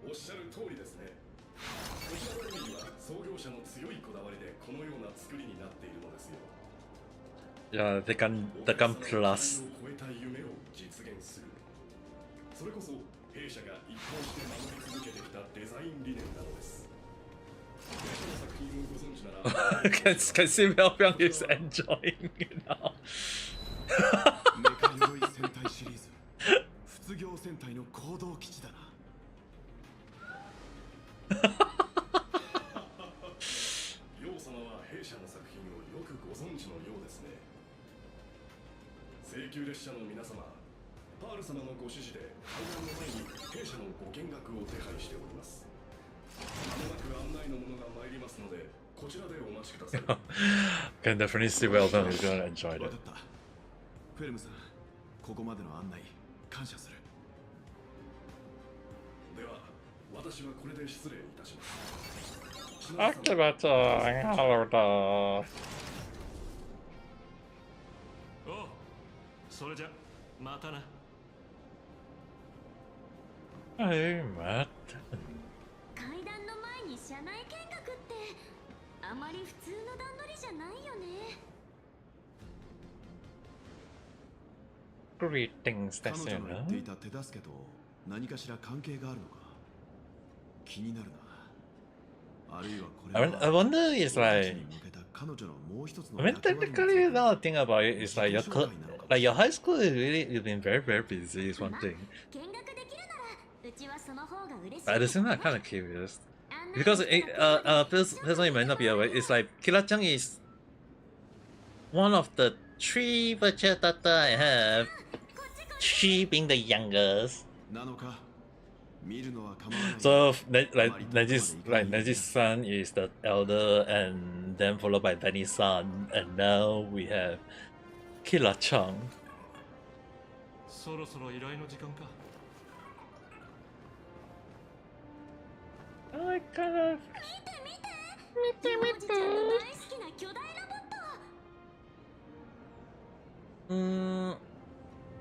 おっしゃる通りですね。こちらの海には創業者の強いこだわりでこのような作りになっているのですよ。yeah, they can plus. 超えた夢を実現する。それこそ弊社が一貫して守り続けてきたデザイン理念なのです。弊社の作品をご存知なら can see Melbyung is enjoying it now. メカ鎧戦隊シリーズ、卒業戦隊の行動基地だな。ヨウ様は弊社の作品をよくご存知のようですね。請求列車の皆様、パール様のご指示で会談の前に弊社のご見学を手配しております。まもなく案内の者が参りますので、こちらでお待ちください。Can definitely see Melbyung is gonna enjoy わ it. かった。フェルムさん、ここまでの案内感謝する。では、私はこれで失礼いたします。 Akibata, hello there. おう、それじゃまたな。Hey, Matt. 階段の前に車内見学ってあまり普通の段取りじゃないよね。 Greetings, 彼 that's 女 you の言ってい know. た手助けと何かしら関係があるのか気になるな。あるいはこれ I は wonder is 俺たち like, に向けた彼女のもう一つの I mean, 役割について technically, now the thing about it is like like your high school is really, you've been very, very busy, is one thing. 見学できるならうちはその方が嬉しい。 But at the same time, I'm kind of curious. Because, personally, you might not be aware, it's like, Kira-chan is one of the 3 virtual data I have, she being the youngest. なのか見るのは構わない。 So, Neji-san is the elder, and then followed by Danny-san, and now we have Kira-chan. そろそろ依頼の時間か。I kind of... 見ておじちゃんの大好きな巨大ロボット。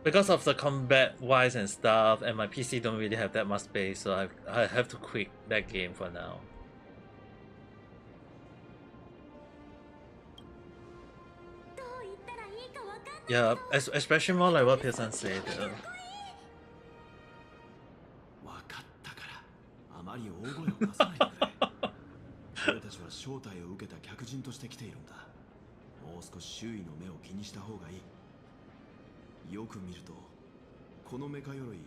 Because of the combat wise and stuff, and my PC don't really have that much space, so I have to quit that game for now. どう言ったらいいかわ Yeah, especially more like what Pearson said. わかったから、あまり大声を出さないでくれ。俺たちは招待を受けた客人として来ているんだ。もう少し周囲の目を気にした方がいい。よく見ると、このメカ鎧、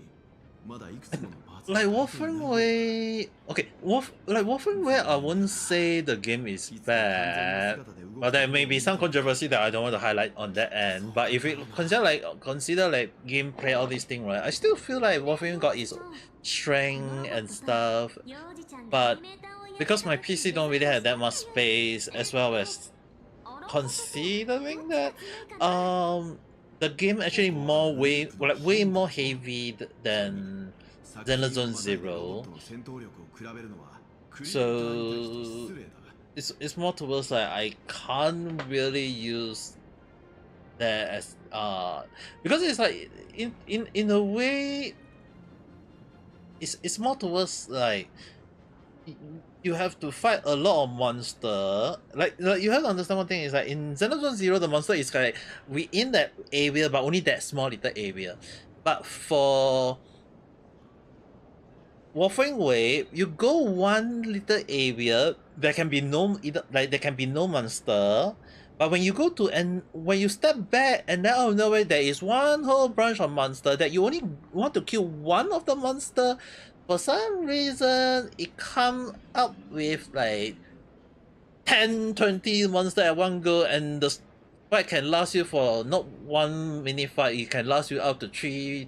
まだいくつものパーツ。Like Wolfenway, okay, Wolfenway, I wouldn't say the game is bad, but there may be some controversy that I don't want to highlight on that end. But if you consider like gameplay, all these things, right? I still feel like Wolfenway got its strength and stuff, but because my PC don't really have that much space, as well as considering that, the game actually way more heavy than Xenoblade Zero. So it's more towards like I can't really use that as because it's like in a way it's more towards like you have to fight a lot of monster. Like you have to understand one thing is like in Xenoblade Zero, the monster is like we in that area, but only that small little area. But for Wolfenway, you go one little area, there can be no monster. But when you go to and when you step back and then out of nowhere there is one whole bunch of monster that you only want to kill one of the monster. For some reason, it comes up with like 10-20 monsters at one go, and the fight can last you for not 1 minute fight, it can last you up to 3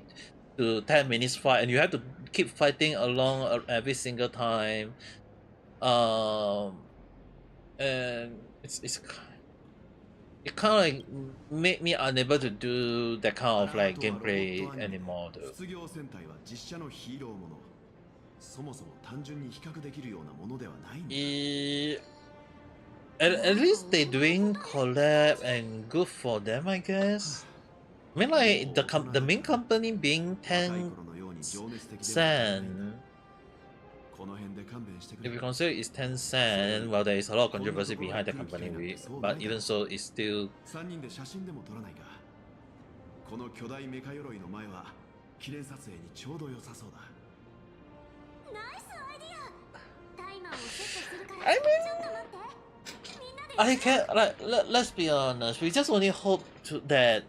to 10 minutes fight, and you have to keep fighting along every single time. And it kind of like made me unable to do that kind of like gameplay anymore, though. At least they're doing collab and good for them, I guess. I mean, like the main company being Tencent. If you consider it's Tencent, well, there is a lot of controversy behind the company, but even so, it's still. I mean, I can let's be honest. We just only hope that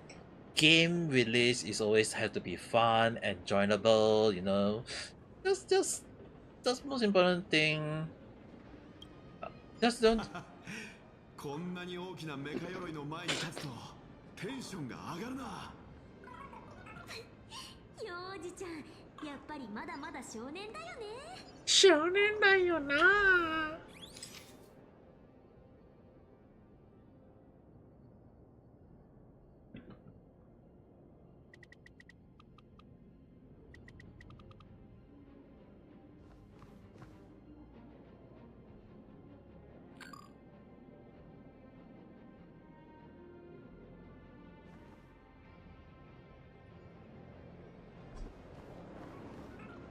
game release is always have to be fun, enjoyable. You know, just most important thing. Just don't. こんなに大きなメカ鎧の前に立つとテンションが上がるな。幼児ちゃん、やっぱりまだまだ少年だよね。少年だよな。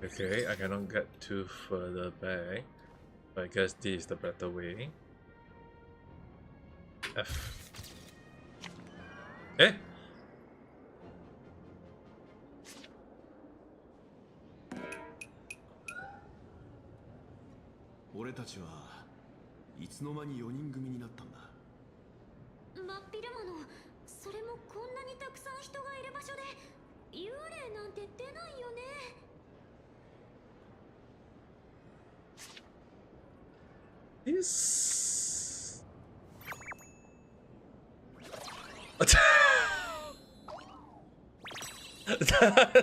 Okay, I cannot get too further back, but I guess this is the better way. F. Eh?俺たちはいつの間に4人組になったんだ。真っ昼間の、それもこんなにたくさん人がいる場所で幽霊なんて出ないよね。This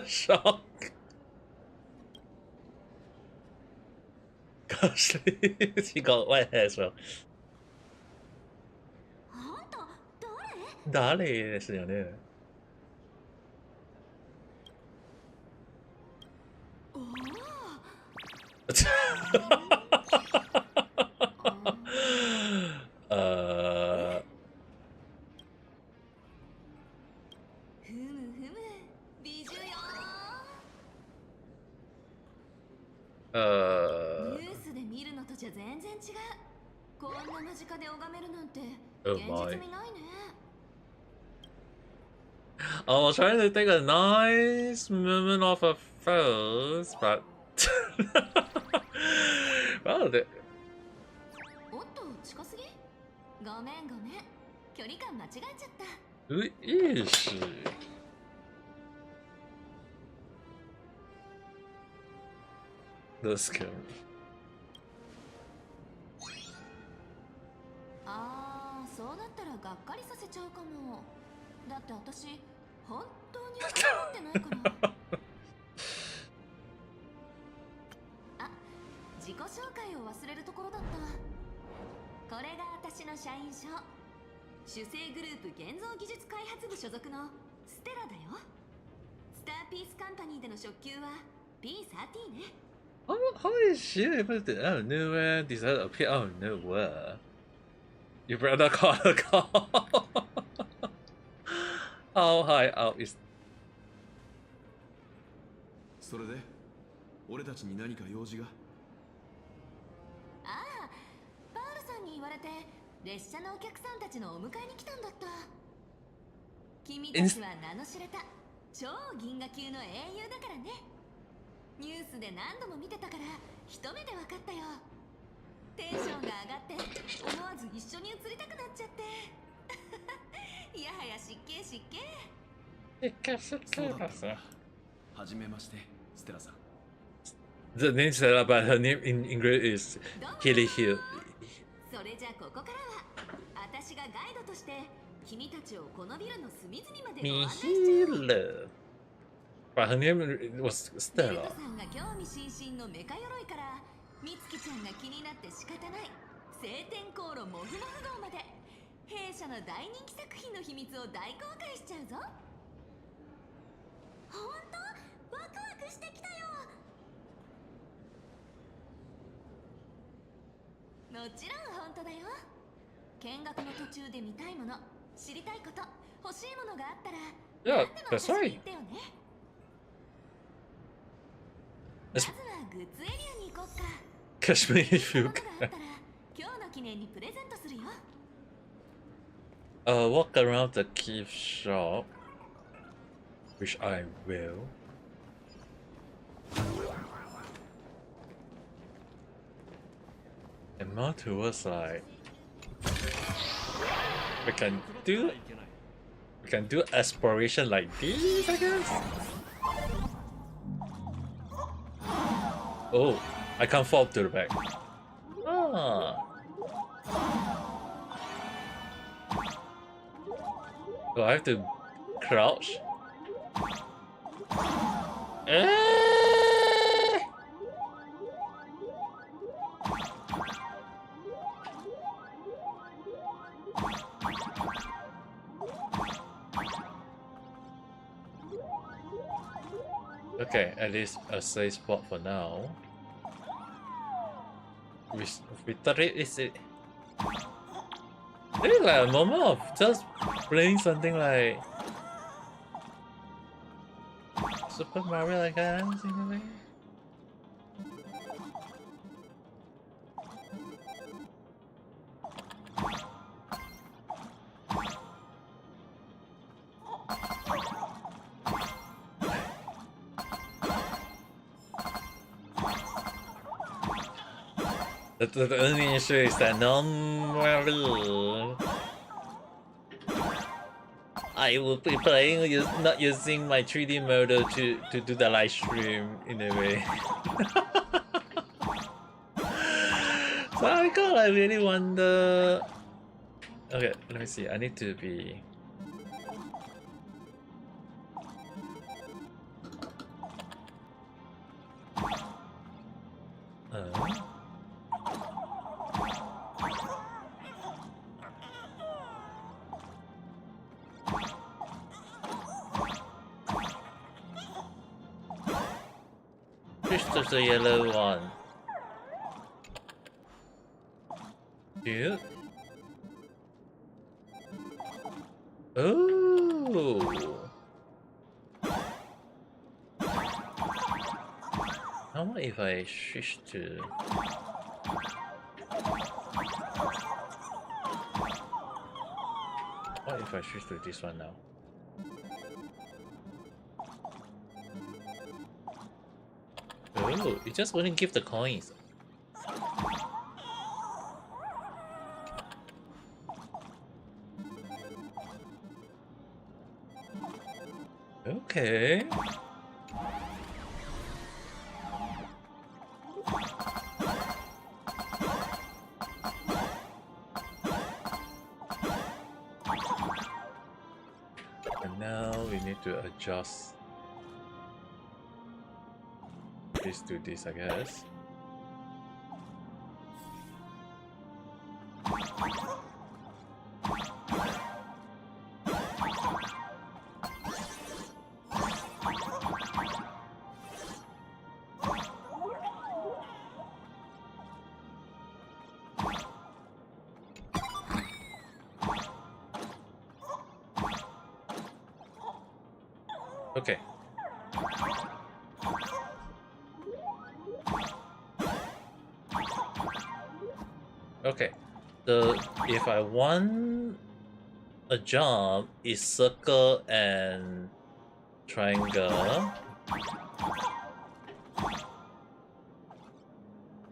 shock. Gosh, she got white hair as well. あんた誰ですよね。おお。ふむふむ、美女よ。ニュースで見るのとじゃ全然違う。こんな間近で拝めるなんて現実味ないね。I was trying to take a nice moment off her face, but well, the... おっと近すぎ？ごめんごめん、距離感間違えちゃった。 Who is she? That's scary. ああ、そうなったらがっかりさせちゃうかも。だって私本当に分かってないから。あ、自己紹介を忘れるところだった。これが私の社員証。主製グループ現像技術開発部所属のステラだよ。スターピースカンパニーでの職級は P30 ね。How is she able to out of nowhere decide to appear out of nowhere? Your brother called a call. How high up is... それで俺たちに何か用事が？ああ、パールさんに言われて列車のお客さんたちのお迎えに来たんだった。君たちは名の知れた超銀河級の英雄だからね。ニュースで何度も見てたから一目で分かったよ。テンションが上がって思わず一緒に写りたくなっちゃって。いやはや失敬失敬。そうだった。はじめまして、ステラさん。The name Stella, but her name in English is Hilly Hill. それじゃここからは私がガイドとして君たちをこのビルの隅々までご案内しちゃう。But her name was ベル Stella. トさんが興味津々のメカ鎧から美月ちゃんが気になって仕方ない晴天航路モフモフ号まで弊社の大人気作品の秘密を大公開しちゃうぞ。ほんとワクワクしてきたよ。もちろん本当だよ。見学の途中で見たいもの、知りたいこと、欲しいものがあったら Yeah, 何でも that's 私に right. 言ってよね。まずはグッズエリアに行こうか。 Catch me if you ものがあった can. ら今日の記念にプレゼントするよ。Walk around the gift shop, which I will. And more towards like we can do exploration like this, I guess. Oh, I can't fall to the back. Ah. Do I have to crouch? Okay, at least a safe spot for now. We thought is it? Maybe like a moment of just playing something like Super Mario like that in a way. The only issue is that I will be playing not using my 3D model to do the live stream in a way. So I gotta really wonder. Okay, let me see. I need to be. There's a yellow one. Cute. Oh. How about if I switch to? What if I switch to this one now? Oh, it just wouldn't give the coins. Okay. And now we need to adjust this to this, I guess. Okay. Okay. If I want a jump, is circle and triangle.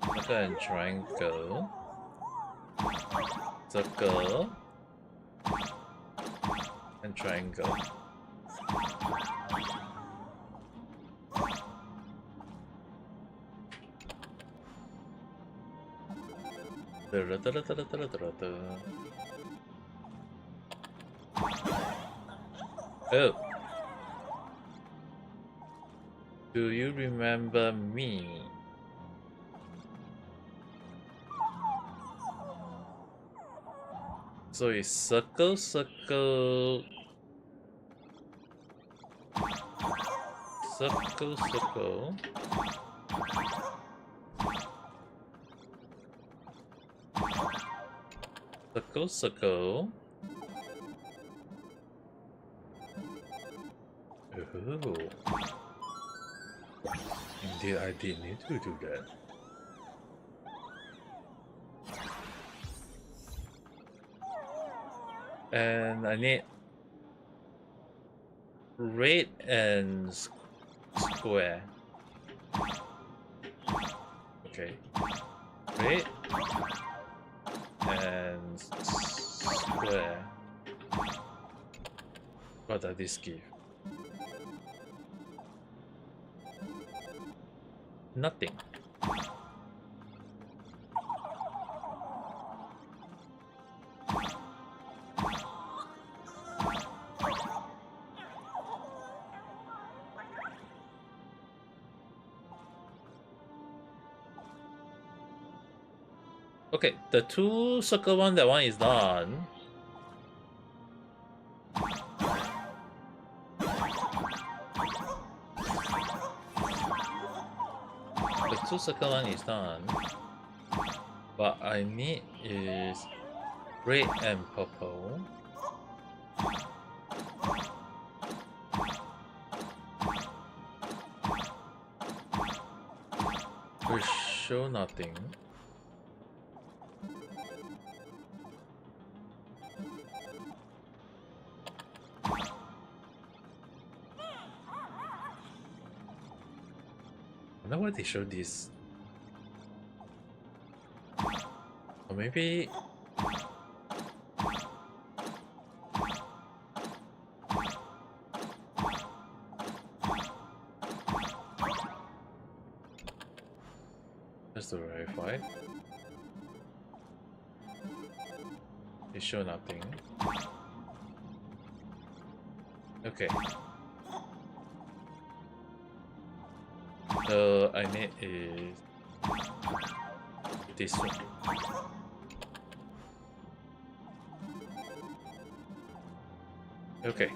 Circle and triangle. Circle and triangle. Oh. Do you remember me? So it's circle, circle, circle, circle. Circle, circle. Oh. Indeed, I did need to do that. And I need red and square. Okay. Red and square. What does this give? Nothing. Okay, the two circle one, that one is done. The two circle one is done. What I need is red and purple. We show nothing. I wonder why they show this. Or maybe just to verify. They show nothing. Okay. So I need is this one. Okay.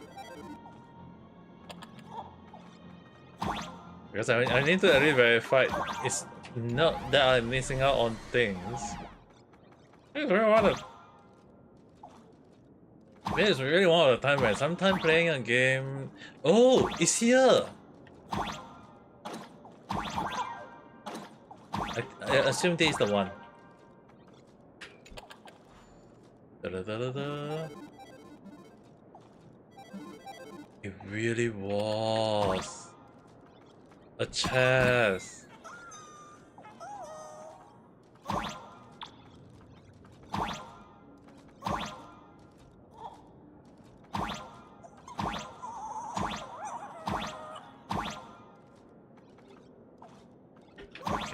Because I need to really verify it's not that I'm missing out on things. I just really want to. This is really one of the time when sometimes playing a game. Oh, it's here. I assume this is the one. Da -da -da -da -da. It really was a chest.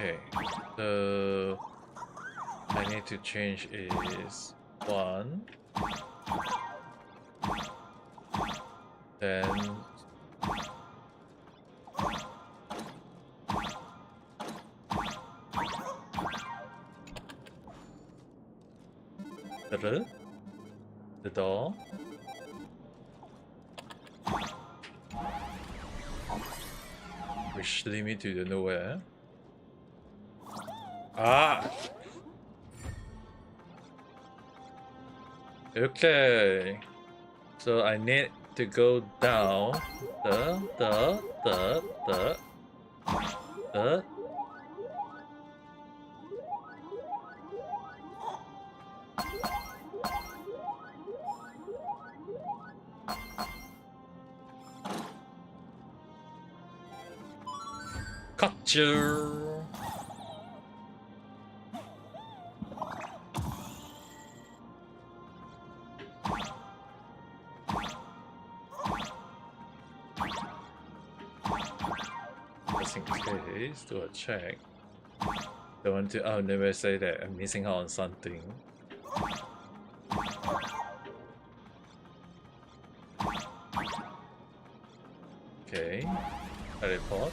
Okay, so I need to change is 1, then the door, which lead me to the nowhere. Ah! Okay, so I need to go down the cut you. Just in case, do a check. Don't want to. I'll never say that I'm missing out on something. Okay, teleport.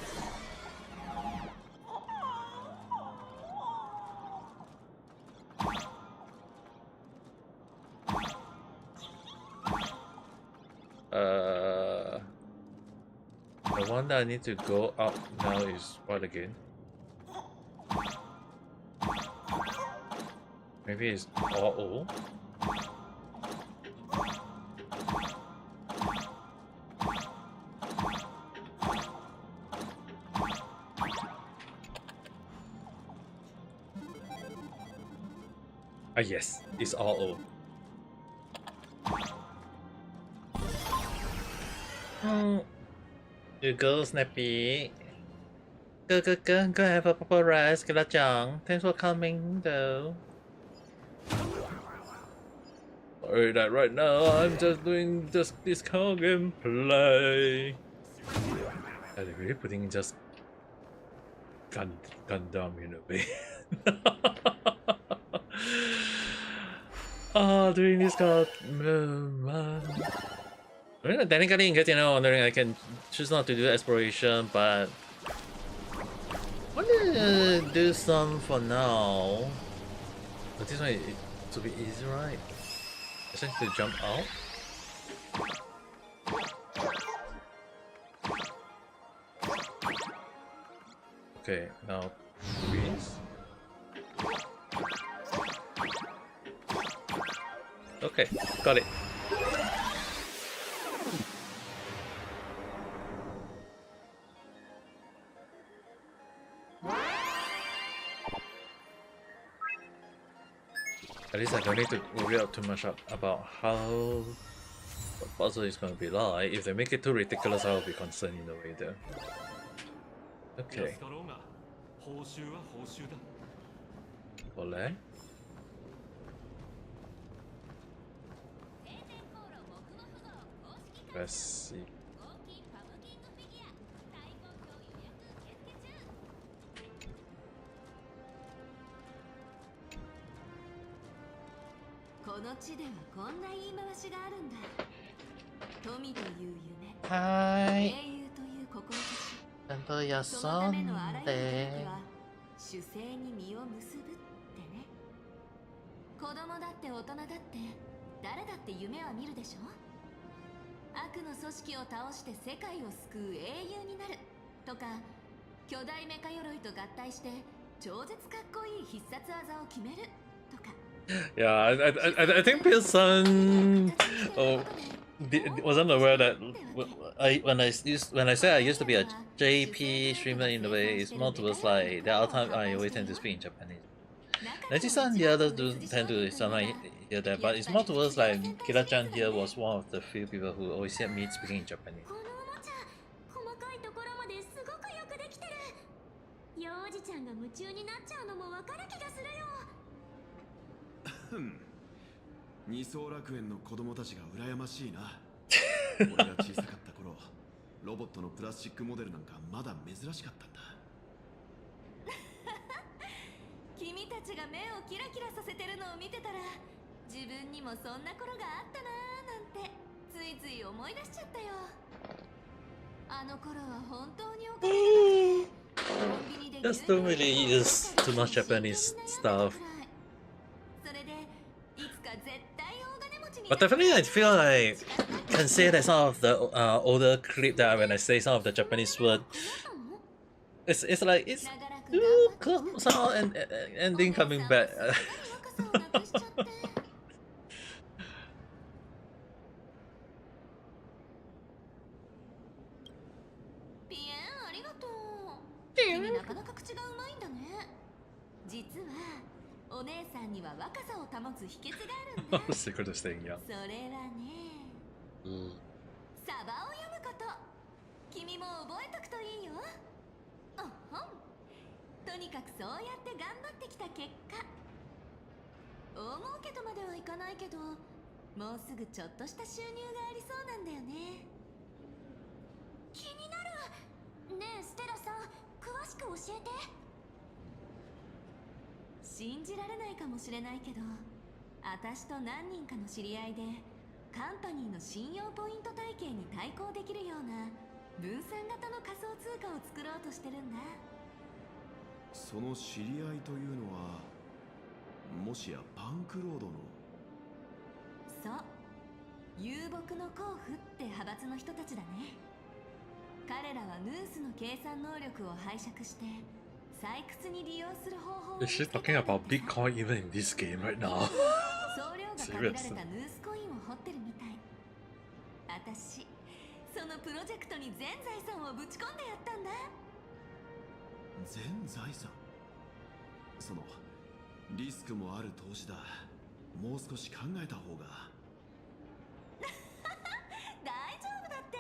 The one that I need to go up now is what again? Maybe it's all O. Ah yes, it's all O. You go, Snappy. Go have a proper rest, Kira-chan. Thanks for coming, though. Sorry that right now I'm just doing just this kind of gameplay. Are they really putting just Gundam in a way? Doing this kind of... I mean, technically, in case you're not wondering, I can choose not to do exploration, but I'm gonna do some for now. But this one, it should be easy, right? I just need to jump out. Okay, now freeze. Okay, got it. At least I don't need to worry out too much about how the puzzle is going to be like. If they make it too ridiculous, I'll be concerned in a way there. Okay. Ole. Let's see. Hi. ちゃんと休んで。主勢に実を結ぶってね。子供だって大人だって誰だって夢は見るでしょ。悪の組織を倒して世界を救う英雄になるとか、巨大メカ鎧と合体して超絶かっこいい必殺技を決めるとか。Yeah, I think Pearson wasn't aware that when I say I used to be a JP streamer in a way, it's more towards like the other time I always tend to speak in Japanese. Naji-san, the others do tend to sometimes hear that, but it's more towards like Kira-chan here was one of the few people who always hear me speaking in Japanese. 二層楽園の子供たちが羨ましいな。俺が小さかった頃、ロボットのプラスチックモデルなんかまだ珍しかったんだ。たちが目をキラキラさせてるのを見てたら、自分にもそんな頃があったなーなんてついつい思い出しちゃったよ。あの頃は本当にお金がなくて、コンビニで Just don't really use too much Japanese stuff. それでいつか絶対大金持ちに But definitely, I feel like can say that some of the older clip that when I say some of the Japanese word, it's like it's somehow ending coming back. ピエンありがとう。君なかなか口がうまいんだね。実はお姉さんには若さを保つ秘訣があるんだ。Secret of staying young. それはね、サバを読むこと。君も覚えとくといいよ。おほん。とにかくそうやって頑張ってきた結果、大儲けとまではいかないけど、もうすぐちょっとした収入がありそうなんだよね。気になる。ねえステラさん、詳しく教えて。信じられないかもしれないけど、私と何人かの知り合いでカンパニーの信用ポイント体系に対抗できるような分散型の仮想通貨を作ろうとしてるんだ。その知り合いというのは、もしやパンクロードの。そう、遊牧の甲府って派閥の人たちだね。彼らはヌースの計算能力を拝借して採掘に利用する方法を。 Is she talking about Bitcoin even in this game right now? 総量が限られたヌースコインを掘ってるみたい。私、そのプロジェクトに全財産をぶち込んでやったんだ。全財産。そのリスクもある投資だ。もう少し考えた方が。大丈夫だって。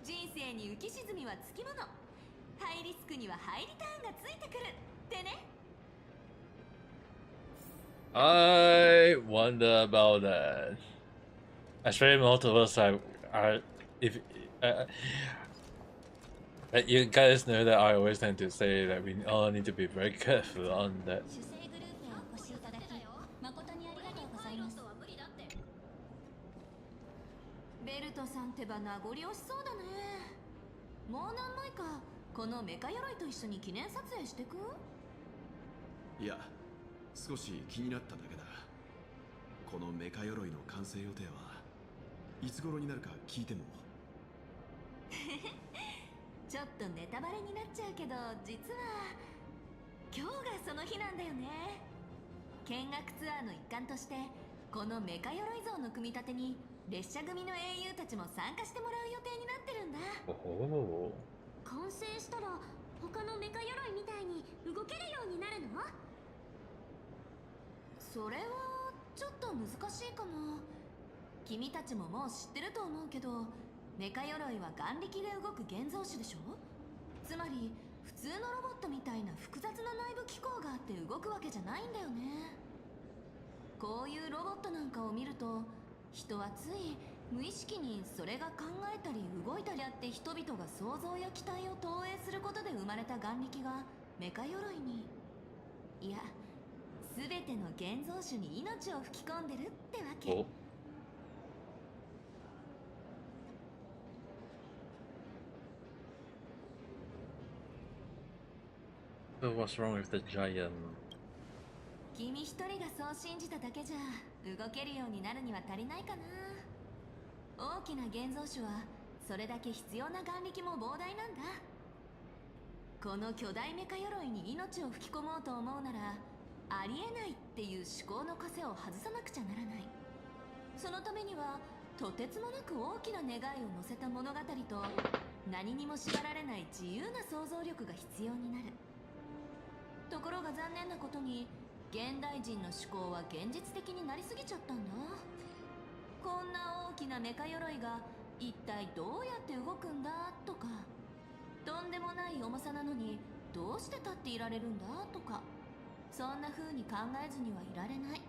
人生に浮き沈みはつきもの。ハイリスクにはハイリターンがついてくるってね。I wonder about that. Especially Hoyoverse, if you guys know that I always tend to say that we all need to be very careful on that. ベルトさんってば名残惜しそうだね。もう何枚かこのメカ鎧と一緒に記念撮影してく？いや、少し気になっただけだ。このメカ鎧の完成予定はいつ頃になるか聞いても。ちょっとネタバレになっちゃうけど、実は今日がその日なんだよね。見学ツアーの一環としてこのメカ鎧像の組み立てに列車組の英雄たちも参加してもらう予定になってるんだ。完成したら他のメカ鎧みたいに動けるようになるの？それはちょっと難しいかも。君たちももう知ってると思うけど、メカ鎧は眼力で動く現像種でしょ。つまり普通のロボットみたいな複雑な内部機構があって動くわけじゃないんだよね。こういうロボットなんかを見ると、人はつい無意識にそれが考えたり動いたりあって、人々が想像や期待を投影することで生まれた眼力がメカ鎧に、いや全ての現像種に命を吹き込んでるってわけ。So what's wrong with the giant? 君一人がそう信じただけじゃ動けるようになるには足りないかな。大きな現像種はそれだけ必要な眼力も膨大なんだ。この巨大メカ鎧に命を吹き込もうと思うなら、ありえないっていう思考の枷を外さなくちゃならない。そのためにはとてつもなく大きな願いを乗せた物語と、何にも縛られない自由な想像力が必要になる。ところが残念なことに、現代人の思考は現実的になりすぎちゃったんだ。こんな大きなメカ鎧が一体どうやって動くんだとか、とんでもない重さなのにどうして立っていられるんだとか、そんな風に考えずにはいられない。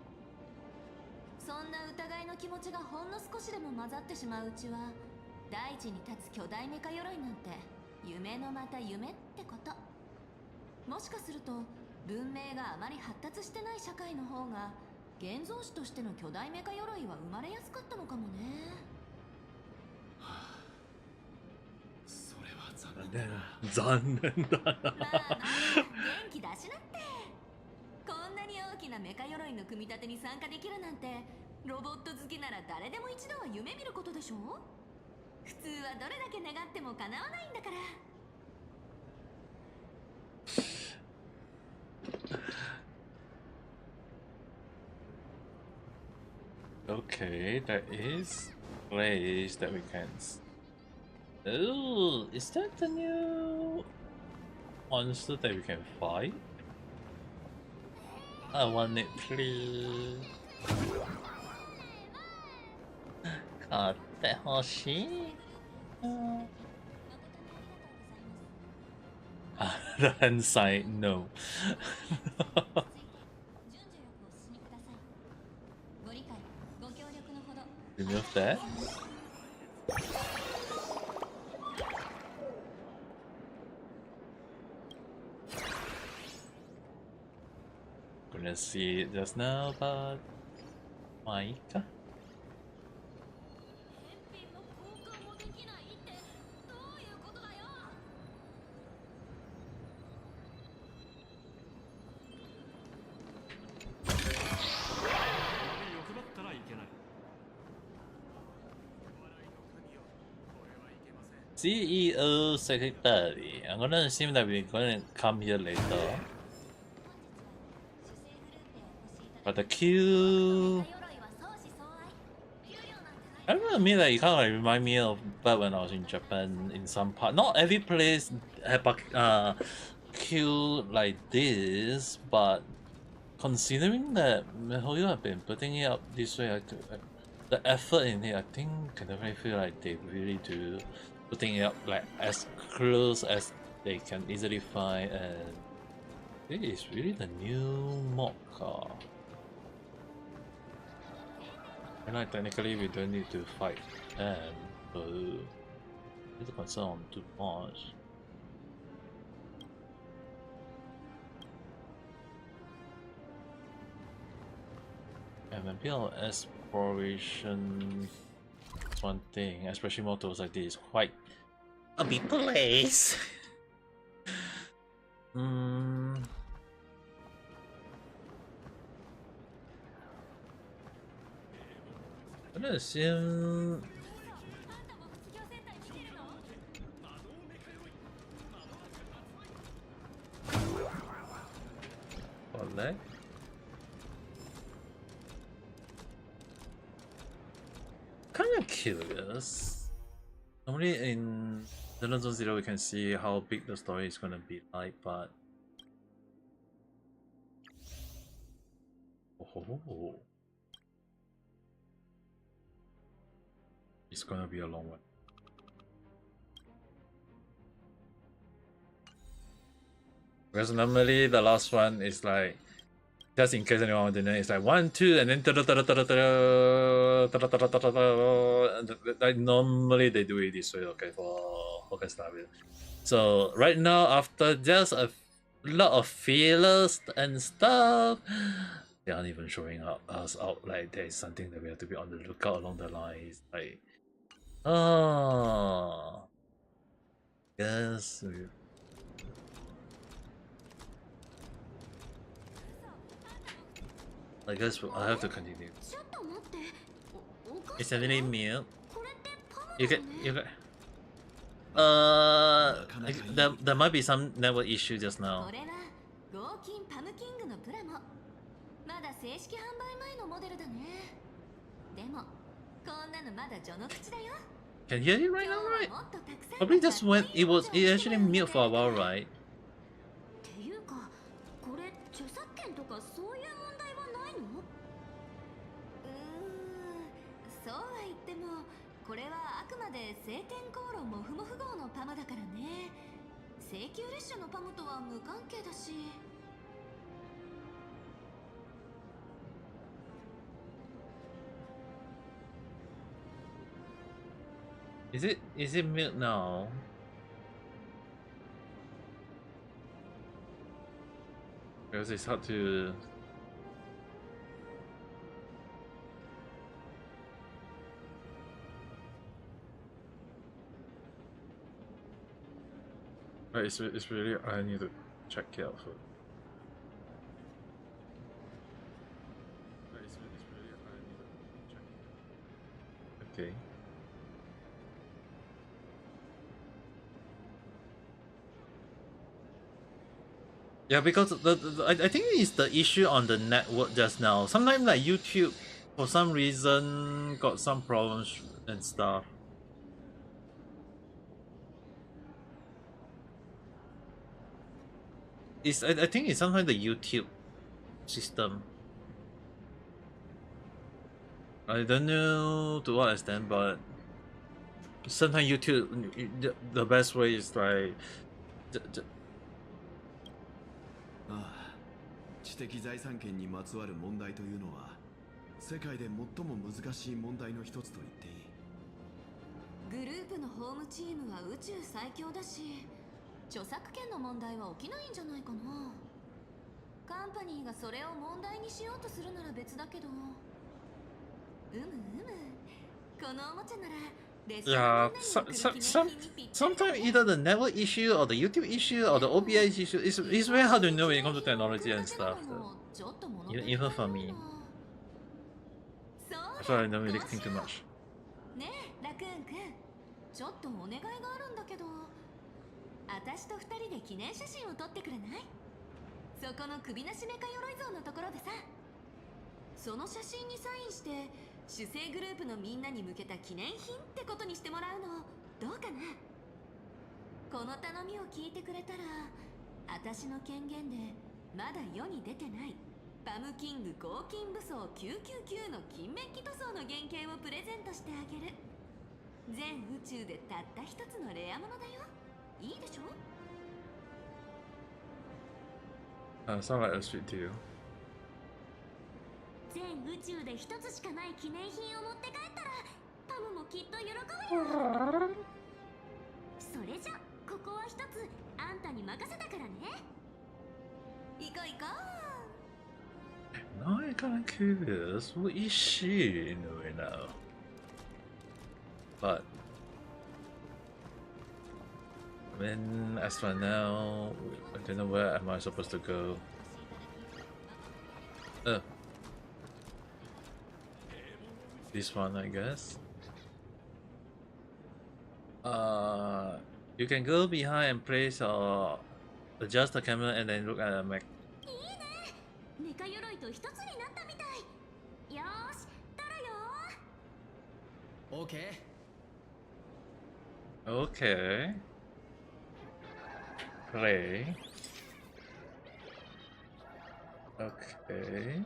そんな疑いの気持ちがほんの少しでも混ざってしまううちは、大地に立つ巨大メカ鎧なんて夢のまた夢ってこと。もしかすると文明があまり発達してない社会の方が現像師としての巨大メカ鎧は生まれやすかったのかもね。それは残念だな。まあ元気出しなって。こんなに大きなメカ鎧の組み立てに参加できるなんて、ロボット好きなら誰でも一度は夢見ることでしょ。普通はどれだけ願っても叶わないんだから。Okay, there is place that we can. Oh, is that the new monster that we can fight? I want it, please. 買ってほしい。The hand side, no. Remove that. Couldn't see it just now, but Maika. CEO Secretary. I'm gonna assume that we're gonna come here later. But the queue, I don't know, I mean, like, it kind of like remind me of back when I was in Japan in some part. Not every place have a queue like this, but considering that Hoyo have been putting it up this way, the effort in it, I think I definitely feel like they really do putting it up like as close as they can easily find, and it is really the new mock car. And like technically we don't need to fight them, so it's a concern too much. And maybe our exploration is one thing, especially motos like this, quite a big place. I'm gonna assume what leg? Kinda curious. Normally in Dungeon Zone Zero we can see how big the story is gonna be like, but oh, it's gonna be a long one. Because normally the last one is like, just in case anyone wants to know, it's like 1, 2, and then like normally they do it this way, okay, for Honkai Star Rail. So right now, after just a lot of fillers and stuff, they aren't even showing us out like there is something that we have to be on the lookout along the lines. Like, oh, yes. I guess I have to continue. It's definitely milk. You get. There might be some network issue just now. Can you hear it right now, right? Probably just when it actually mute for a while, right? Is it mute now? Because it's hard to. It's really, I need to check it out first. Okay. Yeah, because I think it's the issue on the network just now. Sometimes like YouTube, for some reason, got some problems and stuff. I think it's sometimes the YouTube system. I don't know to what extent, but sometimes YouTube, the best way is like. 知的財産権にまつわる問題というのは世界で最も難しい問題の一つと言っていい。グループのホームチームは宇宙最強だし、著作権の問題は起きないんじゃないかな。カンパニーがそれを問題にしようとするなら別だけど。このおもちゃなら。Yeah, sometimes either the network issue or the YouTube issue or the OBS issue is very hard to know when it comes to technology and stuff. Even for me. That's why I don't really think too much. ねえ、ラクーンくん、ちょっとお願いがあるんだけど、私と二人で記念写真を撮ってくれない？そこの首なしメカ鎧像のところでさ。その写真にサインして。主催グループのみんなに向けた記念品ってことにしてもらうのどうかな。この頼みを聞いてくれたら私の権限でまだ世に出てないパムキング合金武装999の金メッキ塗装の原型をプレゼントしてあげる。全宇宙でたった一つのレアものだよ。いいでしょ。Sound like a sweet deal. 全宇宙で一つしかない記念品を持って帰ったらパムもきっと喜ぶよ。それじゃここは一つあんたに任せたからね。行こう行こう。Now I kinda curious, what is she doing now? But when as for now, I don't know where am I supposed to go. This one, I guess. You can go behind and place or adjust the camera and then look at the mech. いいね。メカ鎧と一つになったみたい。よーし、撮るよ。Okay. Play. Okay. Okay.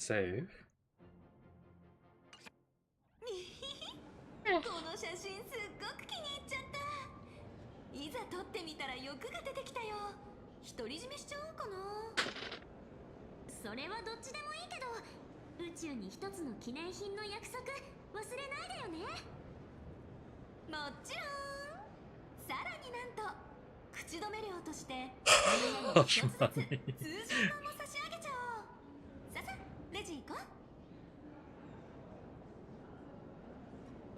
Save. この写真すっごく気に入っちゃった。いざ撮ってみたら欲が出てきたよ。独り占めしちゃおうかな。それはどっちでもいいけど、宇宙に一つの記念品の約束忘れないでよね。もちろん。さらになんと口止め料としてみんなに一つずつ通常版も差し上げちゃおう。ささ、レジ行こう。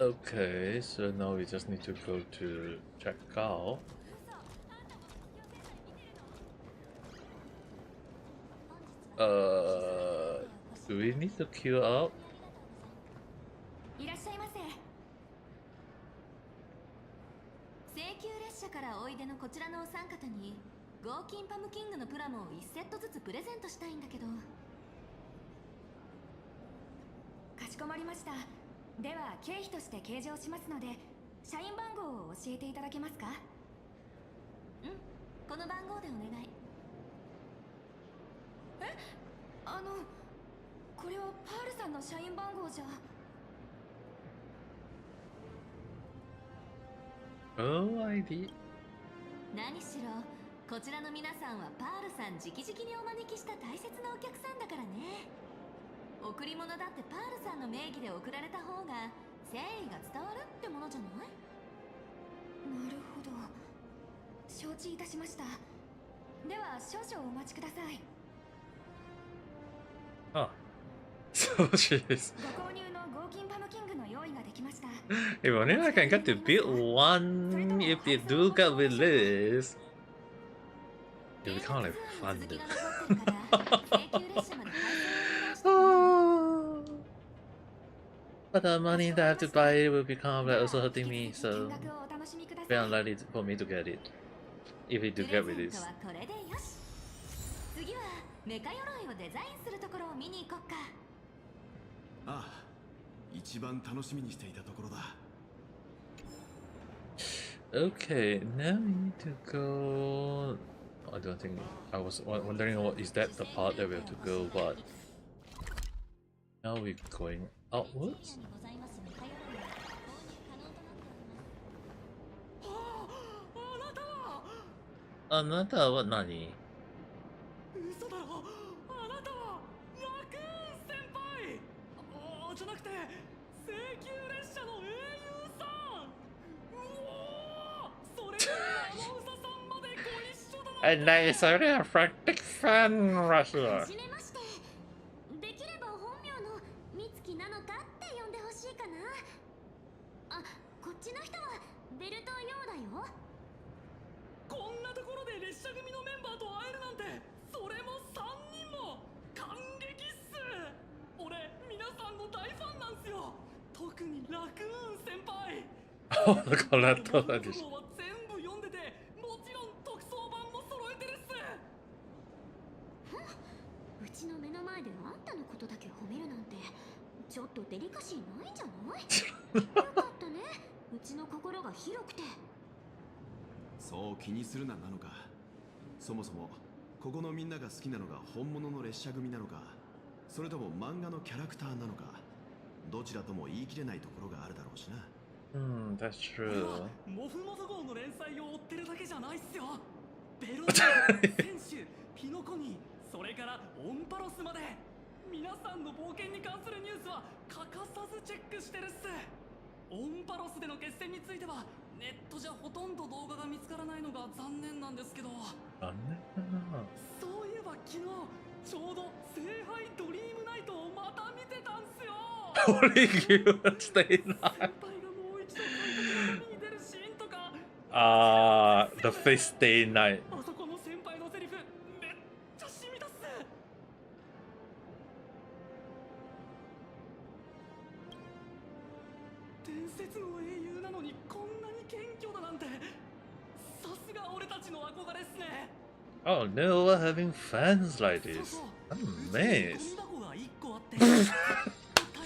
Okay, so now we just need to go to check out. Do we need to queue up? いらっしゃいませ。請求列車からおいでのこちらのお三方に合金パムキングのプラモを1セットずつプレゼントしたいんだけど。かしこまりました。では経費として計上しますので社員番号を教えていただけますか？この番号でお願い。これはパールさんの社員番号じゃ。OID。何しろこちらの皆さんはパールさん直々にお招きした大切なお客さんだからね。贈り物だってパールさんの名義で贈られた方が誠意が伝わるってものじゃない？なるほど、承知いたしました。では少々お待ちください。Ah, so she is. ご購入の合金パムキングの用意ができました。 If only I can get to build one if they do get released. It'll be kind of like fun though. But the money that I have to buy it will become like also hurting me, so very unlikely for me to get it. If it do get released. 次はメカ鎧をデザインするところを見に行こうか。ああ、一番楽しみにしていたところだ。Okay, now we need to go. I don't think I was wondering is that the part that we have to go, but now we're going outwards. あなたは何？嘘だろ、あなたはラクーン先輩。じゃなくて請求列車の英雄さん。それにアナウンサーさんまでご一緒だな。And now it's only a frantic fan right here. はじめまして。できれば本名の美月なのかって呼んでほしいかな。あ、こっちの人はベルトヨウだよ。こんなところで列車組のメンバーと会えるなんて、それも3人も感激っす。俺皆さんの大ファンなんすよ。特にラクーン先輩。だからとだでしょ。全部読んでて、もちろん特装版も揃えてるっす。うちの目の前であんたのことだけ褒めるなんてちょっとデリカシーないんじゃない？よかったね、うちの心が広くて。そう気にするななのか。そもそもここのみんなが好きなのが本物の列車組なのか、それとも漫画のキャラクターなのか、どちらとも言い切れないところがあるだろうしな。That's true. モフモフ号の連載を追ってるだけじゃないっすよ。ベロー選手、ピノコニー、それからオンパロスまで皆さんの冒険に関するニュースは欠かさずチェックしてるっす。オンパロスでの決戦についてはネットじゃほとんど動画が見つからないのが残念なんですけど。残念だな。そういえば昨日ちょうど聖杯ドリームナイトをまた見てたんすよ。Only you stay alive. The face stay night. あそこの先輩のセリフめっちゃ染みたっす。伝説の英雄なのにこんなに謙虚だなんて、さすが俺たちの憧れっすね。Oh no, we're having fans like this. I'm amazed. ゴミ箱が1個あって大切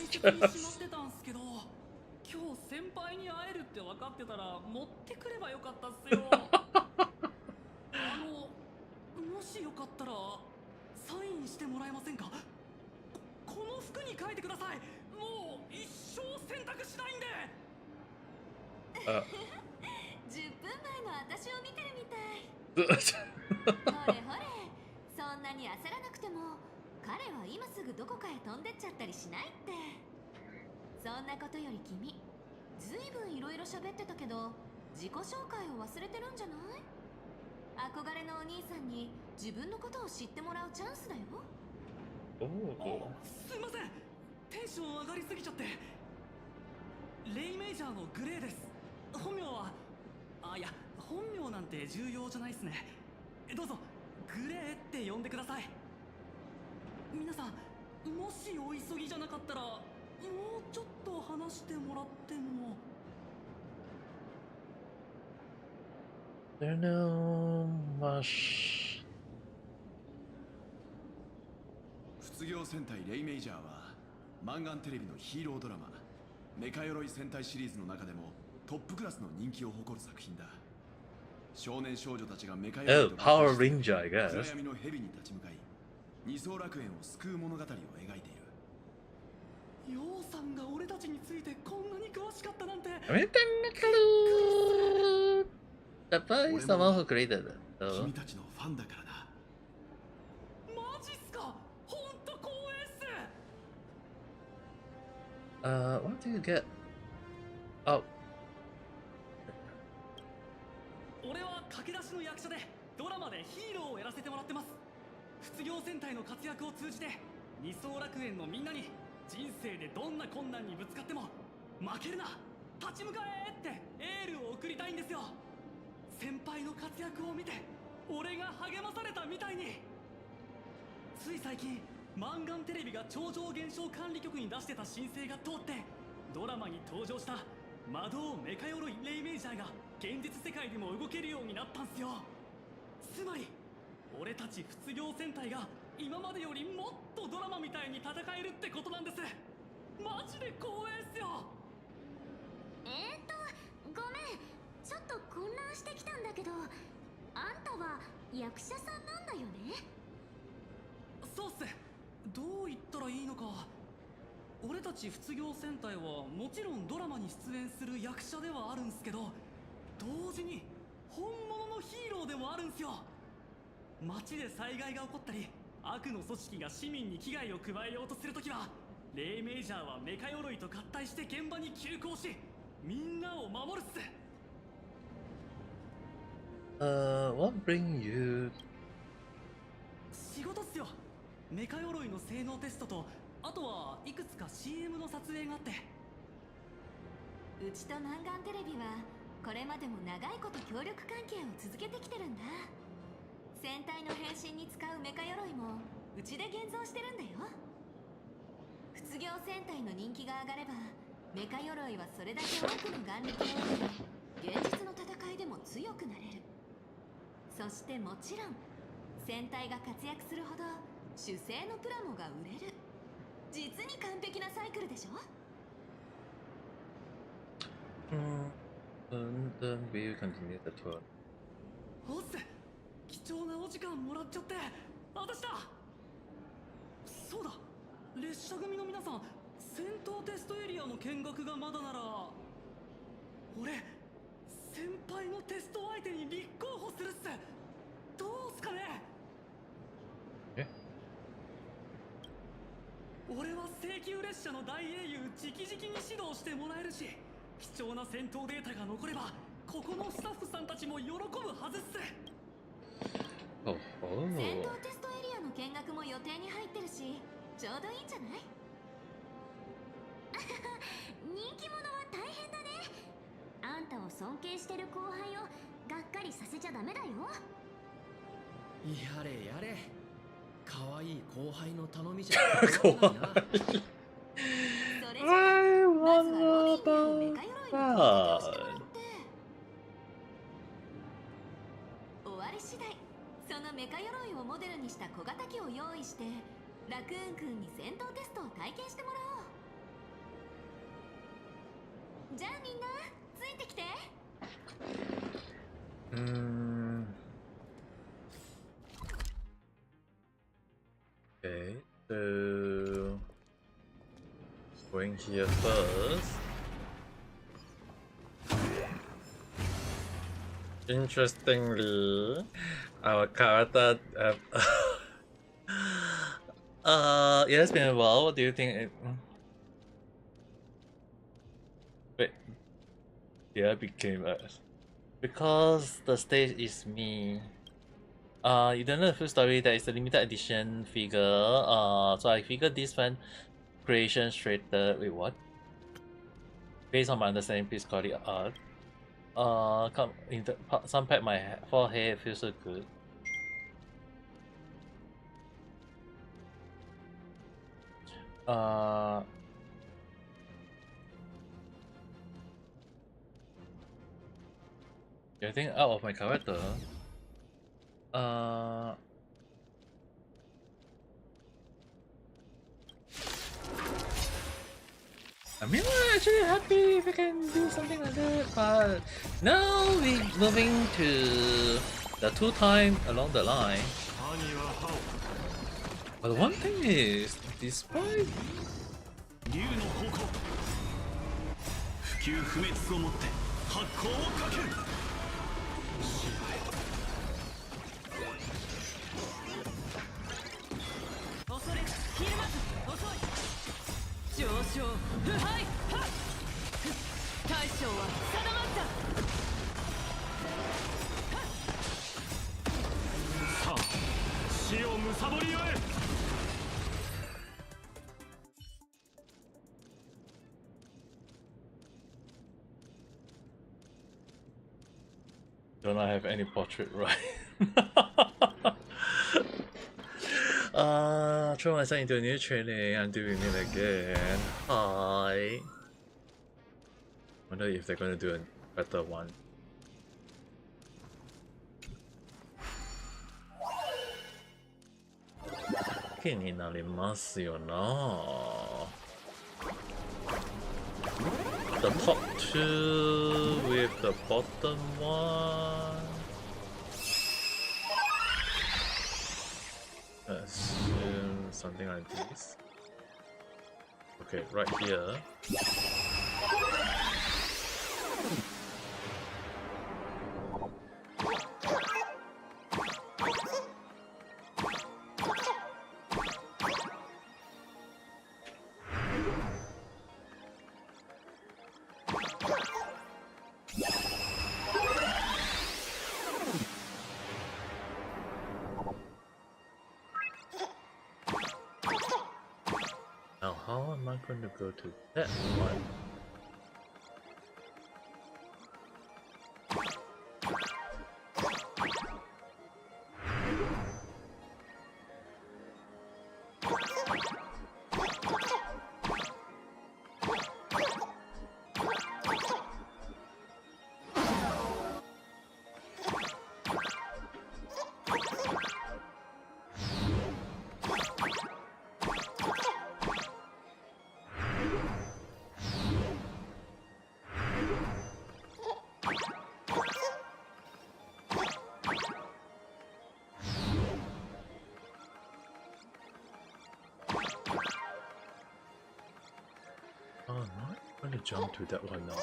にしまってたんすけど、今日先輩に会えるって分かってたら持ってくればよかったっすよ。もしよかったらサインしてもらえませんか？この服に書いてください。もう一生洗濯しないんで。10分前の私を見てるみたい。ほれほれ、そんなに焦らなくても彼は今すぐどこかへ飛んでっちゃったりしないって。そんなことより君、ずいぶんいろいろ喋ってたけど自己紹介を忘れてるんじゃない？憧れのお兄さんに自分のことを知ってもらうチャンスだよ。すいません、テンション上がりすぎちゃって。レイメイジャーのグレーです。本名はいや、本名なんて重要じゃないっすね。どうぞグレーって呼んでください。皆さん、もしお急ぎじゃなかったらもうちょっと話してもらっても。There's no much. 卒業戦隊レイメイジャーはマンガンテレビのヒーロードラマメカ鎧戦隊シリーズの中でもトップクラスの人気を誇る作品だ。少年少女たちがメカ鎧と暗闇の蛇に立ち向かい二層楽園を救う物語を描いている。ヨウさんが俺たちについてこんなに詳しかったなんて。The boy is someone who created it. 君たちのファンだからな。マジっすか。ほんと光栄っす。What do you get? Oh. 俺は駆け出しの役者でドラマでヒーローをやらせてもらってます。卒業戦隊の活躍を通じて二層楽園のみんなに人生でどんな困難にぶつかっても負けるな、立ち向かえってエールを送りたいんですよ。先輩の活躍を見て俺が励まされたみたいに。つい最近マンガンテレビが超常現象管理局に出してた申請が通ってドラマに登場した魔導メカ鎧レイメージャーが現実世界でも動けるようになったんすよ。つまり俺たち卒業戦隊が今までよりもっとドラマみたいに戦えるってことなんです。マジで光栄っすよ。ごめん、ちょっと混乱してきたんだけど、あんたは役者さんなんだよね。そうっす。どう言ったらいいのか。俺たち卒業戦隊はもちろんドラマに出演する役者ではあるんすけど、同時に本物のヒーローでもあるんすよ。街で災害が起こったり悪の組織が市民に危害を加えようとするときはレイメージャーはメカ鎧と合体して現場に急行しみんなを守るっす。What bring you? 仕事っすよ。メカ鎧の性能テストと、あとはいくつか CM の撮影があって。うちとマンガンテレビはこれまでも長いこと協力関係を続けてきてるんだ。戦隊の変身に使うメカ鎧もうちで現像してるんだよ。卒業戦隊の人気が上がればメカ鎧はそれだけ多くの眼力を得て現実の戦いでも強くなれる。そしてもちろん戦隊が活躍するほど主製のプラモが売れる。実に完璧なサイクルでしょ。Then we continue the tour. おっす、貴重なお時間もらっちゃって私だ。そうだ、列車組の皆さん、戦闘テストエリアの見学がまだなら俺先輩のテスト相手に立候補するっす。どうすかね。俺は請求列車の大英雄直々に指導してもらえるし、貴重な戦闘データが残ればここのスタッフさんたちも喜ぶはずっす。戦闘テストエリアの見学も予定に入ってるしちょうどいいんじゃない。人気者は大変だね。あんたを尊敬してる後輩をがっかりさせちゃダメだよ。やれやれ、可愛い後輩の頼みじゃないな。それじゃまずはロビーにメカ鎧を登場してもらって、終わり次第そのメカ鎧をモデルにした小型機を用意してラクーン君に戦闘テストを体験してもらおう。じゃあみんなついてきて。Okay, so going here first. Interestingly, our character yeah, it's been a while. What do you think? Wait, yeah, I became because the stage is me. You don't know the full story. That is a limited edition figure. So I figured this one creation straight. Wait, what? Based on my understanding, please call it art. Come in the some pack my forehead feels so good. Getting out of my character. I mean, I'm actually happy if we can do something like that, but now we're moving to the 2 time along the line. But one thing is, despite 竜の方向不朽不滅をもって発光をかける。恐れひるまず遅い上昇腐敗はっ大将は定まったさあ死をむさぼりよえ。Don't I have any portrait right? Throw myself into a new training. I'm doing it again. Hi. Wonder if they're gonna do a better one. Okay, になりますよな。The top two with the bottom one. Assume something like this. Okay, right here. Now, how am I going to go to that one? Oh, no, I'm gonna jump to that one now.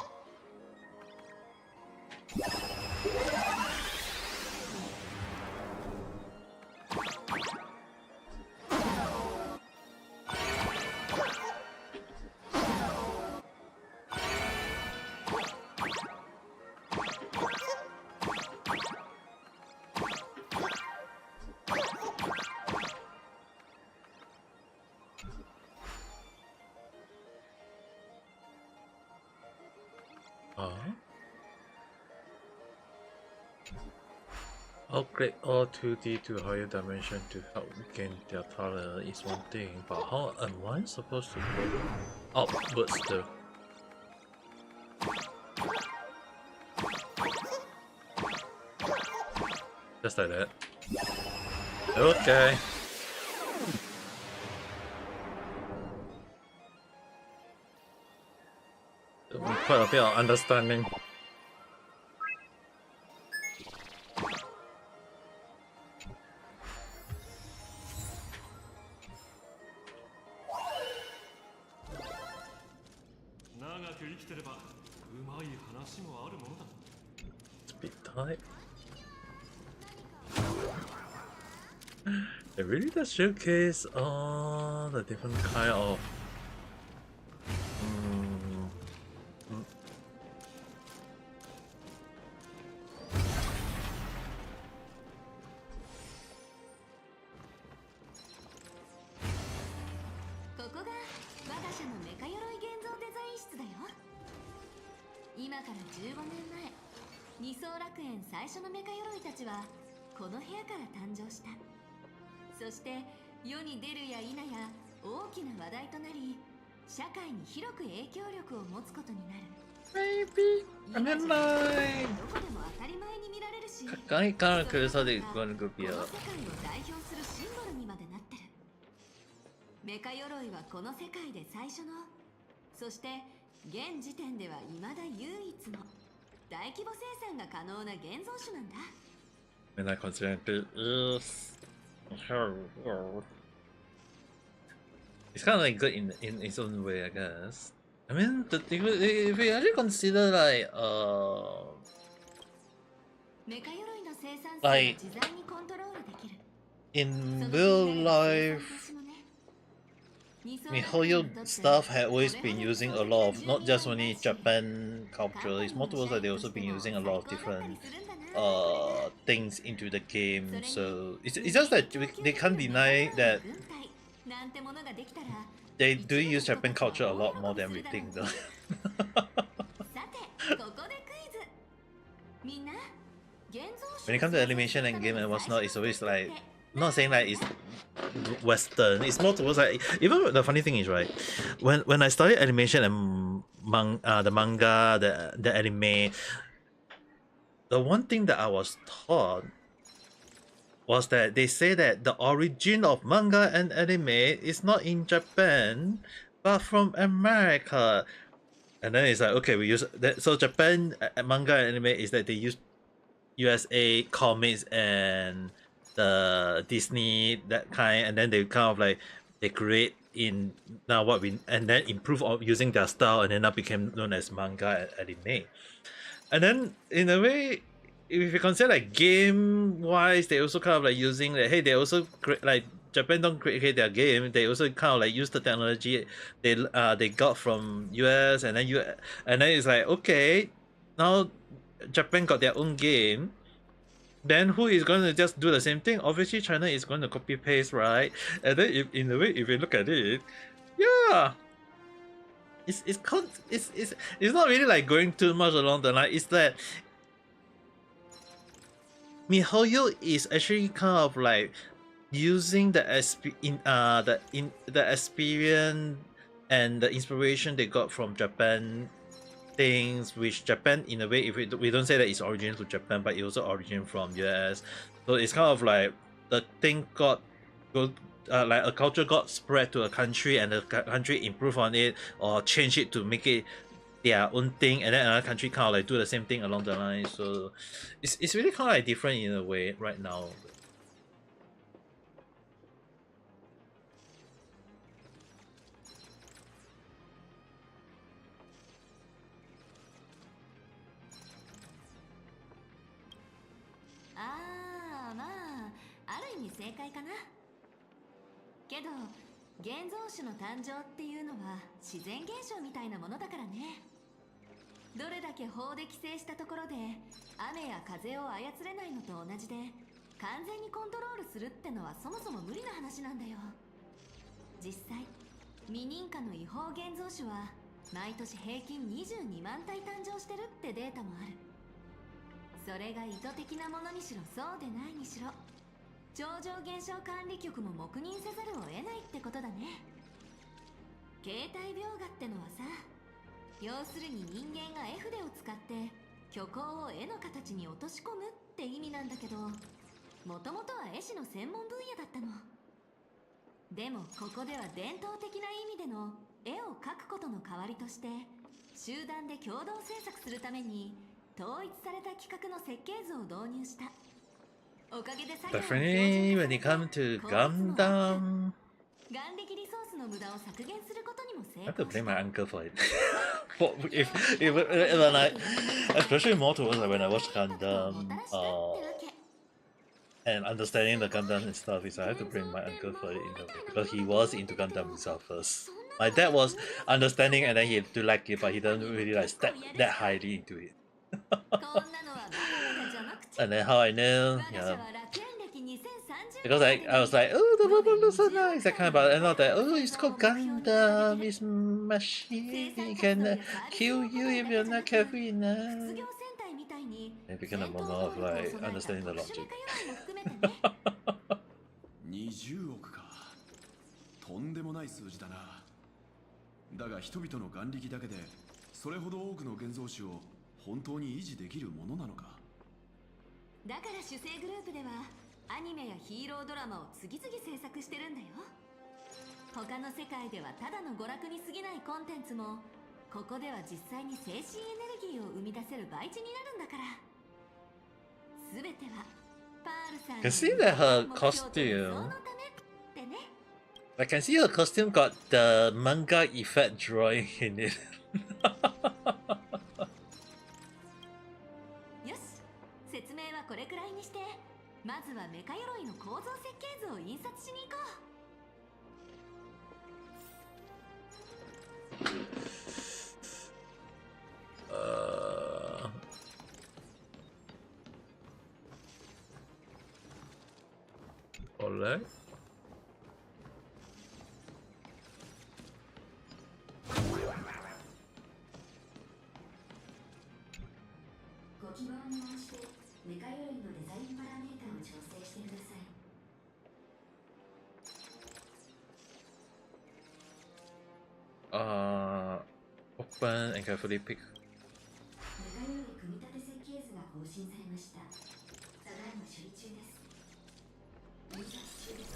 Upgrade all 2D to higher dimension to help gain their talent is one thing, but how am I supposed to go upwards though? Just like that. Okay. Quite a bit of understanding. Speed type. It really does showcase all the different kind of今から15年前、二層楽園最初のメカ鎧たちはこの部屋から誕生した。そして世に出るや否や大きな話題となり、社会に広く影響力を持つことになる。Maybe I'm in line. どこでも当たり前に見られるし、Kakak kan kerasa di guaこ ngebiar. の世界を代表するシンボルにまでなってる。メカ鎧はこの世界で最初の、そして現時点では未だ唯一の大規模生産が可能な現像種なんだ。And I consider it is it's kind of like good in its own way, I guess. I mean, if we actually consider like in real life, MiHoYo stuff had always been using a lot of not just only Japan culture. It's more towards like they also been using a lot of different things into the game. So it's just that they can't deny that they do use Japan culture a lot more than we think, though. When it comes to animation and game and what's not, it's always like, I'm not saying like it's Western. It's more towards like, even the funny thing is, right, when I studied animation and the manga, the anime, the one thing that I was taught was that they say that the origin of manga and anime is not in Japan, but from America. And then it's like, okay, we use that. So Japan manga and anime is that they use USA comics and the Disney, that kind, and then they kind of like they create in now what we, and then improve of using their style, and then that became known as manga and anime. And then in a way, if you consider like game wise, they also kind of like using like, hey, they also create like Japan don't create their game, they also kind of like use the technology they got from US, and then it's like, okay, now Japan got their own game, then who is going to just do the same thing? Obviously China is going to copy paste, right? And then if, in a way, if you look at it, yeah, it's not really like going too much along the line. It's that MiHoYo is actually kind of like using the experience and the inspiration they got from Japan things, which Japan in a way, if we don't say that it's origin to Japan, but it also origin from US. So it's kind of like the thing like a culture got spread to a country, and the country improve on it or change it to make it their own thing, and then another country kind of like do the same thing along the line. So it's really kind of like different in a way right now.現像種の誕生っていうのは自然現象みたいなものだからね。どれだけ法で規制したところで雨や風を操れないのと同じで完全にコントロールするってのはそもそも無理な話なんだよ。実際未認可の違法現像種は毎年平均22万体誕生してるってデータもある。それが意図的なものにしろそうでないにしろ、超常現象管理局も黙認せざるを得ないってことだね。形態描画ってのはさ、要するに人間が絵筆を使って虚構を絵の形に落とし込むって意味なんだけど、もともとは絵師の専門分野だったの。でもここでは伝統的な意味での絵を描くことの代わりとして集団で共同制作するために統一された規格の設計図を導入した。Definitely when it comes to Gundam, I have to blame my uncle for it. When I, especially more towards like when I watch Gundam, and understanding the Gundam and stuff, is I have to blame my uncle for it in a way, because he was into Gundam himself first. My dad was understanding, and then he do like it, but he doesn't really like step that highly into it. And then how I know, yeah, because I was like, oh, the robot looks so nice, that kind of, but I know that, oh, it's called Gundam, it's machine, it can kill you if you're not careful enough. It became a moment of like understanding the logic. 20億か。とんでもない数字だな。だが人々の眼力だけでそれほど多くの現像種を本当に維持できるものなのか。だから主催グループではアニメやヒーロードラマを次々制作してるんだよ。他の世界ではただの娯楽に過ぎないコンテンツもここでは実際に精神エネルギーを生み出せる培地になるんだから。全てはパールさん can see that her costume, I can see her costume got the manga effect drawing in it. よし、説明はこれくらいにして、まずはメカ鎧の構造設計図を印刷しに行こう。Alright. ご希望に応じてメカ鎧のデザインパラメータを調整してください。Open and carefully pick. メカ鎧組み立て設計図が更新されました。ただいま処理中です。印刷中です。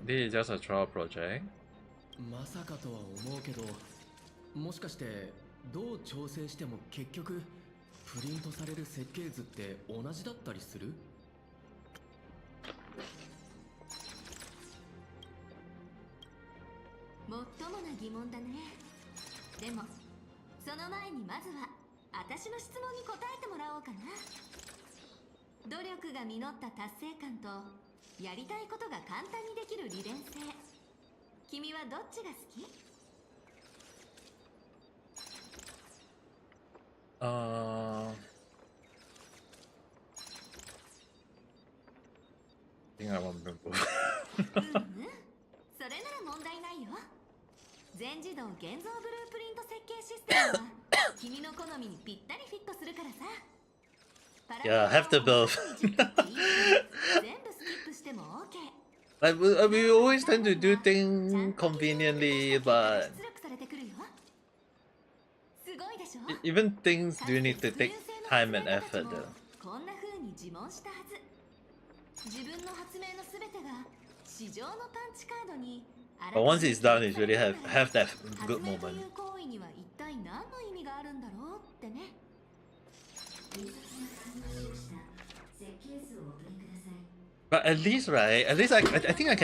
This is just a trial project. まさかとは思うけど、もしかしてどう調整しても結局プリントされる設計図って同じだったりする？もっともな疑問だね。でもその前にまずは私の質問に答えてもらおうかな。努力が実った達成感とやりたいことが簡単にできる利便性、君はどっちが好き？I think I want them both. それなら問題ないよ。全自動現像ブループリント設計システムは君の好みにぴったりフィットするからさ。Yeah, have the both. 全部スキップしても OK。Like we always tend to do things conveniently, but even things do need to take time and effort though. こんな風に自問したはず。自分の発明のすべてが市場のパンチカードに。But once it's done, it's really have that good moment. 発明という行為には一体何の意味があるんだろうってね。But at least, right? At least I think I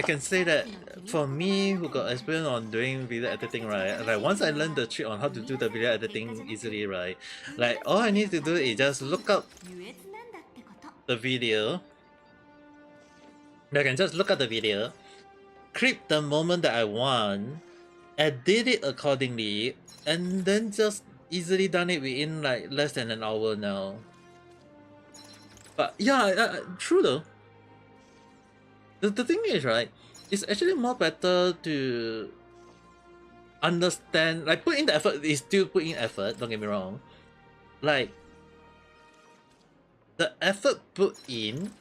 can say that for me, who got experience on doing video editing, right? Like once I learned the trick on how to do the video editing easily, right? Like all I need to do is just look up the video. I can just look at the video, clip the moment that I want, edit it accordingly, and then just easily done it within like less than an hour now. But yeah, true though. The thing is, right, it's actually more better to understand, like put in the effort, is still put in effort, don't get me wrong. Like, the effort put in,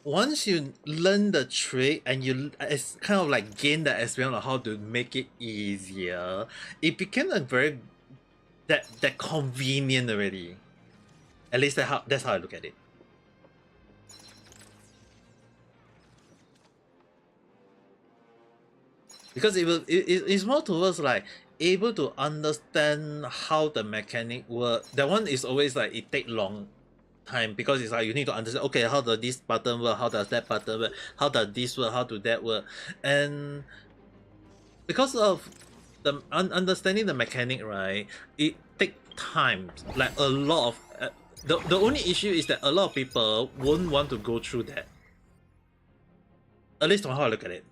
once you learn the trick and you kind of like gain the experience on how to make it easier, it became a very, that convenient already. At least that's how I look at it. Because it's more towards like able to understand how the mechanic work. That one is always like it take long time because it's like you need to understand, okay, how does this button work, how does that button work, how does this work, how does that work. And because of the understanding the mechanic, right, it takes time, like a lot of the only issue is that a lot of people won't want to go through that. At least from how I look at it.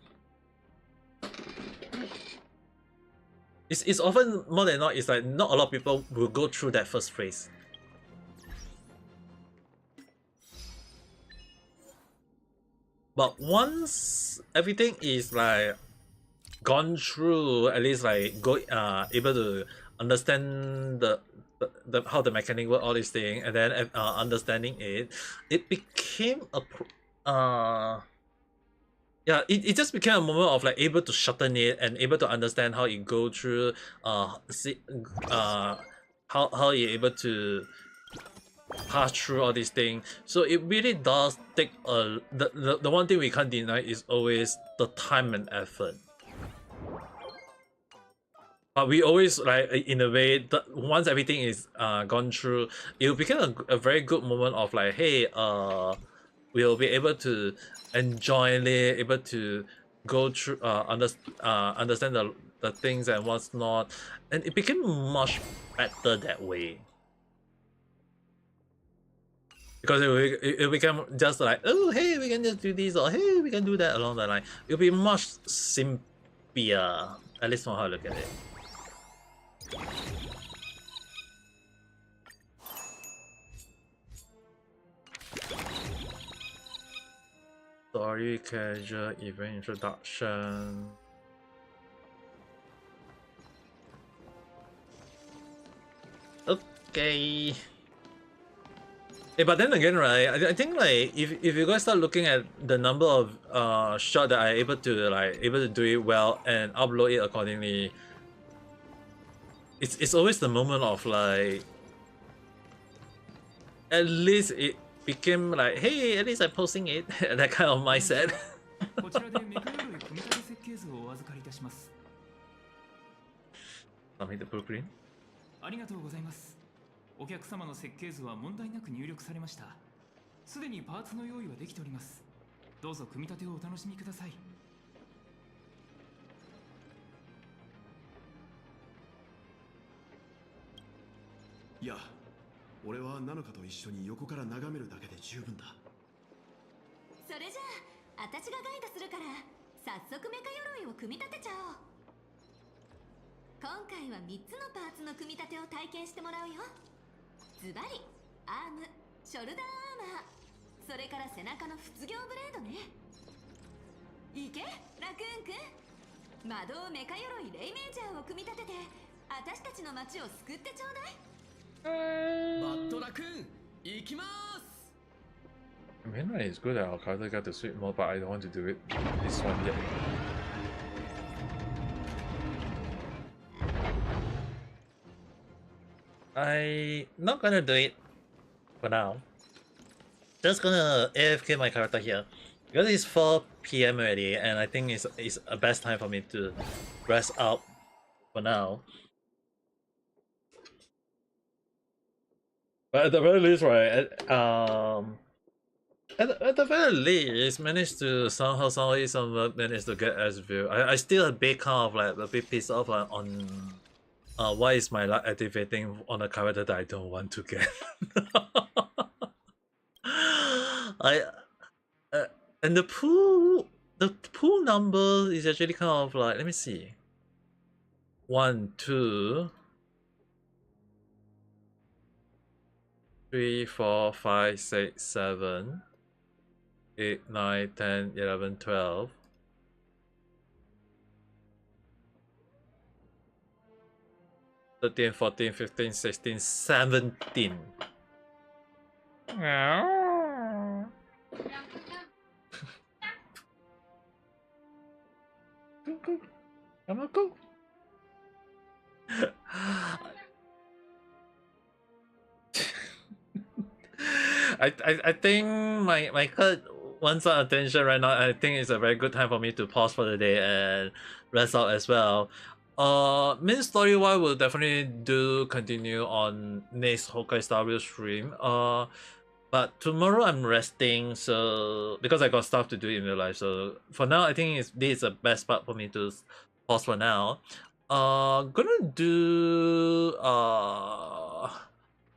It's often more than not, it's like not a lot of people will go through that first phase. But once everything is like gone through, at least like able to understand the how the mechanic work, all these things, and then understanding it became a yeah, it just became a moment of like able to shorten it and able to understand how it go through how you're able to pass through all these things. So it really does take the one thing we can't deny is always the time and effort. But we always like in a way that once everything is gone through, it will become a very good moment of like, hey, we'll be able to enjoy it, able to go through, understand the things and what's not, and it became much better that way. Because it became just like, oh hey, we can just do this, or hey, we can do that along the line. It'll be much simpler, at least from how I look at it. Story, casual, event introduction. Okay. Hey, but then again, right? I think like if you guys start looking at the number of shots that I able to do it well and upload it accordingly, it's always the moment of like, at least it became like, hey, at least I'm posting it. That kind of mindset. Submit the blueprint. ありがとうございます。お客様の設計図は問題なく入力されました。すでにパーツの用意はできております。どうぞ組み立てをお楽しみください。いや、俺はナノカと一緒に横から眺めるだけで十分だ。それじゃあ、私がガイドするから、早速メカ鎧を組み立てちゃおう。今回は3つのパーツの組み立てを体験してもらうよ。ズバリアーム、ショルダーアーマー、それから背中の卒業ブレードね。いけラクーンくん、魔導メカ鎧レイメージャーを組み立てて私たちの街を救ってちょうだい。バッドラクーン行きます。 Mainline is good. Our character got the sweet mode, but I don't want to do it this one yet. I'm not gonna do it for now. Just gonna AFK my character here because it's 4 PM already, and I think it's a best time for me to rest up for now. But at the very least, right? At the very least, managed to somehow managed to get as view. I still a big kind of like a big piece of on. Why is my luck activating on a character that I don't want to get? And the pool number is actually kind of like, let me see. 1, 2, 3, 4, 5, 6, 7, 8, 9, 10, 11, 12. 13, 14, 15, 16, 17. Go. Come on, go. I think my cut wants some attention right now. I think it's a very good time for me to pause for the day and rest out as well. Main story wise will definitely do continue on next Honkai Star Wars stream. But tomorrow I'm resting, so because I got stuff to do in real life. So for now, I think this is the best part for me to pause for now. Gonna do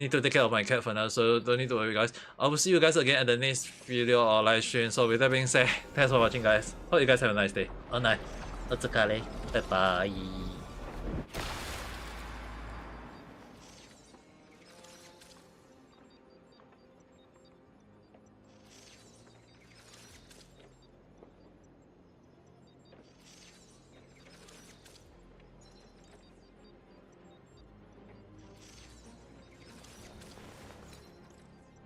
need to take care of my cat for now, so don't need to worry, guys. I will see you guys again at the next video or live stream. So with that being said, thanks for watching, guys. Hope you guys have a nice day. Bye bye.